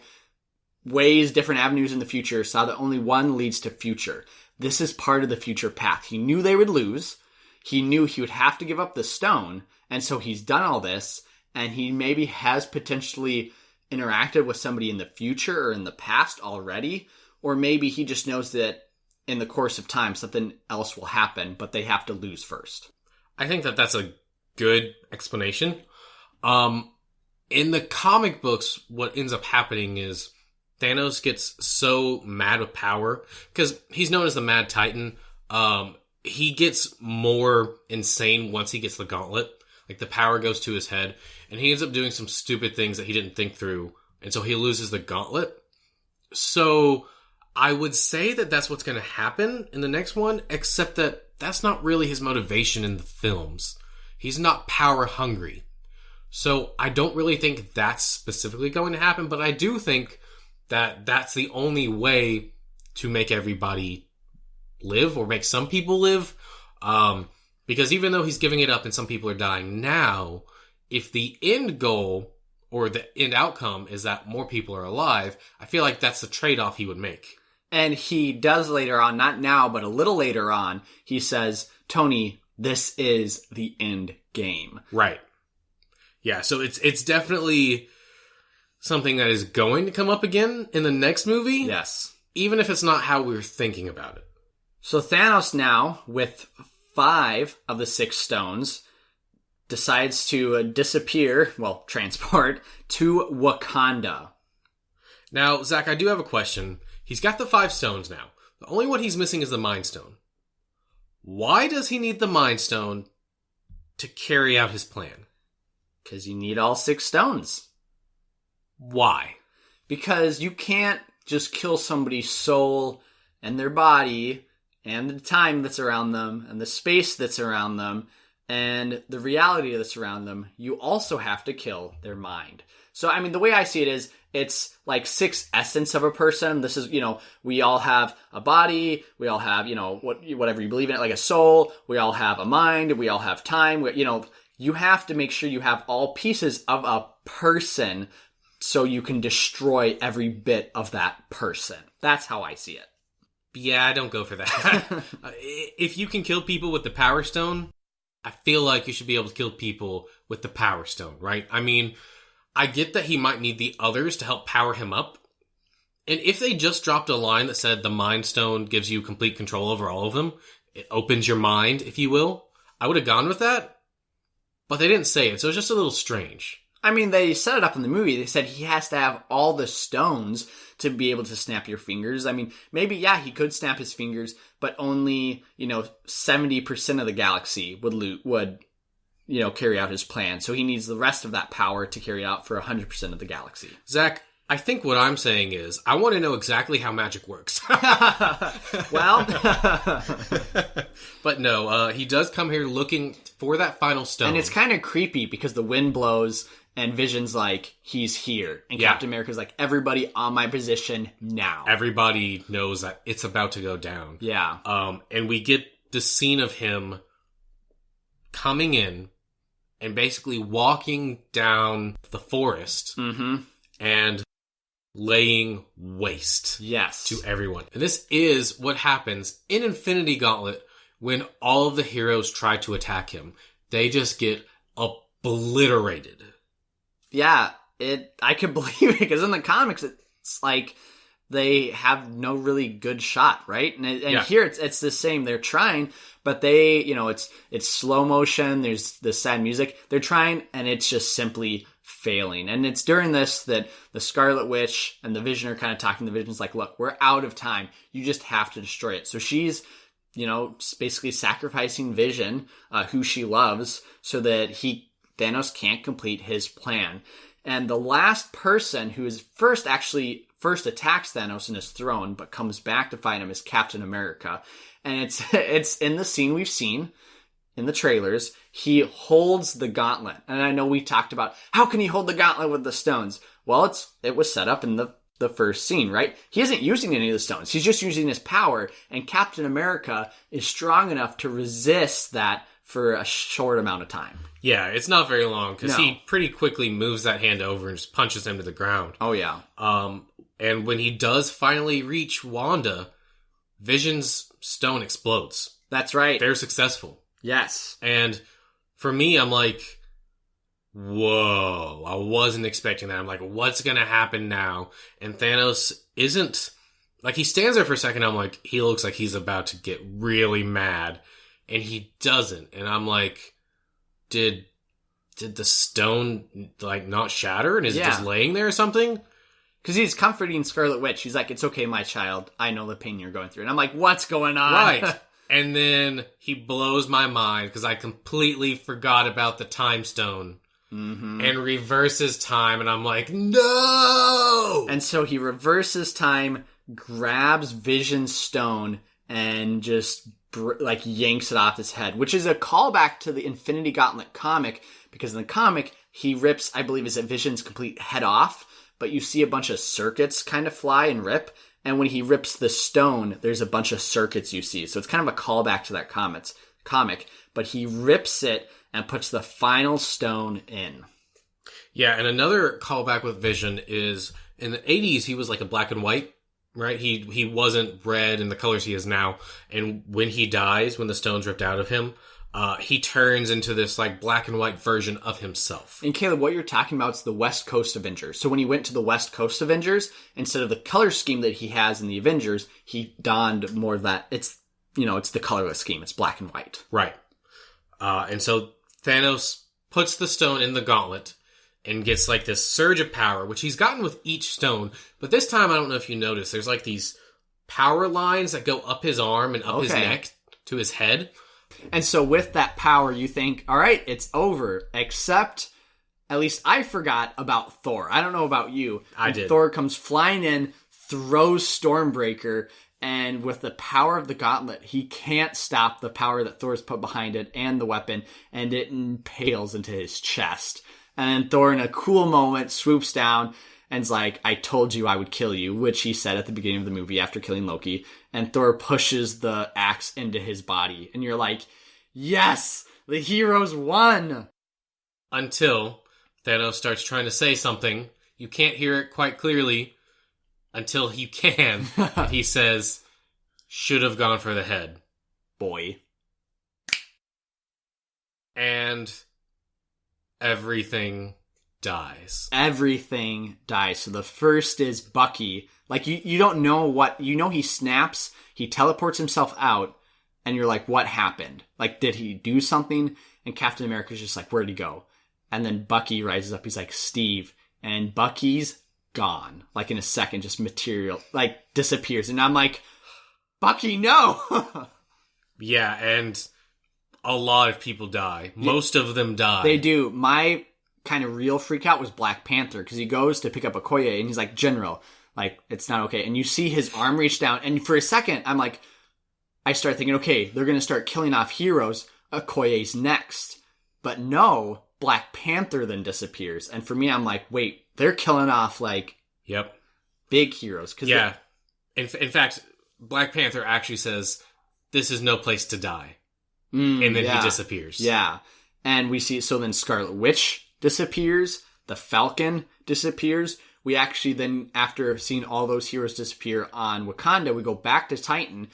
ways, different avenues in the future, saw that only one leads to future. This is part of the future path. He knew they would lose. He knew he would have to give up the stone, and so he's done all this, and he maybe has potentially interacted with somebody in the future or in the past already, or maybe he just knows that in the course of time something else will happen, but they have to lose first. I think that that's a good explanation. In the comic books, what ends up happening is Thanos gets so mad with power, because he's known as the Mad Titan. He gets more insane once he gets the gauntlet. Like, the power goes to his head, and he ends up doing some stupid things that he didn't think through, and so he loses the gauntlet. So I would say that that's what's going to happen in the next one, except that that's not really his motivation in the films. He's not power hungry. So I don't really think that's specifically going to happen, but I do think that that's the only way to make everybody live, or make some people live. Because even though he's giving it up and some people are dying now, if the end goal or the end outcome is that more people are alive, I feel like that's the trade-off he would make. And he does later on, not now, but a little later on, he says, Tony, this is the end game. Right. Yeah, so it's definitely something that is going to come up again in the next movie. Yes. Even if it's not how we were thinking about it. So Thanos now, with 5 of the 6 stones, decides to disappear, well, transport, to Wakanda. Now, Zach, I do have a question. He's got the 5 stones now. The only one he's missing is the Mind Stone. Why does he need the Mind Stone to carry out his plan? Because you need all 6 stones. Why? Because you can't just kill somebody's soul and their body and the time that's around them and the space that's around them and the reality that's around them. You also have to kill their mind. So, I mean, the way I see it is, it's like 6 essence of a person. This is, we all have a body. We all have, whatever you believe in, like a soul. We all have a mind. We all have time. You have to make sure you have all pieces of a person so you can destroy every bit of that person. That's how I see it. Yeah, I don't go for that. If you can kill people with the Power Stone, I feel like you should be able to kill people with the Power Stone, right? I mean, I get that he might need the others to help power him up. And if they just dropped a line that said the Mind Stone gives you complete control over all of them, it opens your mind, if you will, I would have gone with that. But they didn't say it, so it's just a little strange. I mean, they set it up in the movie. They said he has to have all the stones to be able to snap your fingers. I mean, maybe, yeah, he could snap his fingers, but only, 70% of the galaxy would carry out his plan. So he needs the rest of that power to carry out for 100% of the galaxy. Zach, I think what I'm saying is, I want to know exactly how magic works. Well... But no, he does come here looking for that final stone. And it's kind of creepy because the wind blows and Vision's like, he's here. And Captain America's like, everybody on my position now. Everybody knows that it's about to go down. Yeah. And we get the scene of him coming in and basically walking down the forest and laying waste to everyone. And this is what happens in Infinity Gauntlet when all of the heroes try to attack him. They just get obliterated. Yeah, I could believe it, because in the comics, it's like they have no really good shot, right? And here it's the same. They're trying, but they, it's slow motion. There's the sad music. They're trying, and it's just simply failing. And it's during this that the Scarlet Witch and the Vision are kind of talking. The Vision's like, look, we're out of time. You just have to destroy it. So she's, basically sacrificing Vision, who she loves, so that Thanos can't complete his plan. And the last person who is first attacks Thanos in his throne, but comes back to fight him, is Captain America. And it's in the scene we've seen in the trailers. He holds the gauntlet. And I know we talked about, how can he hold the gauntlet with the stones? Well, it was set up in the first scene, right? He isn't using any of the stones. He's just using his power. And Captain America is strong enough to resist that for a short amount of time. Yeah, it's not very long, because he pretty quickly moves that hand over and just punches him to the ground. Oh, yeah. And when he does finally reach Wanda, Vision's stone explodes. That's right. They're successful. Yes. And for me, I'm like, whoa, I wasn't expecting that. I'm like, what's going to happen now? And Thanos isn't, like, he stands there for a second. I'm like, he looks like he's about to get really mad. And he doesn't. And I'm like, did the stone, like, not shatter? And is it just laying there or something? Because he's comforting Scarlet Witch. He's like, it's okay, my child. I know the pain you're going through. And I'm like, what's going on? Right. And then he blows my mind, because I completely forgot about the time stone. And reverses time. And I'm like, no! And so he reverses time, grabs Vision's stone, and just like yanks it off his head, which is a callback to the Infinity Gauntlet comic, because in the comic, he rips, I believe, is it Vision's complete head off, but you see a bunch of circuits kind of fly and rip, and when he rips the stone, there's a bunch of circuits you see. So it's kind of a callback to that comic, but he rips it and puts the final stone in. Yeah, and another callback with Vision is in the 80s, he was like a black and white, right? He wasn't red in the colors he is now. And when he dies, when the stone's ripped out of him, he turns into this like black and white version of himself. And Caleb, what you're talking about is the West Coast Avengers. So when he went to the West Coast Avengers, instead of the color scheme that he has in the Avengers, he donned more of that. It's the colorless scheme. It's black and white. Right. And so Thanos puts the stone in the gauntlet and gets like this surge of power, which he's gotten with each stone. But this time, I don't know if you noticed, there's like these power lines that go up his arm and up his neck to his head. And so with that power, you think, all right, it's over. Except, at least I forgot about Thor. I don't know about you. I did. Thor comes flying in, throws Stormbreaker, and with the power of the gauntlet, he can't stop the power that Thor's put behind it and the weapon, and it impales into his chest. And then Thor, in a cool moment, swoops down and's like, I told you I would kill you, which he said at the beginning of the movie after killing Loki. And Thor pushes the axe into his body. And you're like, yes, the heroes won. Until Thanos starts trying to say something. You can't hear it quite clearly until he can. And he says, should have gone for the head. Boy. And everything dies. Everything dies. So the first is Bucky. Like, you don't know what... You know he snaps, he teleports himself out, and you're like, what happened? Like, did he do something? And Captain America's just like, where'd he go? And then Bucky rises up, he's like, Steve. And Bucky's gone. Like, in a second, just material, like, disappears. And I'm like, Bucky, no! Yeah, and a lot of people die. Most of them die. They do. My kind of real freak out was Black Panther, because he goes to pick up Okoye, and he's like, General, like, it's not okay. And you see his arm reach down, and for a second, I'm like, I start thinking, okay, they're going to start killing off heroes. Okoye's next. But no, Black Panther then disappears. And for me, I'm like, wait, they're killing off, like, yep, big heroes. Yeah. In fact, Black Panther actually says, this is no place to die. And then he disappears. Yeah. And we see, so then Scarlet Witch disappears. The Falcon disappears. We actually then, after seeing all those heroes disappear on Wakanda, we go back to Titan,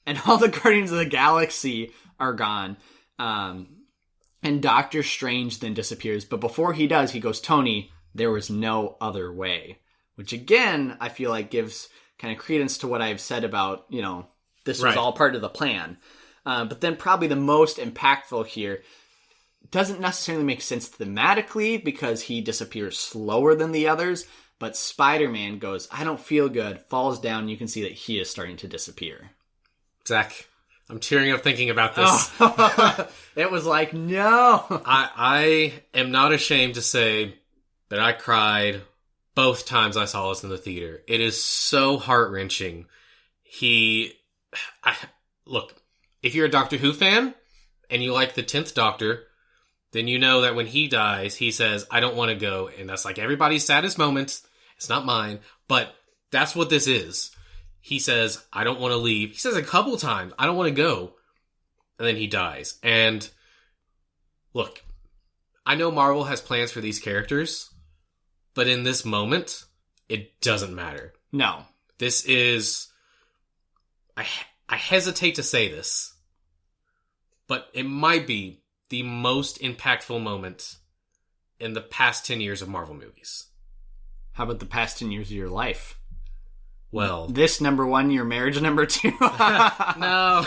and all the Guardians of the Galaxy are gone. And Doctor Strange then disappears. But before he does, he goes, Tony, there was no other way. Which again, I feel like gives kind of credence to what I've said about, you know, this was all part of the plan. But then probably the most impactful here doesn't necessarily make sense thematically because he disappears slower than the others. But Spider-Man goes, I don't feel good, falls down, and you can see that he is starting to disappear. Zach, I'm tearing up thinking about this. Oh. It was like, no. I am not ashamed to say that I cried both times I saw this in the theater. It is so heart-wrenching. Look, if you're a Doctor Who fan and you like the 10th Doctor, then you know that when he dies, he says, I don't want to go. And that's like everybody's saddest moment. It's not mine. But that's what this is. He says, I don't want to leave. He says a couple times, I don't want to go. And then he dies. And look, I know Marvel has plans for these characters, but in this moment, it doesn't matter. No. This is... I hesitate to say this, but it might be the most impactful moment in the past 10 years of Marvel movies. How about the past 10 years of your life? Well... This number one, your marriage number two? No.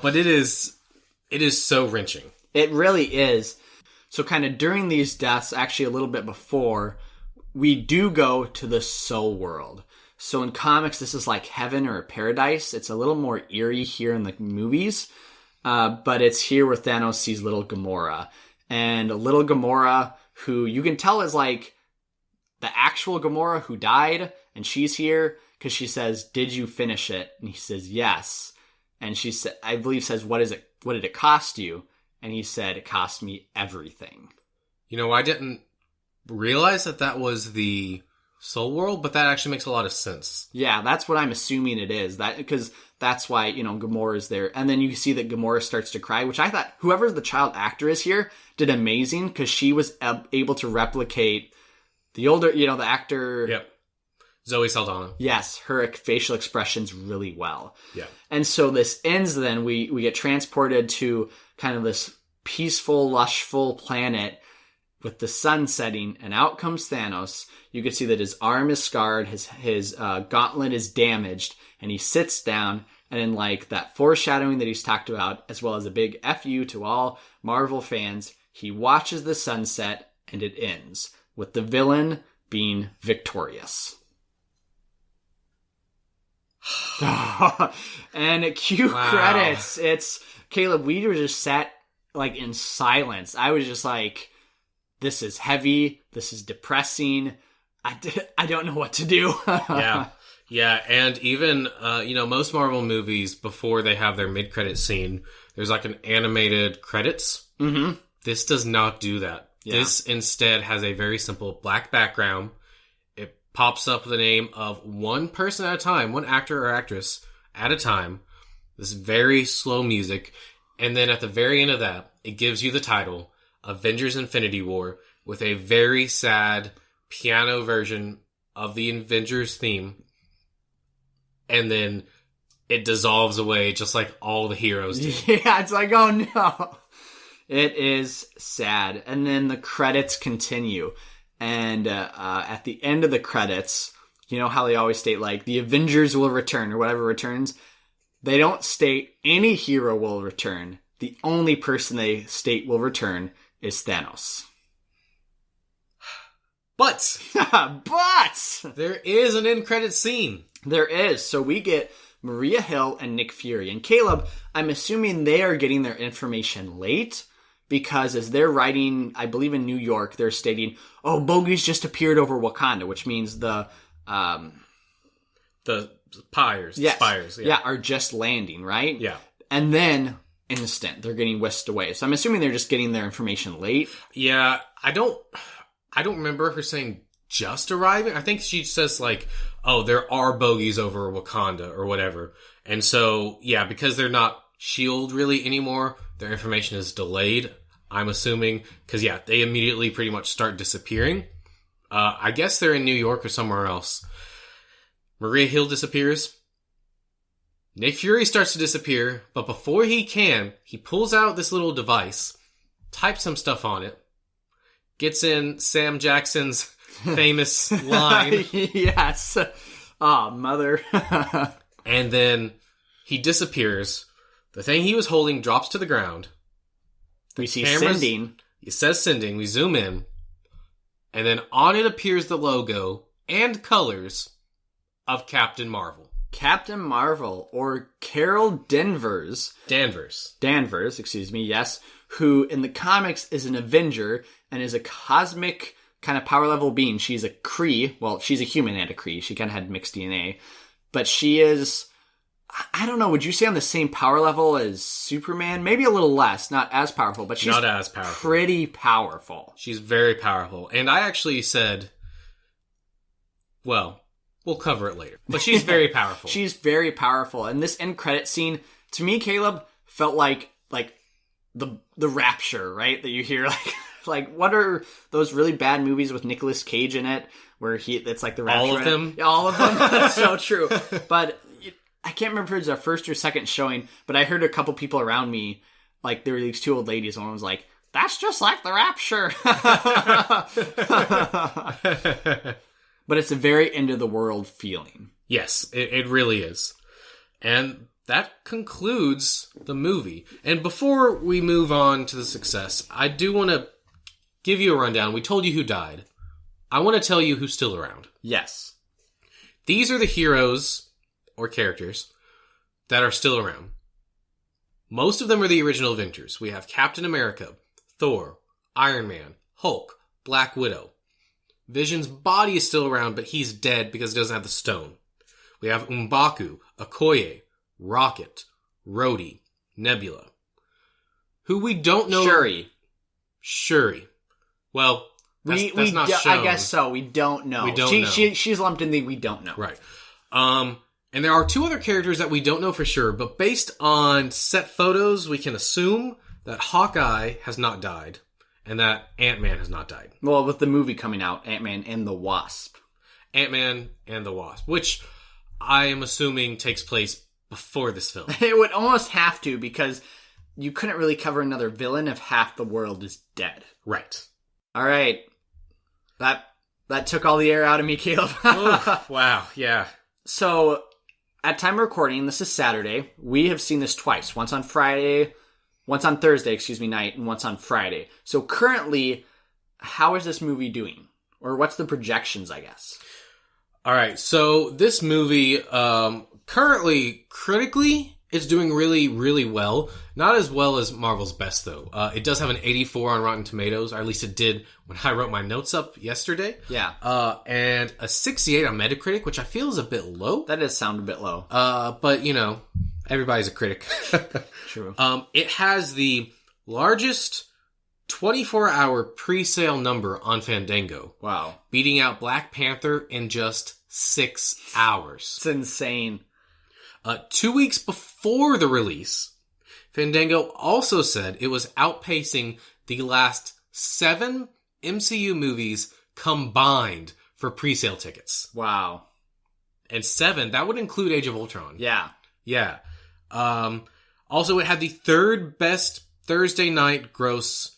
But it is so wrenching. It really is. So kind of during these deaths, actually a little bit before, we do go to the soul world. So in comics, this is like heaven or paradise. It's a little more eerie here in the movies. But it's here where Thanos sees little Gamora. And little Gamora, who you can tell is like the actual Gamora who died. And she's here because she says, did you finish it? And he says, yes. And she said, I believe says, what did it cost you? And he said, it cost me everything. You know, I didn't realize that was the Soul World, but that actually makes a lot of sense. Yeah, that's what I'm assuming it is. Because that's why, you know, Gamora's there. And then you see that Gamora starts to cry, which I thought whoever the child actor is here did amazing because she was able to replicate the older, you know, the actor. Yep. Zoe Saldana. Yes, her facial expressions really well. Yeah. And so this ends then, we get transported to kind of this peaceful, lushful planet with the sun setting, and out comes Thanos. You can see that his arm is scarred, his gauntlet is damaged, and he sits down, and in like that foreshadowing that he's talked about, as well as a big FU to all Marvel fans, he watches the sunset, and it ends with the villain being victorious. And cue credits. It's Caleb. We were just sat like in silence. I was just like, this is heavy. This is depressing. I don't know what to do. Yeah. And even, you know, most Marvel movies, before they have their mid-credit scene, there's like an animated credits. Mm-hmm. This does not do that. Yeah. This instead has a very simple black background. It pops up the name of one person at a time, one actor or actress at a time. This very slow music. And then at the very end of that, it gives you the title, Avengers Infinity War, with a very sad piano version of the Avengers theme. And then it dissolves away just like all the heroes do. Yeah, it's like, oh no. It is sad. And then the credits continue. And at the end of the credits, you know how they always state like, the Avengers will return or whatever returns? They don't state any hero will return. The only person they state will return is Thanos. But there is an end credit scene. There is. So we get Maria Hill and Nick Fury. And Caleb, I'm assuming they are getting their information late because as they're writing, I believe in New York, they're stating, oh, bogeys just appeared over Wakanda, which means the pyres, yes, spires. Yeah, are just landing, right? Yeah. And then instant, they're getting whisked away. So I'm assuming they're just getting their information late. Yeah, I don't remember her saying just arriving. I think she says like, oh, there are bogeys over Wakanda or whatever. And so, yeah, because they're not S.H.I.E.L.D. really anymore, their information is delayed, I'm assuming. Because, yeah, they immediately pretty much start disappearing. I guess they're in New York or somewhere else. Maria Hill disappears. Nick Fury starts to disappear, but before he can, he pulls out this little device, types some stuff on it, gets in Sam Jackson's famous line. Yes. Oh, mother. And then he disappears. The thing he was holding drops to the ground. We see sending. It says sending. We zoom in. And then on it appears the logo and colors of Captain Marvel. Captain Marvel, or Carol Danvers, yes, who in the comics is an Avenger and is a cosmic kind of power level being. She's a Kree. Well, she's a human and a Kree. She kind of had mixed DNA. But she is, I don't know, would you say on the same power level as Superman? Maybe a little less, not as powerful, but she's not as powerful. Pretty powerful. She's very powerful. And I actually said, well, we'll cover it later. But she's very powerful. She's very powerful. And this end credit scene, to me, Caleb, felt like the Rapture, right? That you hear like what are those really bad movies with Nicolas Cage in it where it's like the Rapture? All of them? All of them. That's so true. But I can't remember if it was our first or second showing, but I heard a couple people around me, like there were these two old ladies, and one was like, that's just like the Rapture. But it's a very end of the world feeling. Yes, it really is. And that concludes the movie. And before we move on to the success, I do want to give you a rundown. We told you who died. I want to tell you who's still around. Yes. These are the heroes or characters that are still around. Most of them are the original Avengers. We have Captain America, Thor, Iron Man, Hulk, Black Widow. Vision's body is still around, but he's dead because he doesn't have the stone. We have M'Baku, Okoye, Rocket, Rhodey, Nebula. Who we don't know... Shuri. Well, that's not shown. I guess so. We don't know. We don't know. She's lumped in the we don't know. Right. And there are two other characters that we don't know for sure, but based on set photos, we can assume that Hawkeye has not died, and that Ant-Man has not died. Well, with the movie coming out, Ant-Man and the Wasp. Ant-Man and the Wasp, which I am assuming takes place before this film. It would almost have to, because you couldn't really cover another villain if half the world is dead. Right. All right. That took all the air out of me, Caleb. Oof, wow, yeah. So, at time of recording, this is Saturday. We have seen this twice. Once on Thursday, night, and once on Friday. So currently, how is this movie doing? Or what's the projections, I guess? All right, so this movie, currently, critically, is doing really, really well. Not as well as Marvel's Best, though. It does have an 84 on Rotten Tomatoes, or at least it did when I wrote my notes up yesterday. Yeah. And a 68 on Metacritic, which I feel is a bit low. That does sound a bit low. But, you know, everybody's a critic. True. It has the largest 24-hour pre-sale number on Fandango. Wow. Beating out Black Panther in just 6 hours. It's insane. 2 weeks before the release, Fandango also said it was outpacing the last 7 MCU movies combined for pre-sale tickets. Wow. And 7, that would include Age of Ultron. Yeah. Yeah. Also, it had the third best Thursday night gross.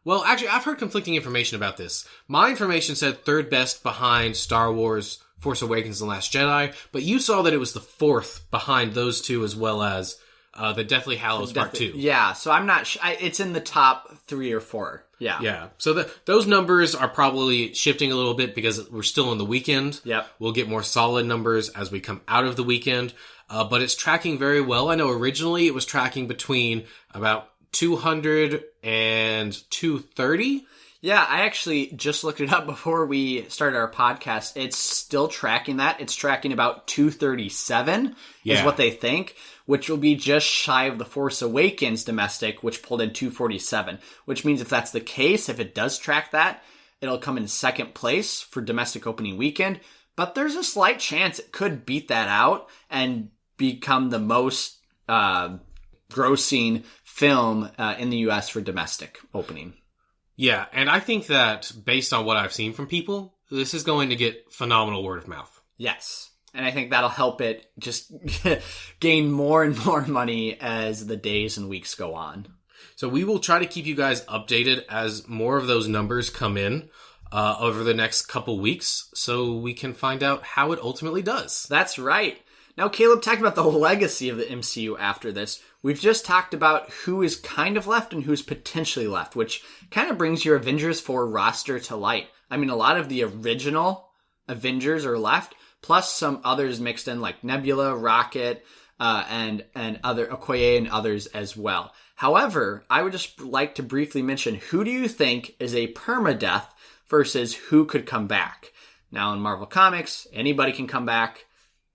Well, actually, I've heard conflicting information about this. My information said third best behind Star Wars, Force Awakens, and Last Jedi, but you saw that it was the fourth behind those two, as well as the Deathly Hallows Part 2. Yeah, so I'm not it's in the top 3 or 4. Yeah. Yeah. So those numbers are probably shifting a little bit because we're still in the weekend. Yep. We'll get more solid numbers as we come out of the weekend. But it's tracking very well. I know originally it was tracking between about 200 and 230. Yeah, I actually just looked it up before we started our podcast. It's still tracking that. It's tracking about 237 is what they think, which will be just shy of the Force Awakens domestic, which pulled in 247, which means if that's the case, if it does track that, it'll come in second place for domestic opening weekend. But there's a slight chance it could beat that out and become the most grossing film in the U.S. for domestic opening. Yeah, and I think that based on what I've seen from people, this is going to get phenomenal word of mouth. Yes. And I think that'll help it just gain more and more money as the days and weeks go on. So we will try to keep you guys updated as more of those numbers come in over the next couple weeks so we can find out how it ultimately does. That's right. Now, Caleb talked about the legacy of the MCU after this. We've just talked about who is kind of left and who's potentially left, which kind of brings your Avengers 4 roster to light. I mean, a lot of the original Avengers are left, plus some others mixed in like Nebula, Rocket, and other Okoye and others as well. However, I would just like to briefly mention, who do you think is a permadeath versus who could come back? Now, in Marvel Comics, anybody can come back.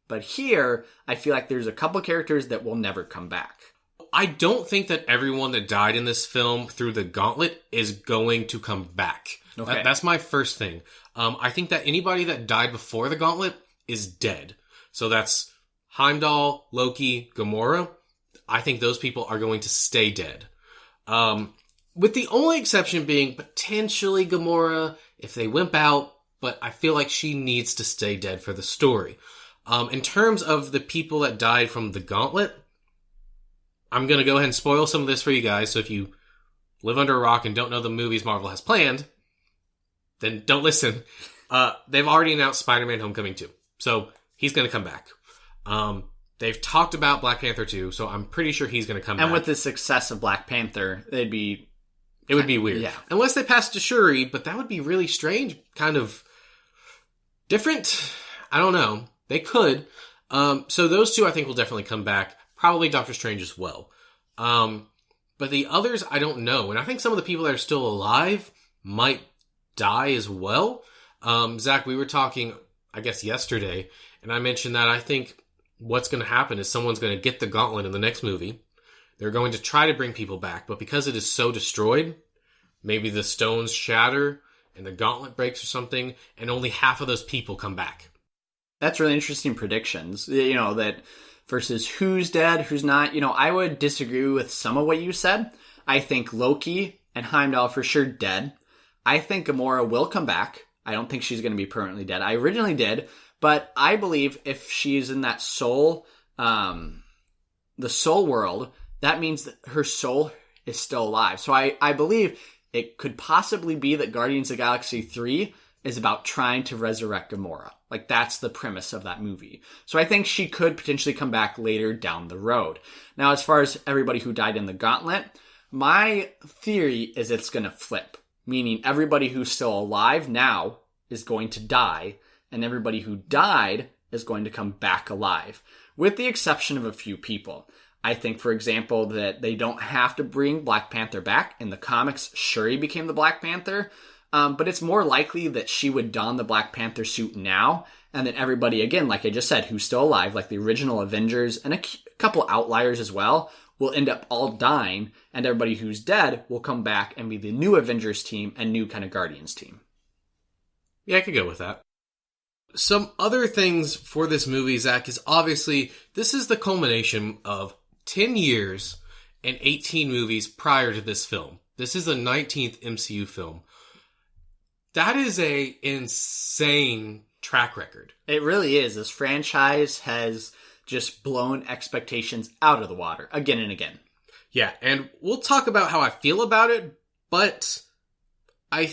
But here, I feel like there's a couple characters that will never come back. I don't think that everyone that died in this film through the Gauntlet is going to come back. Okay. That's my first thing. I think that anybody that died before the Gauntlet is dead. So that's Heimdall, Loki, Gamora. I think those people are going to stay dead. With the only exception being potentially Gamora if they wimp out, but I feel like she needs to stay dead for the story. In terms of the people that died from the Gauntlet, I'm going to go ahead and spoil some of this for you guys. So if you live under a rock and don't know the movies Marvel has planned, then don't listen. They've already announced Spider-Man Homecoming 2. So he's going to come back. They've talked about Black Panther 2, so I'm pretty sure he's going to come back. And with the success of Black Panther, it would be weird. Yeah. Unless they pass to Shuri, but that would be really strange. Kind of different. I don't know. They could. So those two I think will definitely come back. Probably Doctor Strange as well. But the others, I don't know. And I think some of the people that are still alive might die as well. Zach, we were talking, I guess, yesterday, and I mentioned that I think what's going to happen is someone's going to get the Gauntlet in the next movie. They're going to try to bring people back, but because it is so destroyed, maybe the stones shatter and the Gauntlet breaks or something, and only half of those people come back. That's really interesting predictions, that versus who's dead, who's not. I would disagree with some of what you said. I think Loki and Heimdall for sure dead. I think Gamora will come back. I don't think she's going to be permanently dead. I originally did, but I believe if she's in that soul, the soul world, that means that her soul is still alive. So I believe it could possibly be that Guardians of the Galaxy 3 is about trying to resurrect Gamora. Like, that's the premise of that movie. So I think she could potentially come back later down the road. Now, as far as everybody who died in the Gauntlet, my theory is it's going to flip. Meaning everybody who's still alive now is going to die, and everybody who died is going to come back alive, with the exception of a few people. I think, for example, that they don't have to bring Black Panther back. In the comics, Shuri became the Black Panther, but it's more likely that she would don the Black Panther suit now, and that everybody, again, like I just said, who's still alive, like the original Avengers, and a couple outliers as well, will end up all dying, and everybody who's dead will come back and be the new Avengers team and new kind of Guardians team. Yeah, I could go with that. Some other things for this movie, Zach, is obviously this is the culmination of 10 years and 18 movies prior to this film. This is the 19th MCU film. That is a insane track record. It really is. This franchise has just blown expectations out of the water again and again. Yeah, and we'll talk about how I feel about it, but I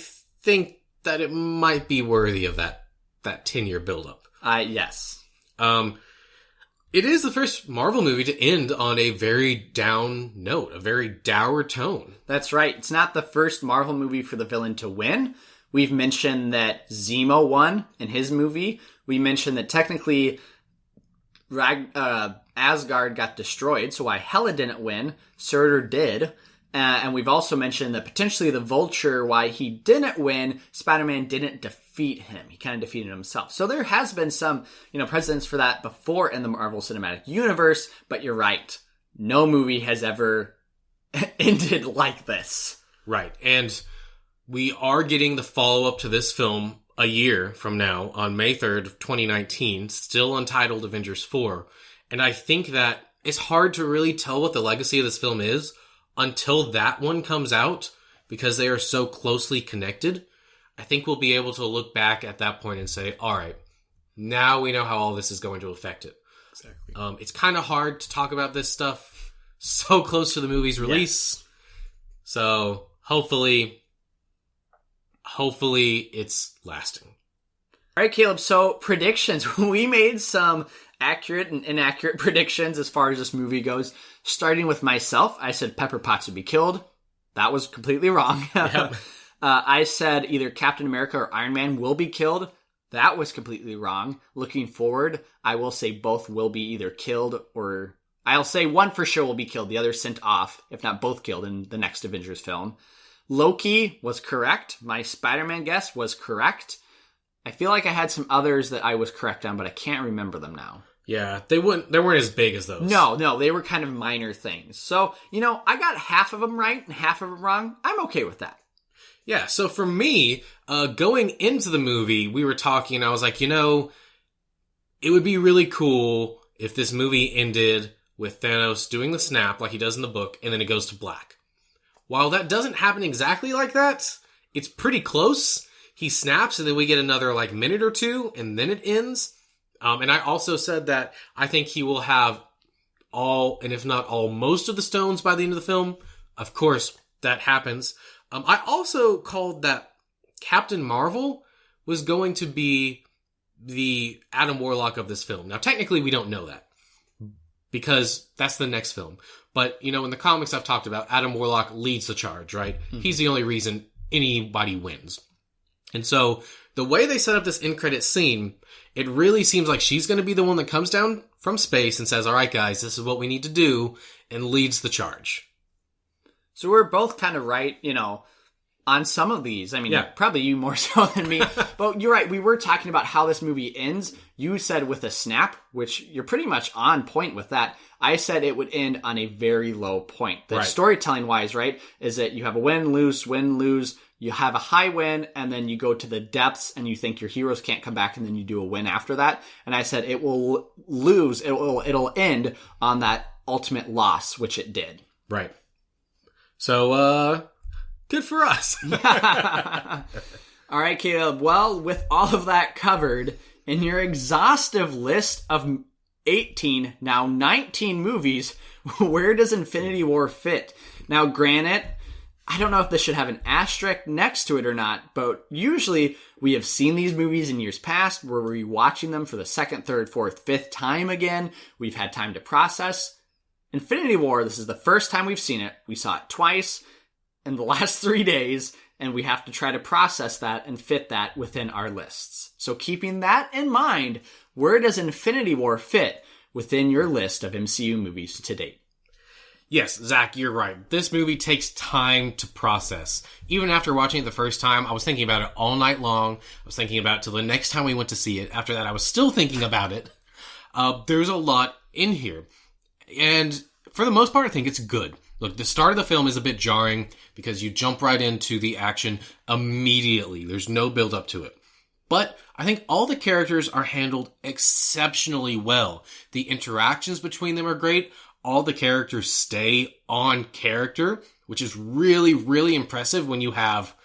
think that it might be worthy of that 10-year buildup. Yes. It is the first Marvel movie to end on a very down note, a very dour tone. That's right. It's not the first Marvel movie for the villain to win. We've mentioned that Zemo won in his movie. We mentioned that technically Asgard got destroyed, so why Hela didn't win, Surtur did. And we've also mentioned that potentially the Vulture, why he didn't win, Spider-Man didn't defeat him. He kind of defeated himself. So there has been some, precedents for that before in the Marvel Cinematic Universe, but you're right. No movie has ever ended like this. Right. And we are getting the follow-up to this film a year from now on May 3rd, 2019, still untitled Avengers 4. And I think that it's hard to really tell what the legacy of this film is until that one comes out, because they are so closely connected. I think we'll be able to look back at that point and say, all right, now we know how all this is going to affect it. Exactly. It's kind of hard to talk about this stuff so close to the movie's release. Yeah. So hopefully it's lasting. All right, Caleb, so predictions. We made some accurate and inaccurate predictions as far as this movie goes. Starting with myself, I said Pepper Potts would be killed. That was completely wrong. Yep. I said either Captain America or Iron Man will be killed. That was completely wrong. Looking forward, I will say both will be either killed or... I'll say one for sure will be killed, the other sent off, if not both killed in the next Avengers film. Loki was correct. My Spider-Man guess was correct. I feel like I had some others that I was correct on, but I can't remember them now. Yeah, they weren't as big as those. No, they were kind of minor things. So, I got half of them right and half of them wrong. I'm okay with that. Yeah, so for me, going into the movie, we were talking, and I was like, it would be really cool if this movie ended with Thanos doing the snap like he does in the book, and then it goes to black. While that doesn't happen exactly like that, it's pretty close. He snaps, and then we get another minute or two, and then it ends. And I also said that I think he will have all, and if not all, most of the stones by the end of the film. Of course, that happens. I also called that Captain Marvel was going to be the Adam Warlock of this film. Now, technically, we don't know that, because that's the next film. But, in the comics I've talked about, Adam Warlock leads the charge, right? Mm-hmm. He's the only reason anybody wins. And so, the way they set up this end credit scene, it really seems like she's going to be the one that comes down from space and says, all right, guys, this is what we need to do, and leads the charge. So we're both kind of right, on some of these. I mean, probably you more so than me. But you're right. We were talking about how this movie ends. You said with a snap, which you're pretty much on point with that. I said it would end on a very low point. The storytelling-wise, right, is that you have a win, lose, you have a high win, and then you go to the depths and you think your heroes can't come back, and then you do a win after that. And I said it will lose, it'll end on that ultimate loss, which it did. Right. So, good for us. All right, Caleb. Well, with all of that covered, in your exhaustive list of 18, now 19 movies, where does Infinity War fit? Now, granted, I don't know if this should have an asterisk next to it or not, but usually we have seen these movies in years past. We're rewatching them for the second, third, fourth, fifth time again. We've had time to process. Infinity War, this is the first time we've seen it. We saw it twice in the last 3 days, and we have to try to process that and fit that within our lists. So keeping that in mind, where does Infinity War fit within your list of MCU movies to date? Yes, Zach, you're right. This movie takes time to process. Even after watching it the first time, I was thinking about it all night long. I was thinking about it till the next time we went to see it. After that, I was still thinking about it. There's a lot in here. And for the most part, I think it's good. Look, the start of the film is a bit jarring because you jump right into the action immediately. There's no build up to it. But I think all the characters are handled exceptionally well. The interactions between them are great. All the characters stay on character, which is really, really impressive when you have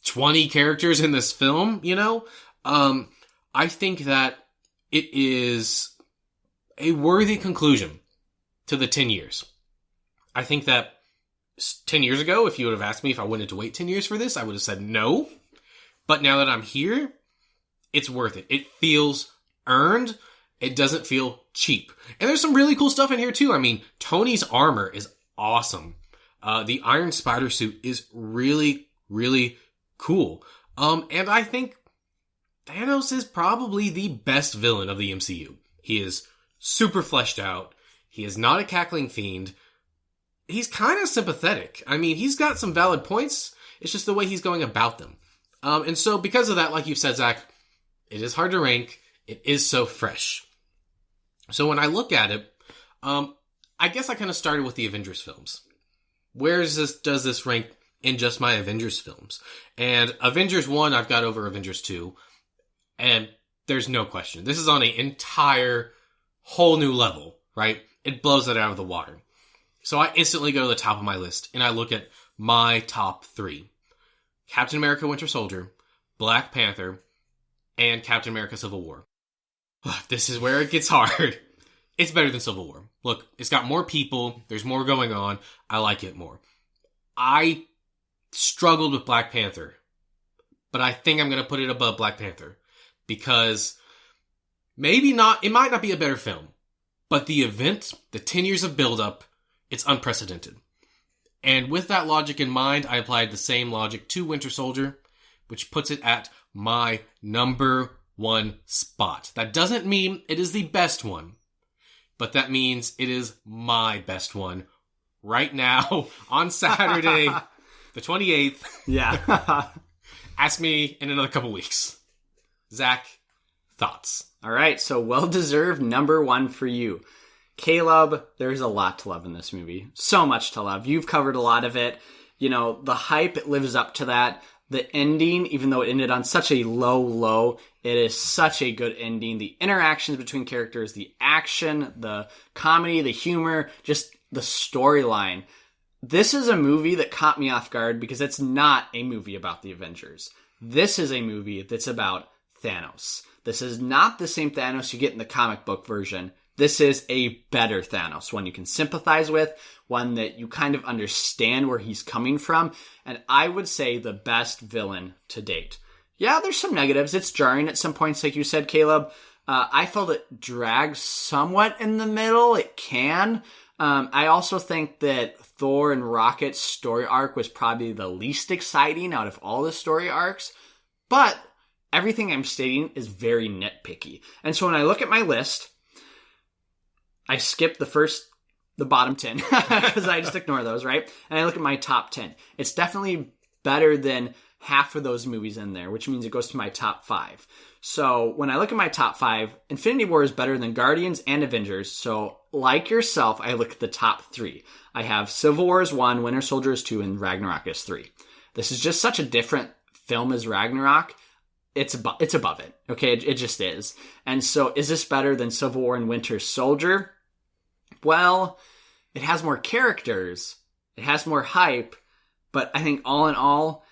20 characters in this film, you know? I think that it is a worthy conclusion to the 10 years. I think that 10 years ago, if you would have asked me if I wanted to wait 10 years for this, I would have said no. But now that I'm here, it's worth it. It feels earned. It doesn't feel cheap. And there's some really cool stuff in here too. I mean, Tony's armor is awesome. The Iron Spider suit is really, really cool. And I think Thanos is probably the best villain of the MCU. He is super fleshed out. He is not a cackling fiend. He's kind of sympathetic. I mean, he's got some valid points. It's just the way he's going about them. And so because of that, like you said, Zach, it is hard to rank. It is so fresh. So when I look at it, I guess I kind of started with the Avengers films. Where does this rank in just my Avengers films? And Avengers 1, I've got over Avengers 2. And there's no question. This is on an entire whole new level, right? It blows it out of the water. So I instantly go to the top of my list, and I look at my top 3. Captain America Winter Soldier, Black Panther, and Captain America Civil War. This is where it gets hard. It's better than Civil War. Look, it's got more people. There's more going on. I like it more. I struggled with Black Panther, but I think I'm going to put it above Black Panther because it might not be a better film, but the event, the 10 years of buildup, it's unprecedented. And with that logic in mind, I applied the same logic to Winter Soldier, which puts it at my number 1 spot. That doesn't mean it is the best one, but that means it is my best one right now on Saturday, the 28th. Yeah. Ask me in another couple weeks. Zach, thoughts? All right, so well-deserved number 1 for you. Caleb, there's a lot to love in this movie. So much to love. You've covered a lot of it. You know, the hype, it lives up to that. The ending, even though it ended on such a low, it is such a good ending. The interactions between characters, the action, the comedy, the humor, just the storyline. This is a movie that caught me off guard because it's not a movie about the Avengers. This is a movie that's about Thanos. This is not the same Thanos you get in the comic book version. This is a better Thanos, one you can sympathize with, one that you kind of understand where he's coming from, and I would say the best villain to date. Yeah, there's some negatives. It's jarring at some points, like you said, Caleb. I felt it drags somewhat in the middle. It can. I also think that Thor and Rocket's story arc was probably the least exciting out of all the story arcs, but everything I'm stating is very nitpicky. And so when I look at my list, I skip the bottom 10 because I just ignore those, right? And I look at my top 10. It's definitely better than half of those movies in there, which means it goes to my top 5. So when I look at my top 5, Infinity War is better than Guardians and Avengers. So like yourself, I look at the top 3. I have Civil War is 1, Winter Soldier is 2, and Ragnarok is 3. This is just such a different film as Ragnarok. It's above it. Okay, it just is. And so is this better than Civil War and Winter Soldier? Well, it has more characters. It has more hype. But I think all in all,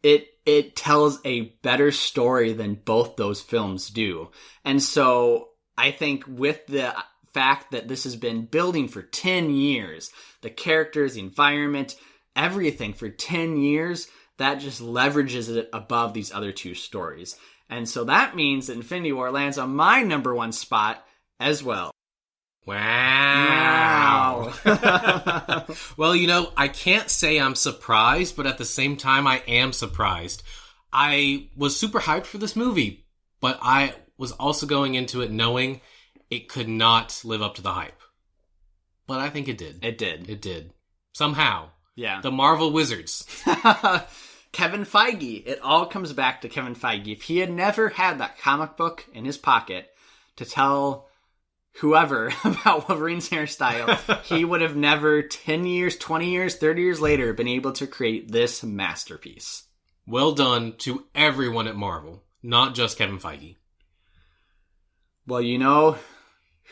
it tells a better story than both those films do. And so I think with the fact that this has been building for 10 years, the characters, the environment, everything for 10 years, that just leverages it above these other two stories. And so that means that Infinity War lands on my number 1 spot as well. Wow. Well, I can't say I'm surprised, but at the same time, I am surprised. I was super hyped for this movie, but I was also going into it knowing it could not live up to the hype. But I think it did. It did. It did. Somehow. Yeah. The Marvel Wizards. Kevin Feige. It all comes back to Kevin Feige. If he had never had that comic book in his pocket to tell whoever about Wolverine's hairstyle, he would have never 10 years, 20 years, 30 years later been able to create this masterpiece. Well done to everyone at Marvel, not just Kevin Feige. Well,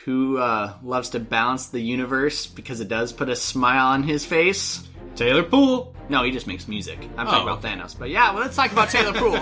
who loves to balance the universe because it does put a smile on his face? Taylor Poole. No, he just makes music. I'm talking about Thanos. But yeah, well, let's talk about Taylor Poole.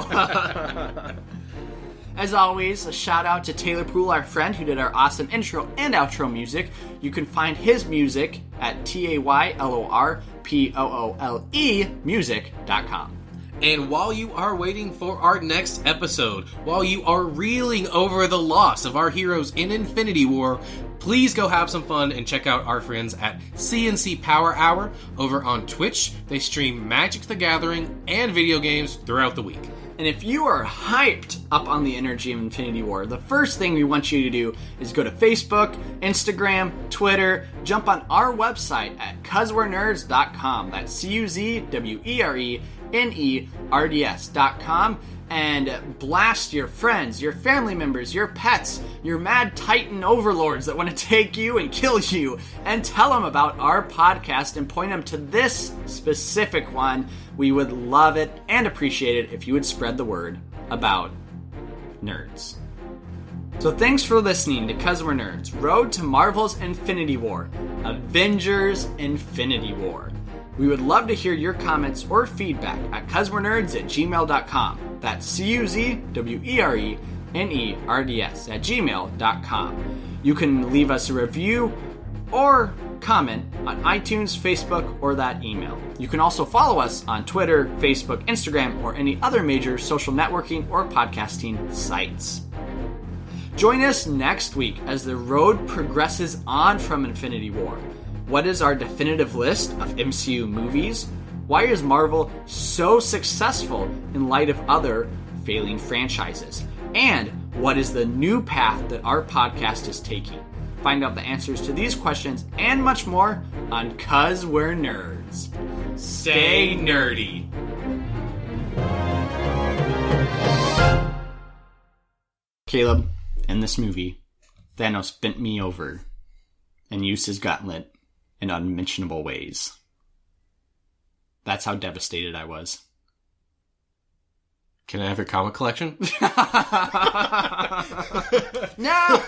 As always, a shout out to Taylor Poole, our friend, who did our awesome intro and outro music. You can find his music at TaylorPoole music.com. And while you are waiting for our next episode, while you are reeling over the loss of our heroes in Infinity War, please go have some fun and check out our friends at CNC Power Hour over on Twitch. They stream Magic the Gathering and video games throughout the week. And if you are hyped up on the energy of Infinity War, the first thing we want you to do is go to Facebook, Instagram, Twitter, jump on our website at cuzwerenerds.com. That's CUZWERENERDS.com. And blast your friends, your family members, your pets, your mad titan overlords that want to take you and kill you, and tell them about our podcast and point them to this specific one. We would love it and appreciate it if you would spread the word about nerds. So thanks for listening to 'Cause We're Nerds, Road to Marvel's Infinity War, Avengers Infinity War. We would love to hear your comments or feedback at cuzwerenerds@gmail.com. That's CUZWERENERDS@gmail.com. You can leave us a review or comment on iTunes, Facebook, or that email. You can also follow us on Twitter, Facebook, Instagram, or any other major social networking or podcasting sites. Join us next week as the road progresses on from Infinity War. What is our definitive list of MCU movies? Why is Marvel so successful in light of other failing franchises? And what is the new path that our podcast is taking? Find out the answers to these questions and much more on 'Cause We're Nerds. Stay nerdy. Caleb, in this movie, Thanos bent me over and used his gauntlet in unmentionable ways. That's how devastated I was. Can I have your comic collection? No!